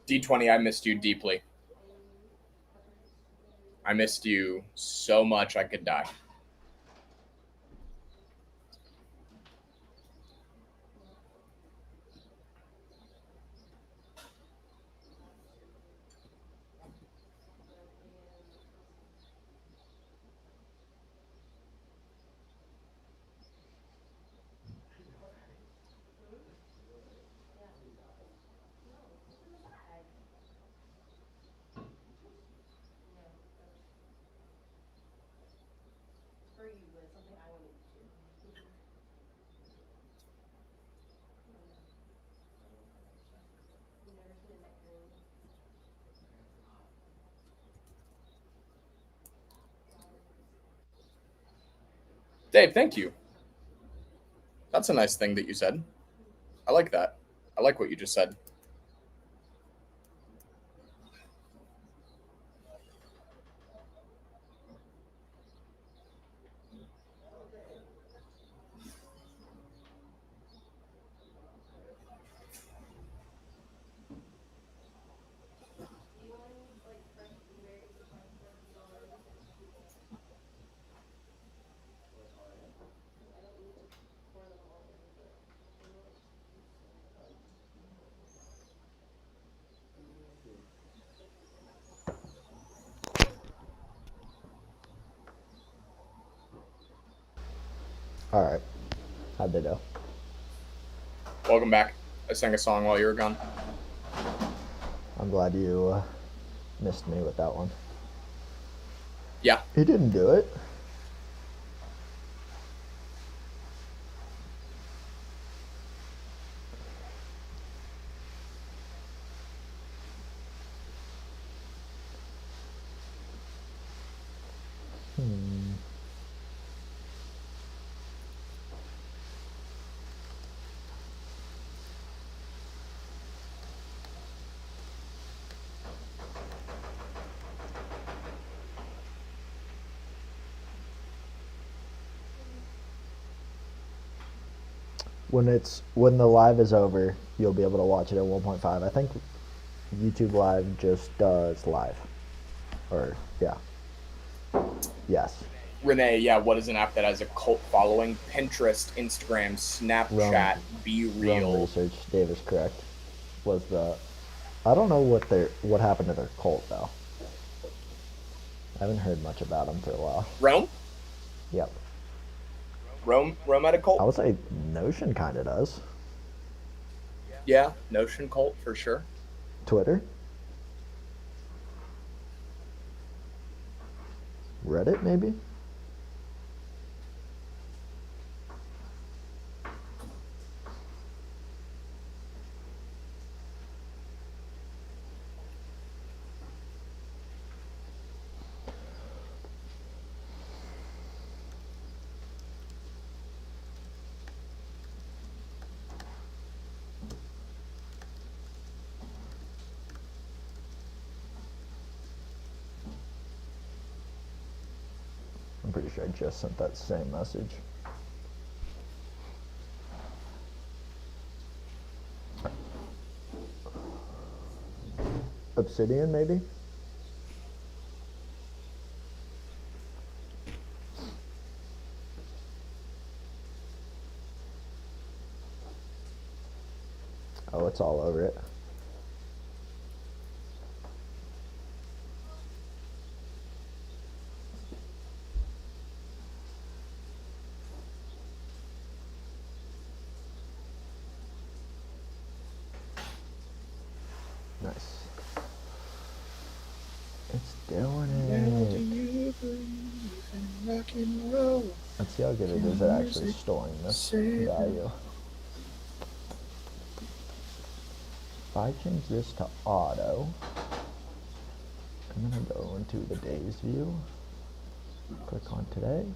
D20, I missed you deeply. I missed you so much I could die. Dave, thank you. That's a nice thing that you said. I like that. I like what you just said. All right. How'd they do? Welcome back. I sang a song while you were gone. I'm glad you missed me with that one. Yeah. He didn't do it. When the live is over, you'll be able to watch it at 1.5. I think YouTube Live just does live. Or yeah. Yes. Renee, yeah, what is an app that has a cult following? Pinterest, Instagram, Snapchat, Be Real. Wrong research. Dave is correct. Was the I don't know what happened to their cult though. I haven't heard much about them for a while. Rome? Yep. Rome had a cult? I would say Notion kind of does. Yeah, Notion cult for sure. Twitter? Reddit maybe? I'm pretty sure I just sent that same message. Obsidian, maybe? Oh, it's all over it. Nice. It's doing it. Let's see how good it is at actually storing this value. If I change this to auto, I'm going to go into the days view, click on today.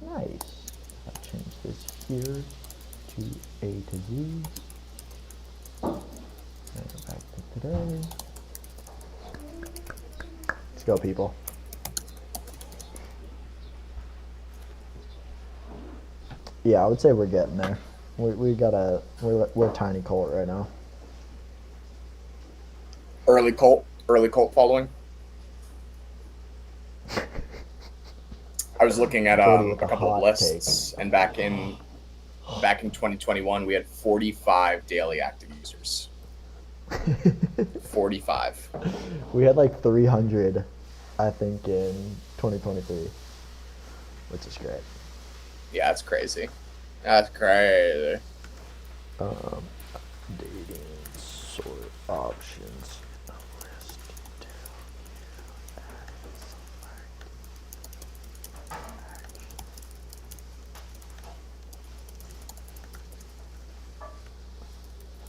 Nice. I change this here to A to Z. And go back to today. Let's go, people. Yeah, I would say we're getting there. We're a tiny cult right now. Early cult following. I was looking at Cody a with a couple of hot take. lists, and back in 2021, we had 45 daily active users. 45. We had like 300, I think, in 2023, which is great. Yeah, that's crazy. That's crazy. Dating sort options.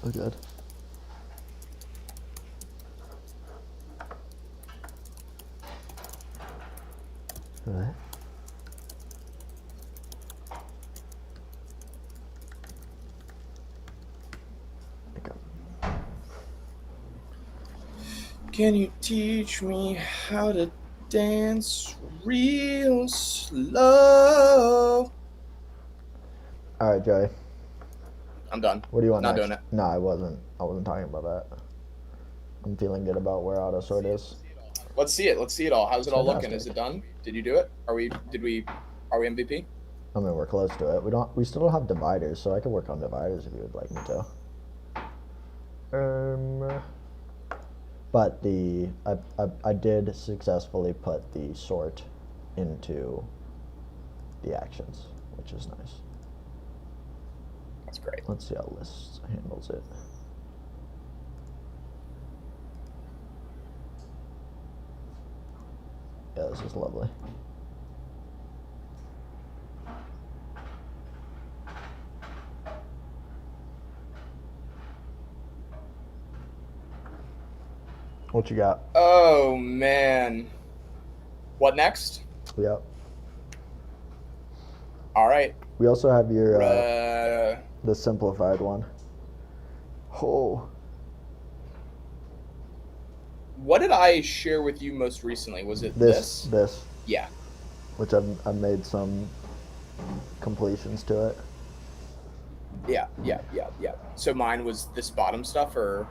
Oh, good. What? Can you teach me how to dance real slow? All right, Joey. I'm done. What do you want Not next? doing it. No, I wasn't talking about that. I'm feeling good about where auto sort is. Let's see it. Let's see it all. How's it all looking? Fantastic. Is it done? Did you do it? Are we MVP? I mean, we're close to it. We still don't have dividers, so I can work on dividers if you would like me to. But I did successfully put the sort into the actions, which is nice. That's great. Let's see how lists handles it. Yeah, this is lovely. What you got? Oh man. What next? Yep. All right. We also have your the simplified one. Oh. What did I share with you most recently? Was it this? This. Yeah. Which I've made some completions to it. Yeah. So mine was this bottom stuff, or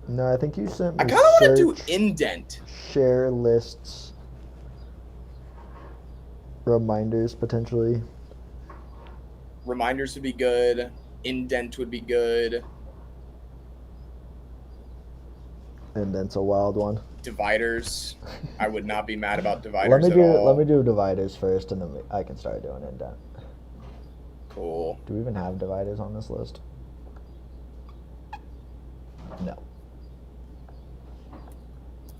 no, I think you sent me. I kind of want to do indent. Share lists. Reminders potentially. Reminders would be good. Indent would be good. Indent's a wild one. Dividers. I would not be mad about dividers at all. Let me do dividers first, and then I can start doing indent. Cool. Do we even have dividers on this list? No.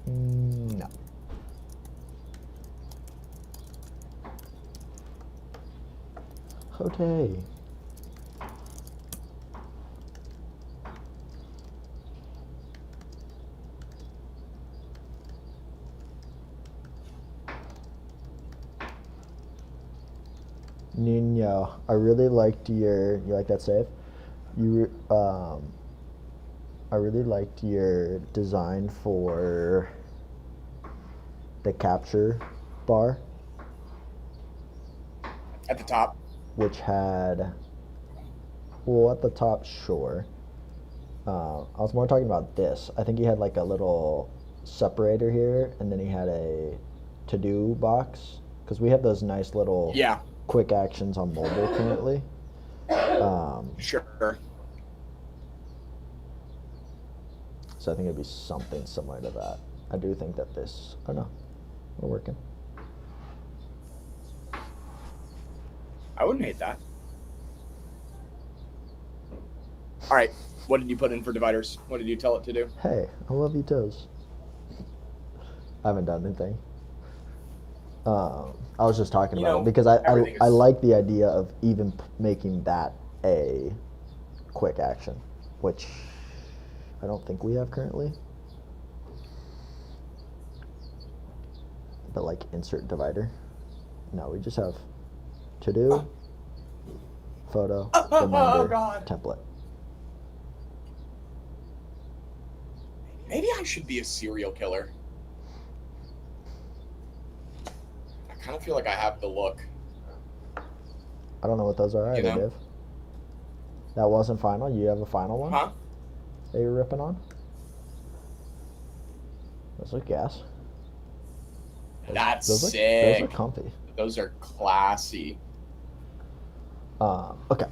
No. Okay. Nino, I really liked you like that save? I really liked your design for the capture bar. At the top? Which had, well, at the top, sure. I was more talking about this. I think he had like a little separator here, and then he had a to-do box. Because we have those nice little quick actions on mobile currently. Sure. So I think it'd be something similar to that. I do think that this, oh no, we're working. I wouldn't hate that. All right. What did you put in for dividers? What did you tell it to do? Hey, I love you toes. I haven't done anything. I was just talking about it because I like the idea of even making that a quick action, which I don't think we have currently. But like insert divider. No, we just have to do, photo, reminder, template. Maybe I should be a serial killer. I kind of feel like I have the look. I don't know what those are either, Dave. That wasn't final? You have a final one? Huh? That you're ripping on? Those look gas. That's Those sick. are comfy. Those are classy. Okay.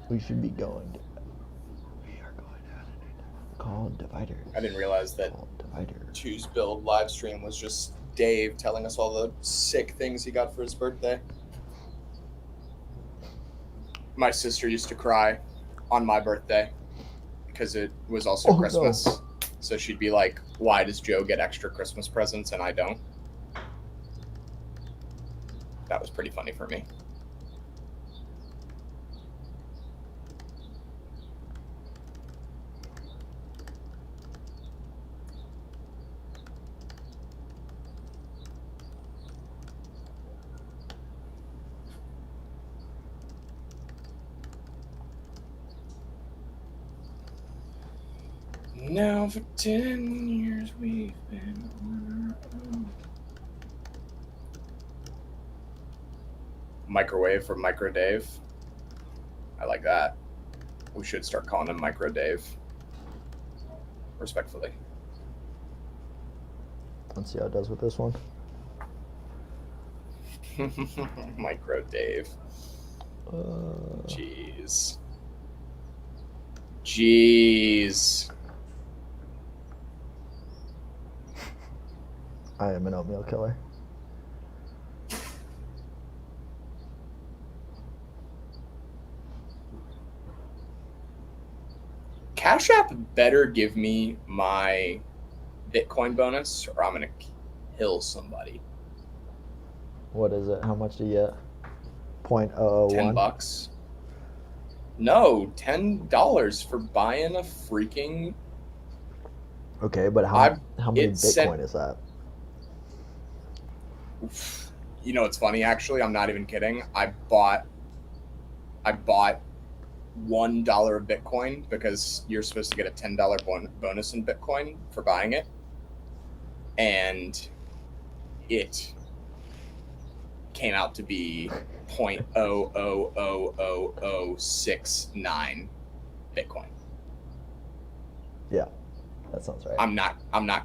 We should be going. We are going to call dividers. I didn't realize that Choose Build live stream was just Dave telling us all the sick things he got for his birthday. My sister used to cry on my birthday because it was also Christmas. No. So she'd be like, why does Joe get extra Christmas presents and I don't? That was pretty funny for me. Now for 10 years we've been on our own. Microwave for Micro Dave. I like that. We should start calling him Micro Dave. Respectfully. Let's see how it does with this one. Micro Dave. Jeez. I am an oatmeal killer. Cash App better give me my Bitcoin bonus or I'm going to kill somebody. What is it? How much do you get? 0.001? $10. No, $10 for buying a freaking... Okay, but how many Bitcoin is that? You know, it's funny, actually. I'm not even kidding. I bought $1 of Bitcoin because you're supposed to get a $10 bonus in Bitcoin for buying it. And it came out to be 0.000069 Bitcoin. Yeah, that sounds right. I'm not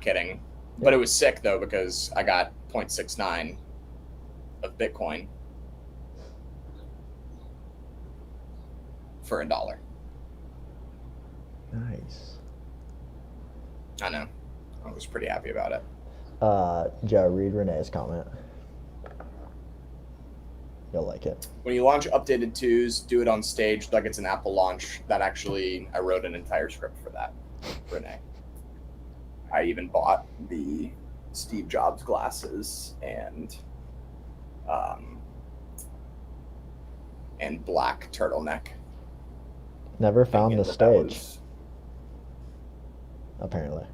kidding. Yeah. But it was sick though because I got 0.69 of Bitcoin for $1. Nice. I know. I was pretty happy about it. Joe, read Renee's comment. You'll like it. When you launch updated 2s, do it on stage like it's an Apple launch. That actually, I wrote an entire script for that, Renee. I even bought the Steve Jobs glasses and black turtleneck. Never found the stage. Apparently.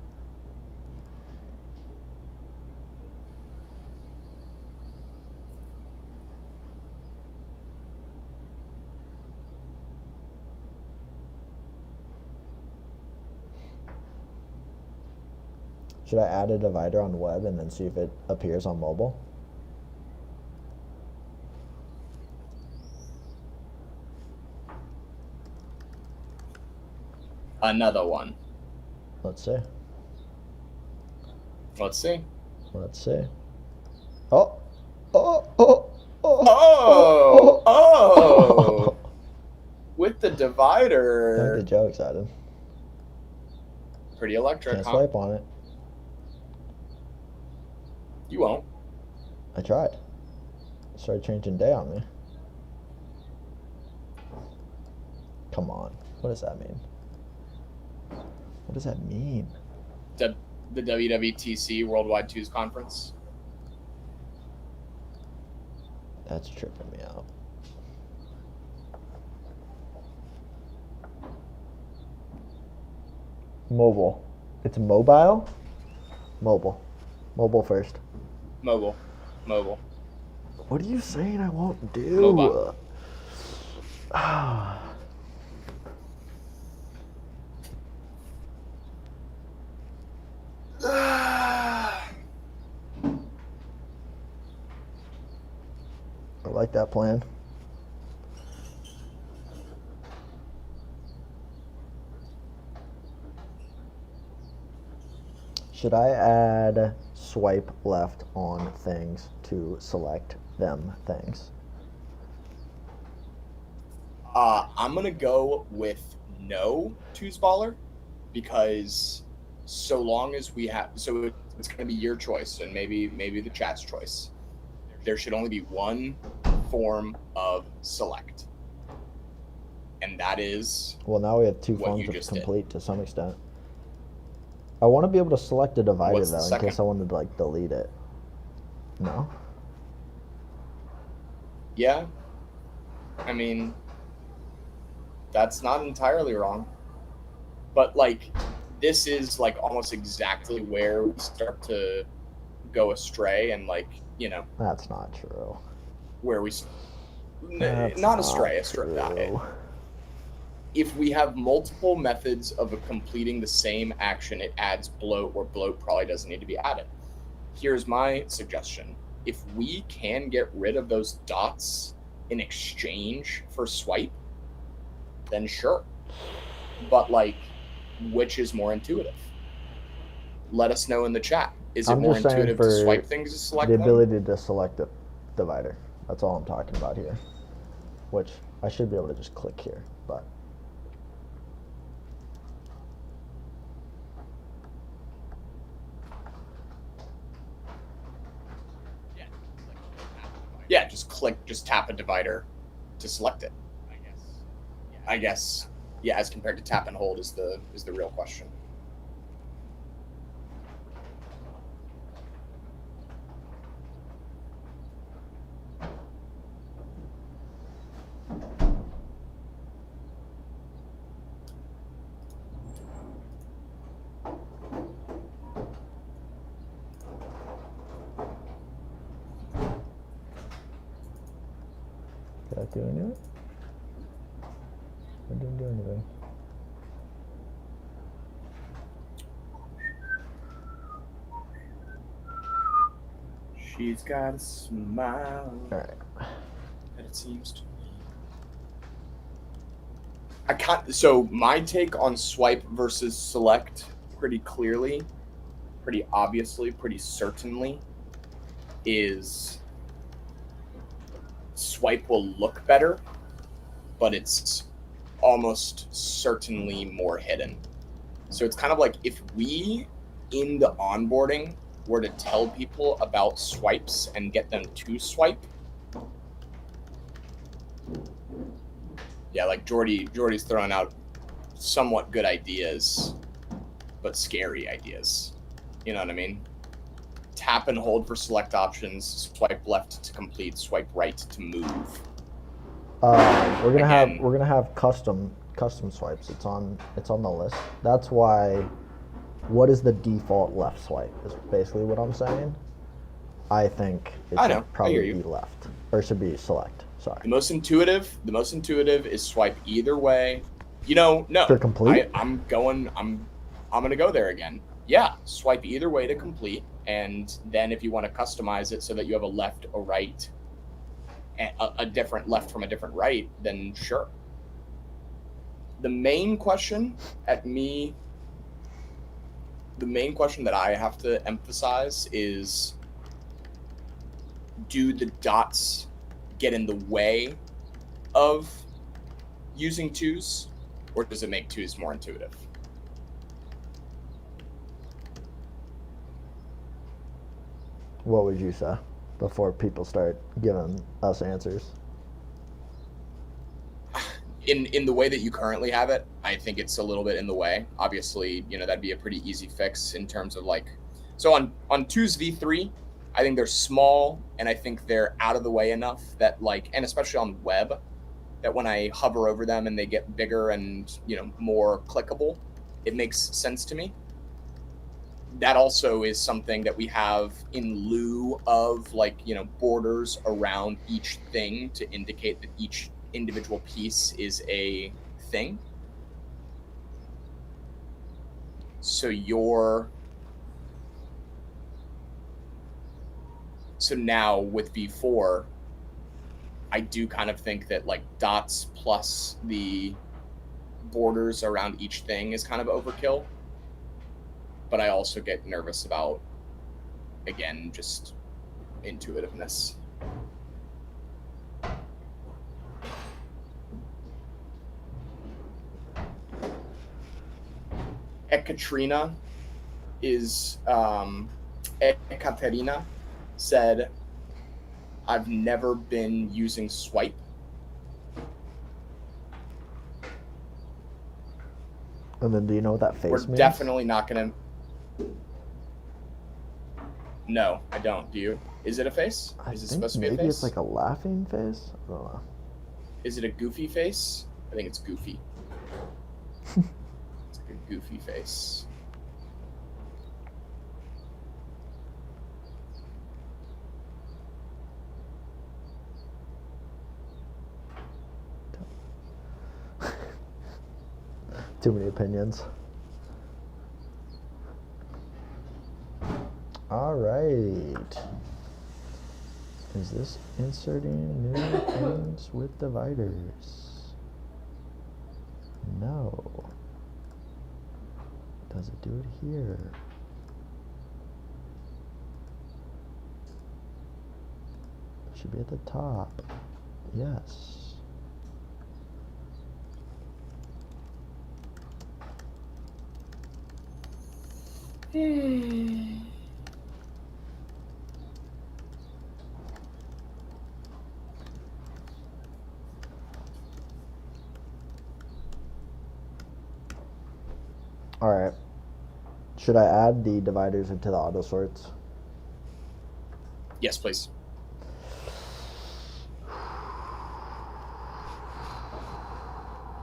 Should I add a divider on web and then see if it appears on mobile? Another one. Let's see. Let's see. Let's see. Oh. Oh. Oh. Oh. Oh. With the divider. Don't get Joe excited. Pretty electric, Can't huh? swipe on it. You won't. I tried. It started changing day on me. Come on. What does that mean? What does that mean? The WWTC Worldwide Twos Conference. That's tripping me out. Mobile. It's mobile? Mobile. Mobile first. Mobile. What are you saying I won't do? Mobile. I like that plan. Should I add swipe left on things to select them things? I'm gonna go with no twos baller, because so long as we have, so it's gonna be your choice and maybe the chat's choice. There should only be one form of select, and that is Well, now we have two what forms you of just did. complete to some extent. I want to be able to select a divider What's the though, in second? case I wanted to like delete it. No. Yeah, I mean, that's not entirely wrong, but like this is like almost exactly where we start to go astray, and like, you know, That's not true. where we That's not astray. true. If we have multiple methods of completing the same action, it adds bloat, or bloat probably doesn't need to be added. Here's my suggestion. If we can get rid of those dots in exchange for swipe, then sure. But like, which is more intuitive? Let us know in the chat. Is it I'm more just saying intuitive to for swipe things to select the them? ability to select a divider. That's all I'm talking about here. Which I should be able to just click here, but Yeah, just tap a divider to select it. I guess, yeah, as compared to tap and hold is the real question. did I do anything? I didn't do anything. She's got a smile. All right. And it seems to me. I can't. So my take on swipe versus select, pretty clearly, pretty obviously, pretty certainly, is swipe will look better, but it's almost certainly more hidden. So it's kind of like if we, in the onboarding, were to tell people about swipes and get them to swipe. Yeah, like Jordy's throwing out somewhat good ideas, but scary ideas. You know what I mean? Tap and hold for select options, swipe left to complete, swipe right to move. We're gonna Again. have custom swipes. It's on the list. That's why. What is the default left swipe? Is basically what I'm saying. I think it I should know. probably be left, or should be select. Sorry. The most intuitive is swipe either way. You know, no. For complete? I'm gonna go there again. Yeah, swipe either way to complete, and then if you want to customize it so that you have a left or right, a different left from a different right, then sure. The main question that I have to emphasize is, do the dots get in the way of using twos, or does it make twos more intuitive? What would you say before people start giving us answers? In the way that you currently have it, I think it's a little bit in the way. Obviously, you know, that'd be a pretty easy fix in terms of like, so on twos v3, I think they're small, and I think they're out of the way enough that like, and especially on web, that when I hover over them and they get bigger and, you know, more clickable, it makes sense to me. That also is something that we have in lieu of like, you know, borders around each thing to indicate that each individual piece is a thing. So now with v4, I do kind of think that like dots plus the borders around each thing is kind of overkill. but I also get nervous about, again, just intuitiveness. Ekaterina is Ekaterina said, I've never been using swipe. And then do you know what that face We're means? definitely not going to... No, I don't. Do you? Is it a face? Is it supposed to be a face? Maybe it's like a laughing face? I don't know. Is it a goofy face? I think it's goofy. It's like a goofy face. Too many opinions. All right. Is this inserting new things with dividers? No. Does it do it here? It should be at the top. Yes. All right. Should I add the dividers into the auto sorts? Yes, please.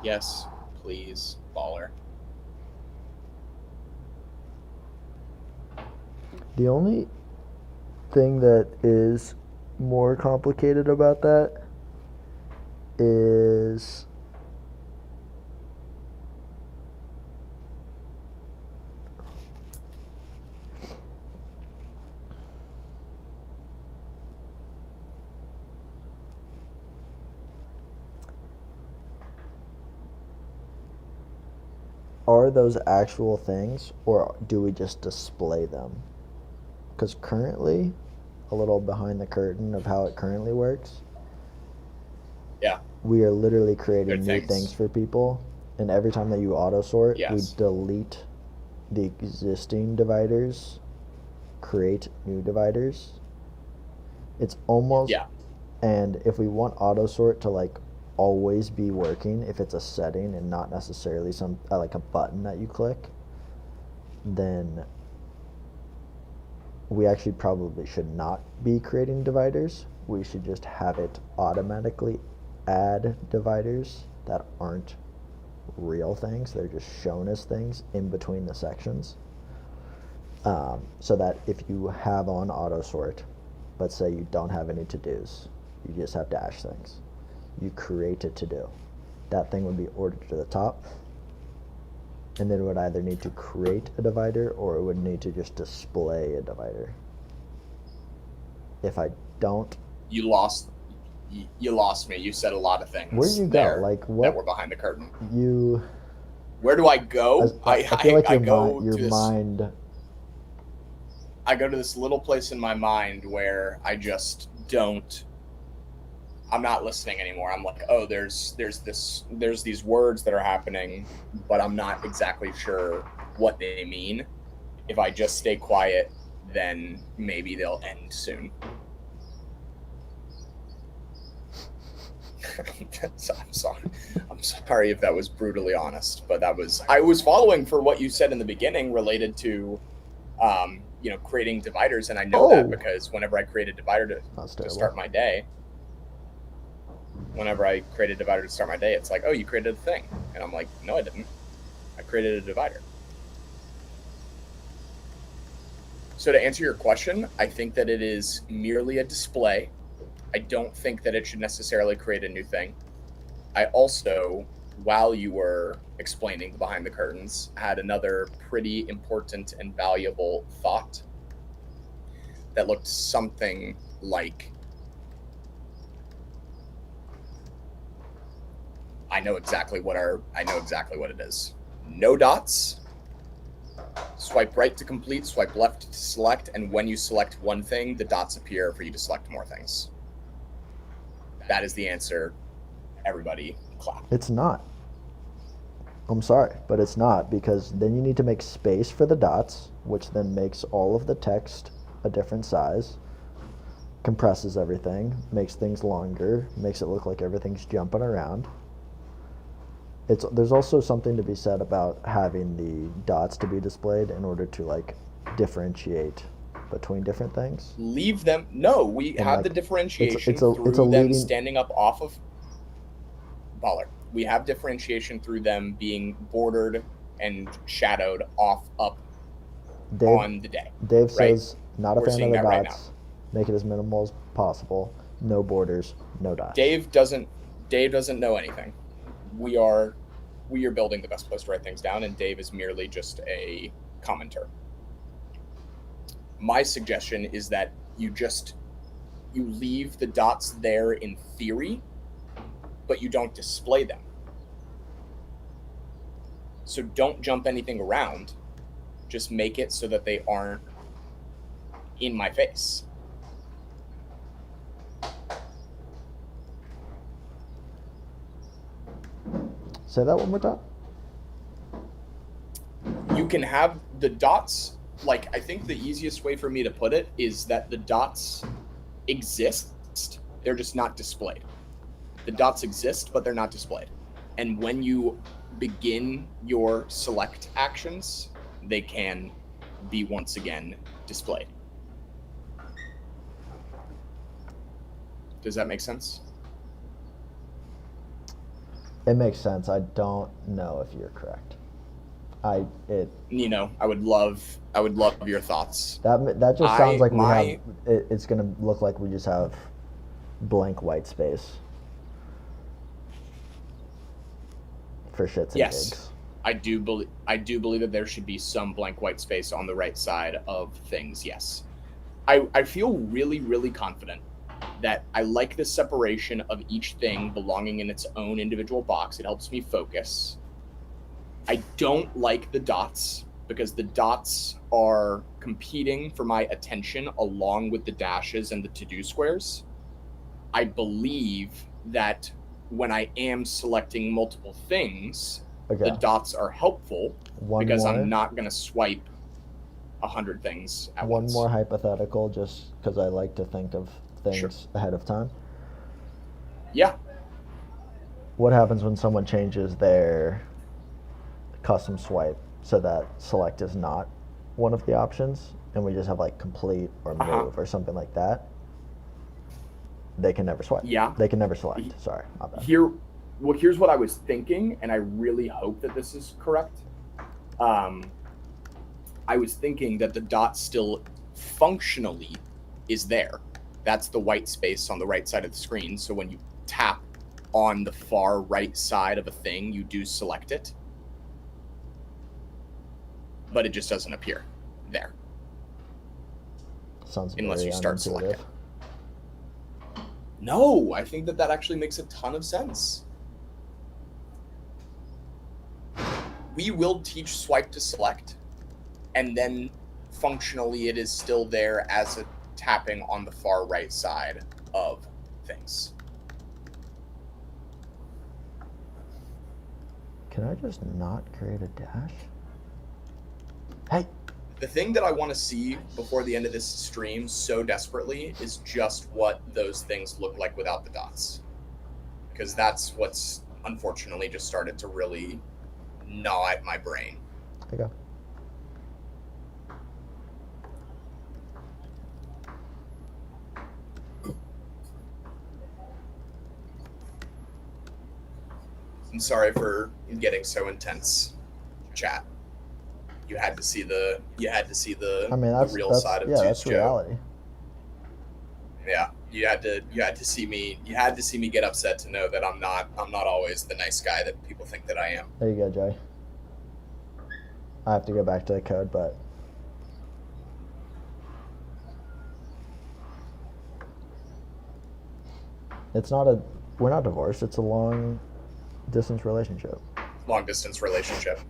Yes, please, baller. The only thing that is more complicated about that is are those actual things, or do we just display them? Because currently, a little behind the curtain of how it currently works, Yeah. we are literally creating Good new things. things for people, and every time that you auto sort, Yes. we delete the existing dividers, create new dividers. It's almost, Yeah. and if we want auto sort to like always be working, if it's a setting and not necessarily some like a button that you click, then we actually probably should not be creating dividers. We should just have it automatically add dividers that aren't real things. They're just shown as things in between the sections. So that if you have on auto sort, but say you don't have any to-dos, you just have dash things, you create a to-do. That thing would be ordered to the top, and then it would either need to create a divider or it would need to just display a divider. If I don't... You lost me. You said a lot of things. Where did you go? Like what? That were behind the curtain. You... Where do I go? I feel like I your mind... I go to this little place in my mind where I just don't... I'm not listening anymore. I'm like, oh, there's these words that are happening, but I'm not exactly sure what they mean. If I just stay quiet, then maybe they'll end soon. I'm sorry if that was brutally honest, but I was following for what you said in the beginning related to creating dividers, and I know that because whenever I create a divider to start my day, it's like, oh, you created a thing. And I'm like, no, I didn't. I created a divider. So to answer your question, I think that it is merely a display. I don't think that it should necessarily create a new thing. I also, while you were explaining behind the curtains, had another pretty important and valuable thought that looked something like, I know exactly what it is. No dots, Swipe right to complete, swipe left to select, and when you select one thing, the dots appear for you to select more things. That is the answer. Everybody clap. It's not. I'm sorry, but it's not, because then you need to make space for the dots, which then makes all of the text a different size, compresses everything, makes things longer, makes it look like everything's jumping around. There's also something to be said about having the dots to be displayed in order to like differentiate between different things. Leave them. No, we And, have like, the differentiation it's a through them leading- standing up off of Baller. We have differentiation through them being bordered and shadowed off up on the day. Dave right? says not a We're fan of seeing the that right dots. Make it as minimal as possible. No borders, no dots. Dave doesn't know anything. We are building the best place to write things down, and Dave is merely just a commenter. My suggestion is that you leave the dots there in theory, but you don't display them. So don't jump anything around. Just make it so that they aren't in my face. Say that one more time. You can have the dots, like, I think the easiest way for me to put it is that the dots exist, they're just not displayed. The dots exist, but they're not displayed. And when you begin your select actions, they can be once again displayed. Does that make sense? It makes sense. I don't know if you're correct. I would love your thoughts. That just sounds like it's gonna look like we just have blank white space for shits and gigs. I do believe that there should be some blank white space on the right side of things. Yes, I feel really, really confident that I like the separation of each thing belonging in its own individual box. It helps me focus. I don't like the dots because the dots are competing for my attention along with the dashes and the to-do squares. I believe that when I am selecting multiple things, the dots are helpful because I'm not going to swipe 100 things at once. One more hypothetical, just because I like to think of things ahead of time. Yeah. What happens when someone changes their custom swipe so that select is not one of the options, and we just have like complete or move or something like that? They can never swipe. Yeah. They can never select. Sorry, my bad. Here's what I was thinking, and I really hope that this is correct. I was thinking that the dot still functionally is there. That's the white space on the right side of the screen. So when you tap on the far right side of a thing, you do select it. But it just doesn't appear there. Sounds unless you start unintuitive. selecting. No, I think that actually makes a ton of sense. We will teach swipe to select, and then functionally it is still there as a tapping on the far right side of things. Can I just not create a dash? Hey! The thing that I want to see before the end of this stream so desperately is just what those things look like without the dots. Because that's what's unfortunately just started to really gnaw at my brain. There you go. I'm sorry for getting so intense, chat. You had to see the real side of that's reality. Yeah, you had to see me get upset to know that I'm not always the nice guy that people think that I am. There you go, Jay. I have to go back to the code, but we're not divorced. It's a long distance relationship. Long distance relationship.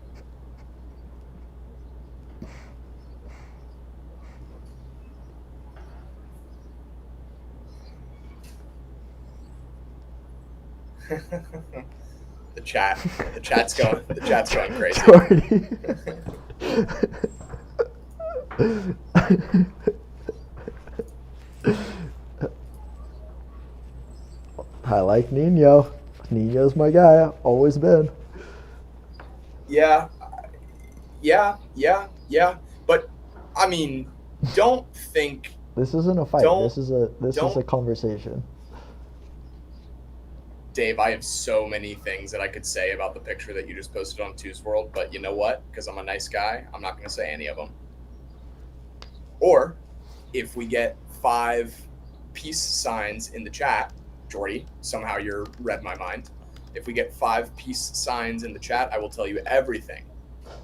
The chat's going crazy. Jordy. I like Nino. Nino's my guy. Always been. Yeah. But I mean, don't think. This isn't a fight. This is a conversation. Dave, I have so many things that I could say about the picture that you just posted on Two's World, but you know what? Because I'm a nice guy, I'm not going to say any of them. Or if we get 5 peace signs in the chat, Jordy, somehow you're read my mind. If we get 5 peace signs in the chat, I will tell you everything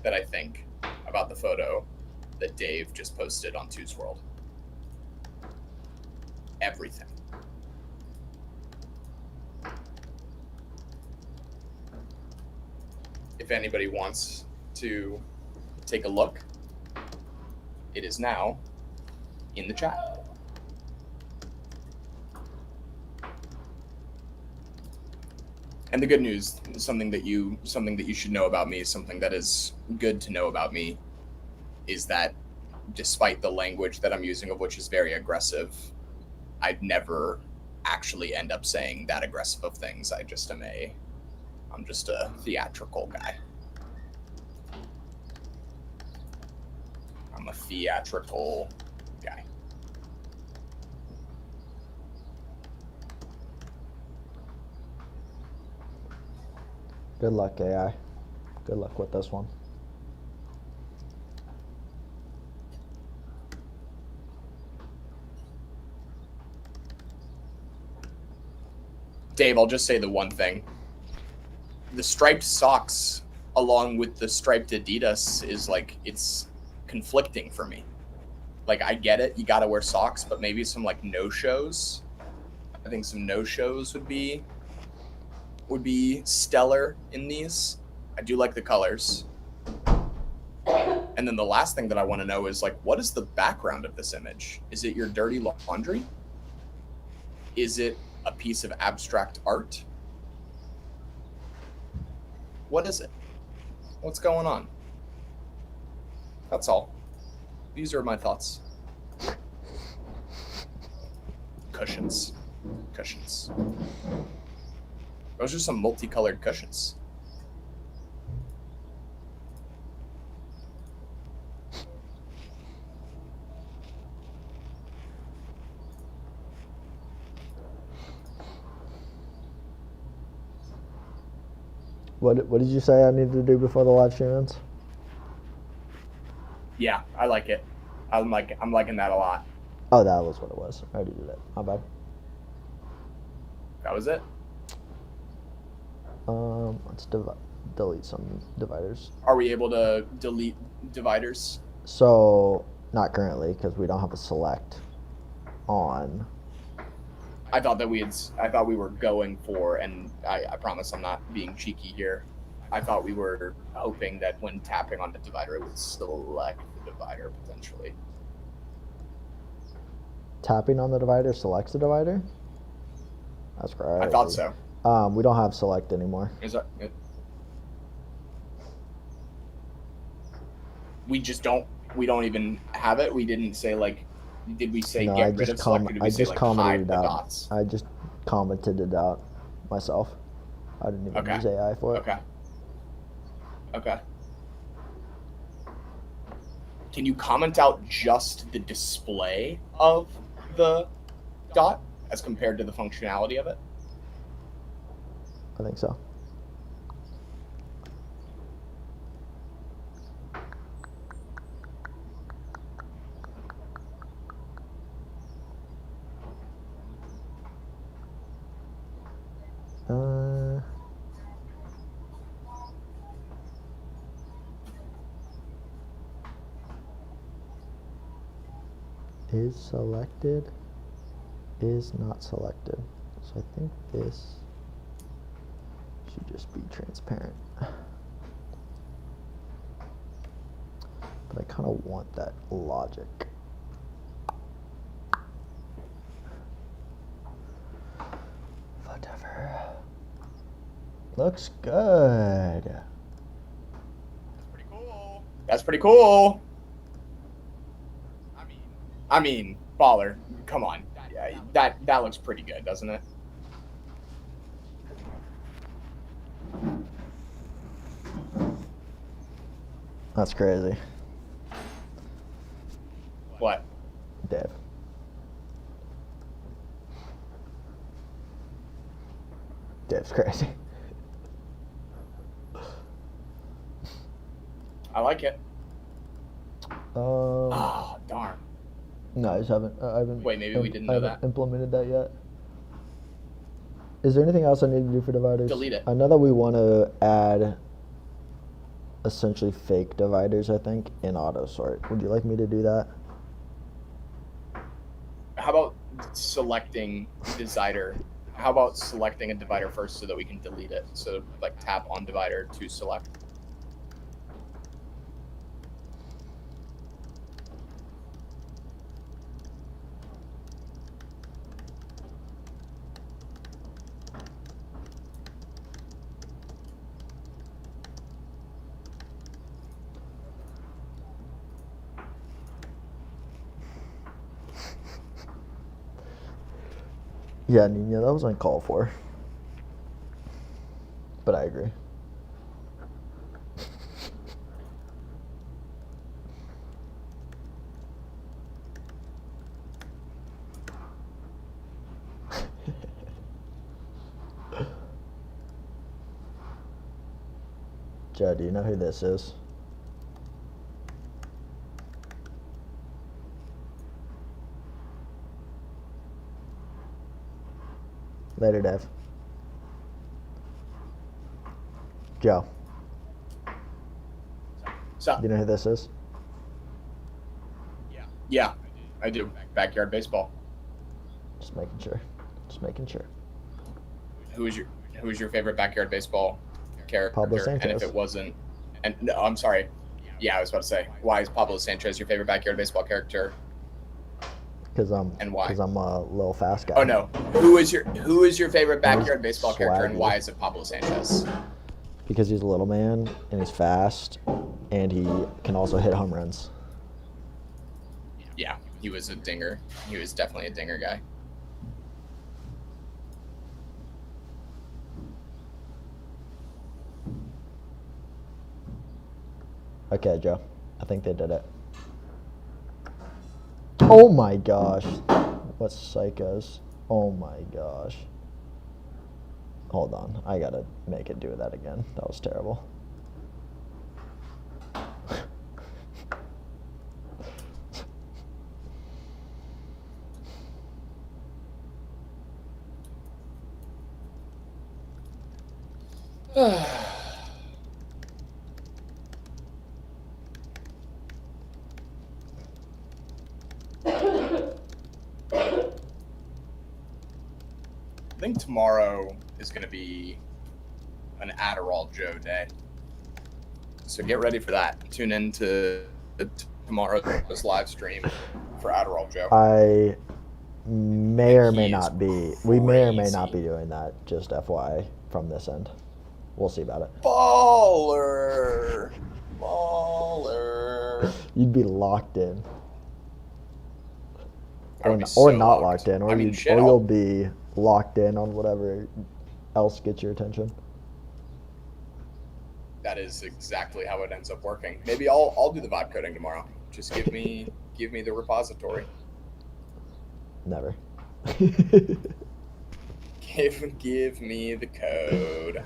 that I think about the photo that Dave just posted on Two's World. Everything. If anybody wants to take a look, it is now in the chat. And the good news, something that you should know about me, something that is good to know about me, is that despite the language that I'm using, of which is very aggressive, I'd never actually end up saying that aggressive of things. I'm just a theatrical guy. I'm a theatrical guy. Good luck, AI. Good luck with this one. Dave, I'll just say the one thing. The striped socks along with the striped Adidas is like, it's conflicting for me. Like, I get it, you gotta wear socks, but maybe some like no-shows. I think some no-shows would be stellar in these. I do like the colors. And then the last thing that I want to know is, like, what is the background of this image? Is it your dirty laundry? Is it a piece of abstract art? What is it? What's going on? That's all. These are my thoughts. Cushions. Those are some multicolored cushions. What did you say I need to do before the live stream ends? Yeah, I like it. I'm liking that a lot. Oh, that was what it was. I already did it. My bad. That was it? Let's delete some dividers. Are we able to delete dividers? So, not currently, because we don't have a select on. I thought we were going for, and I promise I'm not being cheeky here. I thought we were hoping that when tapping on the divider, it would select the divider potentially. Tapping on the divider selects the divider? That's right. I thought so. We don't have select anymore. Is that it? We don't even have it. We didn't say, like, did we say get rid of select, or did we say, like, hide the dots? I just commented it out myself. I didn't even use AI for it. Okay. Can you comment out just the display of the dot as compared to the functionality of it? I think so. Is selected, is not selected. So I think this should just be transparent. But I kind of want that logic. Whatever. Looks good. Pretty cool. That's pretty cool. I mean, baller. Come on. Yeah, that looks pretty good, doesn't it? That's crazy. What? Dave. Dave's crazy. I like it. Oh, darn. no, I just haven't. I haven't. Wait, maybe we didn't know that. Implemented that yet. Is there anything else I need to do for dividers? Delete it. I know that we want to add essentially fake dividers, I think, in auto sort. Would you like me to do that? How about selecting divider? How about selecting a divider first so that we can delete it? So like tap on divider to select. Yeah, Nina, that was uncalled for. But I agree. Joe, do you know who this is? Later, Dev. Joe, So do you know who this is? yeah, I do. Backyard baseball. Just making sure. Just making sure. Who is your favorite backyard baseball character? Pablo And if Sanchez. it wasn't, and no, I'm sorry. Yeah, I was about to say, why is Pablo Sanchez your favorite backyard baseball character? Because I'm And why? Because I'm a little fast guy. Oh no, who is your favorite backyard He's baseball character, and swaggy. why is it Pablo Sanchez? Because he's a little man and he's fast and he can also hit home runs. Yeah, he was a dinger. He was definitely a dinger guy. Okay, Joe. I think they did it. Oh my gosh. What psychos. Oh my gosh. Hold on. I gotta make it do that again. That was terrible. I think tomorrow is going to be an Adderall Joe day. So get ready for that. Tune in to tomorrow's live stream for Adderall Joe. I may or may He is not be. We may or may not crazy. be doing that. Just FYI from this end. We'll see about it. Baller. Baller. You'd be locked in. I would be Or so not locked. locked in. Or, I mean, you, shit, or I'll- you'll be locked in on whatever else gets your attention. That is exactly how it ends up working. Maybe I'll do the vibe coding tomorrow. Just give me the repository. Never. Give me the code.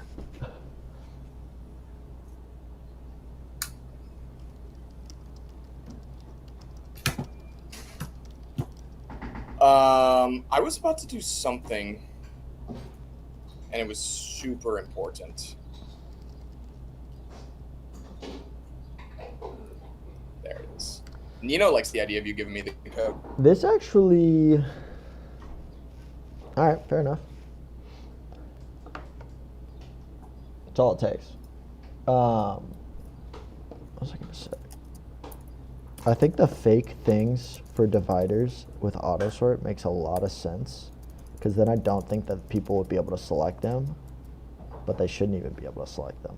I was about to do something, and it was super important. There it is. Nino likes the idea of you giving me the code. This actually. Alright, fair enough. That's all it takes. What was I going to say? I think the fake things for dividers with auto sort makes a lot of sense, because then I don't think that people would be able to select them. but they shouldn't even be able to select them.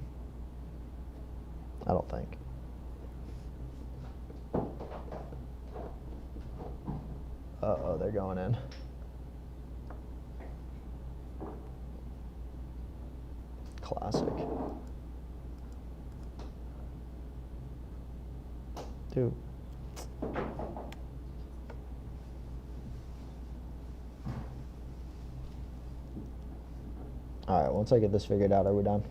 I don't think. Uh-oh, they're going in. Classic. Dude. Alright, once I get this figured out, are we done?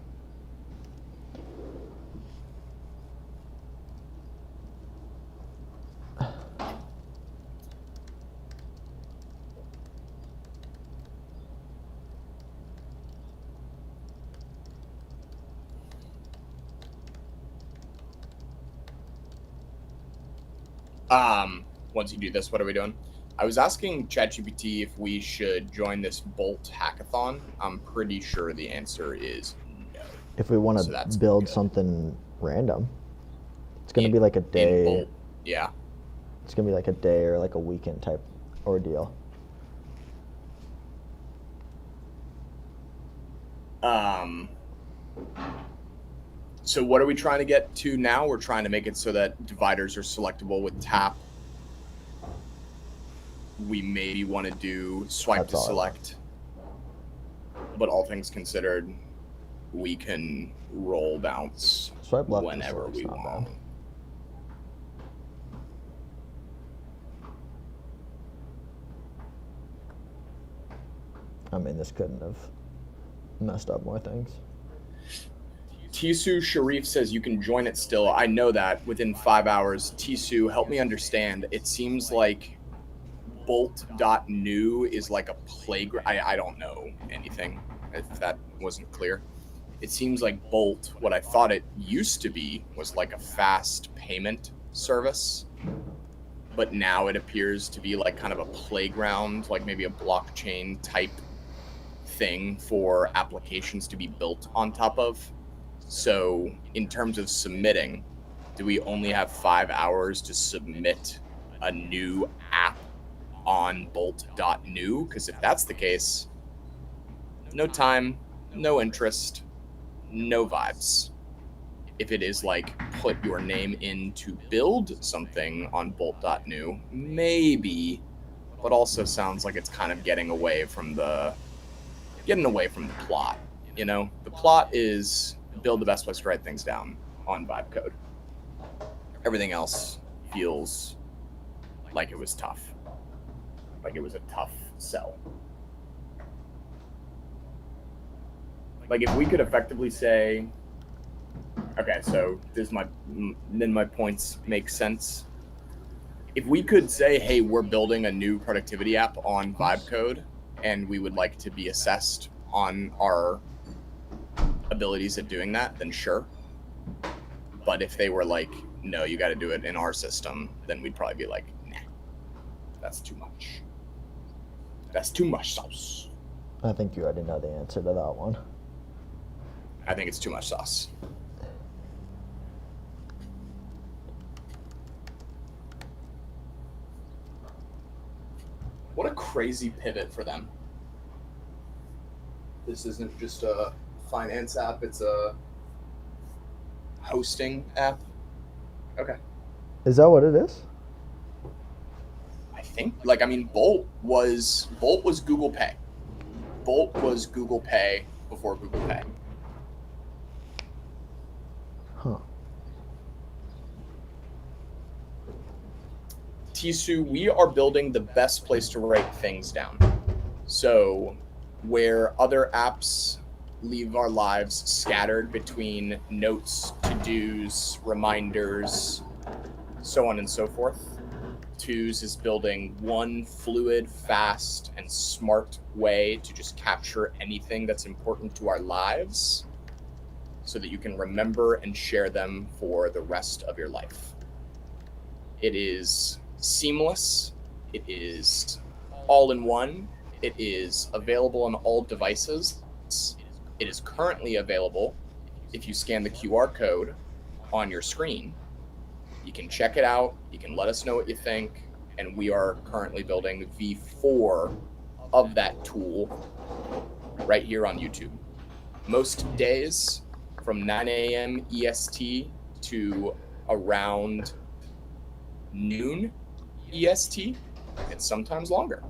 Once you do this, what are we doing? I was asking ChatGPT if we should join this Bolt hackathon. I'm pretty sure the answer is no. If we want So to that's build good. something random, it's going to be like a day. Bolt, yeah. It's going to be like a day or like a weekend type ordeal. So what are we trying to get to now? We're trying to make it so that dividers are selectable with tap. We maybe want to do swipe That's to all I select. But all things considered, we can roll bounce Swipe left to whenever select's we not want. bad. I mean, this couldn't have messed up more things. Tisu Sharif says you can join it still. I know that within 5 hours. Tisu, help me understand. It seems like bolt.new is like a playground. I don't know anything, if that wasn't clear. It seems like Bolt, what I thought it used to be, was like a fast payment service. But now it appears to be like kind of a playground, like maybe a blockchain type thing for applications to be built on top of. So in terms of submitting, do we only have 5 hours to submit a new app on bolt.new? Because if that's the case, no time, no interest, no vibes. If it is like put your name in to build something on bolt.new, maybe, but also sounds like it's kind of getting away from the plot. You know, the plot is build the best place to write things down on vibe code. Everything else feels like it was tough. Like it was a tough sell. Like if we could effectively say, okay, so then my points make sense. If we could say, hey, we're building a new productivity app on vibe code and we would like to be assessed on our abilities at doing that, then sure. But if they were like, no, you got to do it in our system, then we'd probably be like, nah, that's too much. That's too much sauce. I think you already know the answer to that one. I think it's too much sauce. What a crazy pivot for them. This isn't just a finance app, it's a hosting app. Okay. Is that what it is? I think, Bolt was Google Pay. Bolt was Google Pay before Google Pay. Huh. Tisu, we are building the best place to write things down. So where other apps leave our lives scattered between notes, to-dos, reminders, so on and so forth, Twos is building one fluid, fast, and smart way to just capture anything that's important to our lives so that you can remember and share them for the rest of your life. It is seamless. It is all-in-one. It is available on all devices. It is currently available if you scan the QR code on your screen. You can check it out. You can let us know what you think. And we are currently building V4 of that tool right here on YouTube. most days from 9 a.m. EST to around noon EST. It's sometimes longer.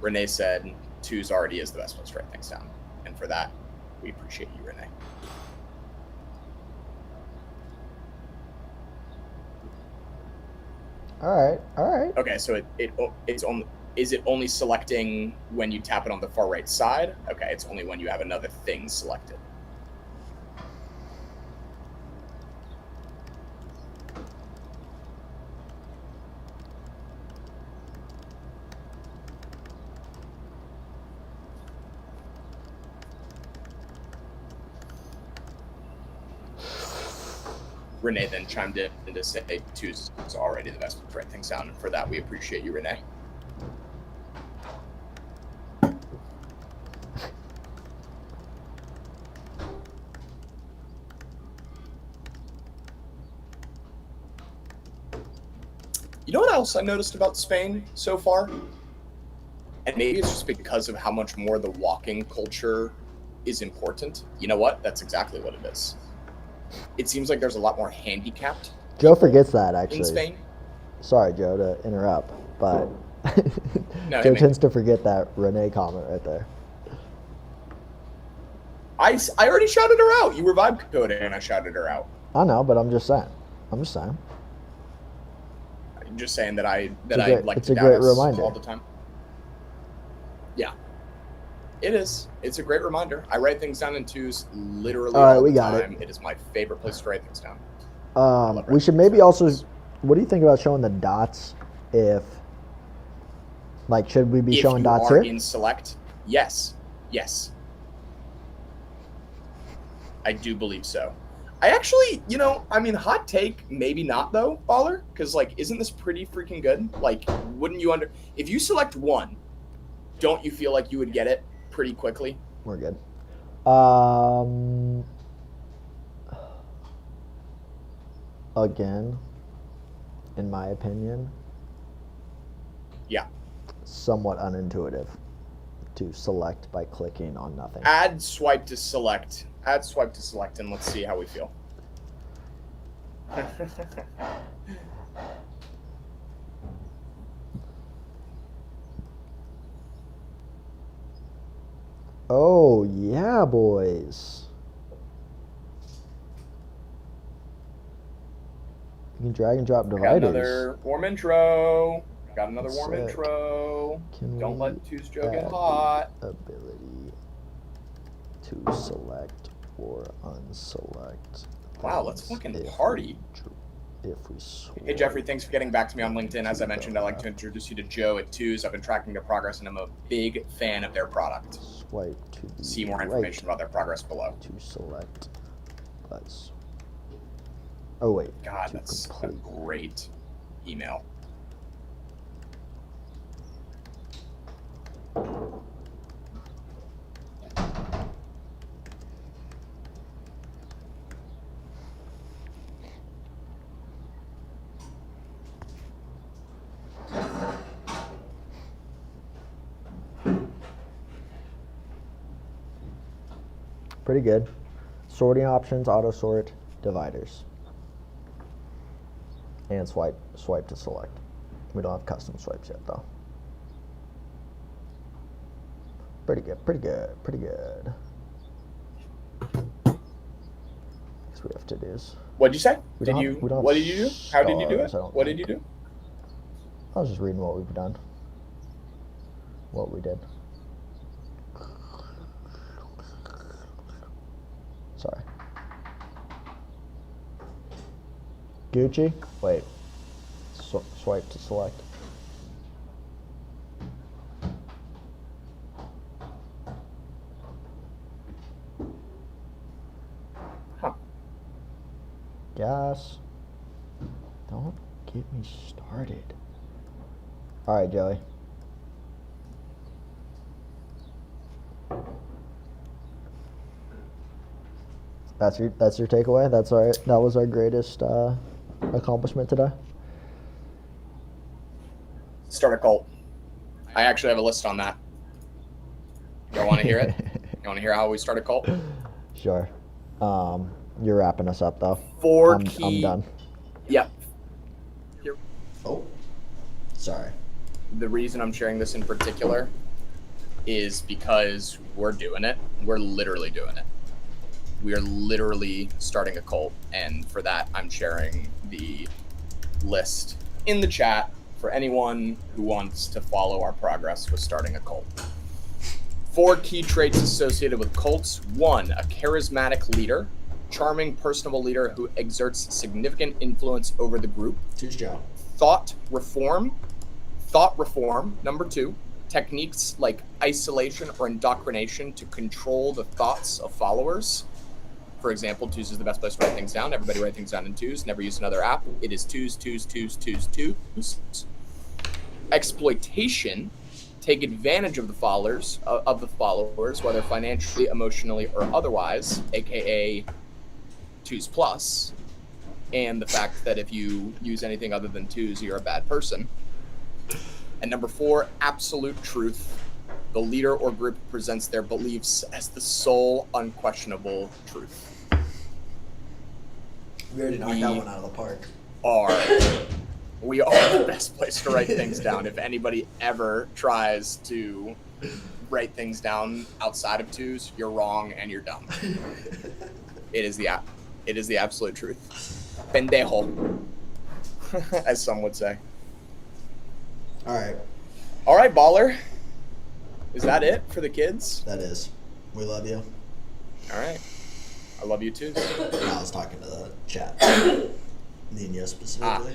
Renee said 2's already is the best way to write things down. And for that, we appreciate you, Renee. All right. Okay, so it's only, is it only selecting when you tap it on the far right side? Okay, it's only when you have another thing selected. Renee then chimed in to say 2's is already the best way to write things down, and for that we appreciate you, Renee. You know what else I noticed about Spain so far? And maybe it's just because of how much more the walking culture is important. You know what? That's exactly what it is. It seems like there's a lot more handicapped Joe forgets that, in actually. Spain. Sorry, Joe, to interrupt, but No, Joe hit me. tends to forget that Renee comment right there. I already shouted her out. You were vibe coding and I shouted her out. I know, but I'm just saying. I'm Just saying that I great- like it's to a doubt great us reminder. all the time. Yeah, it is. It's a great reminder. I write things down in 2's literally All right, all we the got it. time. It is my favorite place to write things down. We should maybe also. What do you think about showing the dots? If, like, should we be If showing you dots are here? in select, yes. I do believe so. I actually, hot take, maybe not though, Baller, because like, isn't this pretty freaking good? Like, wouldn't you if you select 1, don't you feel like you would get it pretty quickly? We're good. Again, in my opinion, Yeah. somewhat unintuitive to select by clicking on nothing. Add swipe to select, and let's see how we feel. Oh, yeah, boys. You can drag and drop Got dividers. another warm intro. Sick. Can Don't we let 2's Joe get add hot. ability to select or unselect? Wow, let's things fucking if party. If we swipe. Hey Jeffrey, thanks for getting back to me on LinkedIn. As I mentioned, I'd like to introduce you to Joe at 2's. I've been tracking their progress and I'm a big fan of their product. Swipe to the See more information about their progress below. to select us. Oh wait. God, to that's a complete. great email. Pretty good. Sorting options, auto sort, dividers. And swipe to select. We don't have custom swipes yet though. Pretty good. Guess we have to do is. What'd you say? We don't have What did you do? How did you do it? stars, I don't What did think. you do? I was just reading what we've done. What we did. Sorry. Gucci? Wait. Swipe to select. Huh. Gas. Don't get me started. Alright, Joey. That's your takeaway? That was our greatest accomplishment today? Start a cult. I actually have a list on that. You want to hear it? You want to hear how we start a cult? Sure. You're wrapping us up though. Four I'm key. done. Yep. Oh, sorry. The reason I'm sharing this in particular is because we're doing it. We're literally doing it. We are literally starting a cult, and for that, I'm sharing the list in the chat for anyone who wants to follow our progress with starting a cult. 4 key traits associated with cults. 1, a charismatic leader, charming, personable leader who exerts significant influence over the group. Two's job. Thought reform. Number 2, techniques like isolation or indoctrination to control the thoughts of followers. For example, twos is the best place to write things down. Everybody write things down in twos. Never use another app. It is twos. Exploitation. Take advantage of the followers, whether financially, emotionally, or otherwise, aka twos plus. And the fact that if you use anything other than twos, you're a bad person. And number 4, absolute truth. The leader or group presents their beliefs as the sole unquestionable truth. We already knocked that one out of the park. We are the best place to write things down. If anybody ever tries to write things down outside of twos, you're wrong and you're dumb. It is the absolute truth. Pendejo, as some would say. All right, baller. Is that it for the kids? That is. We love you. All right. I love you too. I was talking to the chat. Nina specifically.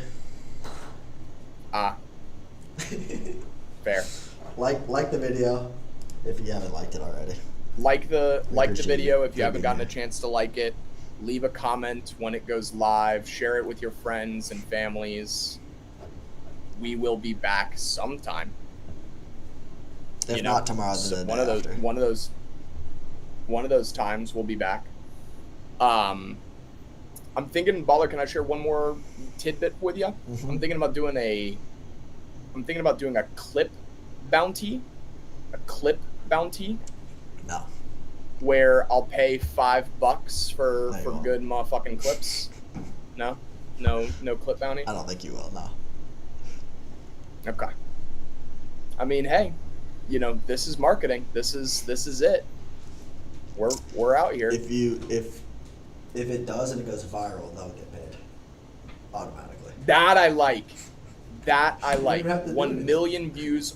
Fair. Like the video if you haven't liked it already. Like the video if you haven't gotten a here. chance to like it. Leave a comment when it goes live. Share it with your friends and families. We will be back sometime. If not tomorrow, then the day after. One of those times we'll be back. I'm thinking, Baller, can I share one more tidbit with you? Mm-hmm. I'm thinking about doing a clip bounty. No. Where I'll pay $5 for won't. good motherfucking clips. No clip bounty. I don't think you will. No. Okay. I mean, hey, this is marketing. This is it. We're out here. If it does and it goes viral, they'll get paid automatically. That I like. You don't have to do 1 anything. million views.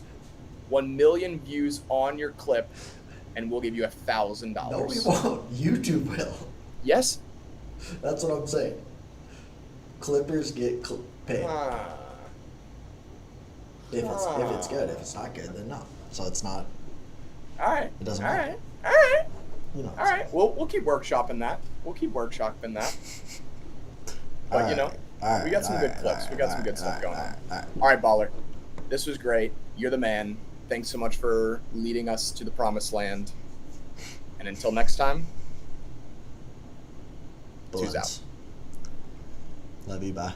1 million views on your clip, and we'll give you $1,000. No, we won't. YouTube will. Yes. That's what I'm saying. Clippers get paid. If it's good. If it's not good, then no. So it's not. All right. It doesn't All matter. right. You know. All right. We'll keep workshopping that. But we got some good clips. We got some good stuff going on. All right, Baller. This was great. You're the man. Thanks so much for leading us to the promised land. And until next time, twos out. Love you. Bye.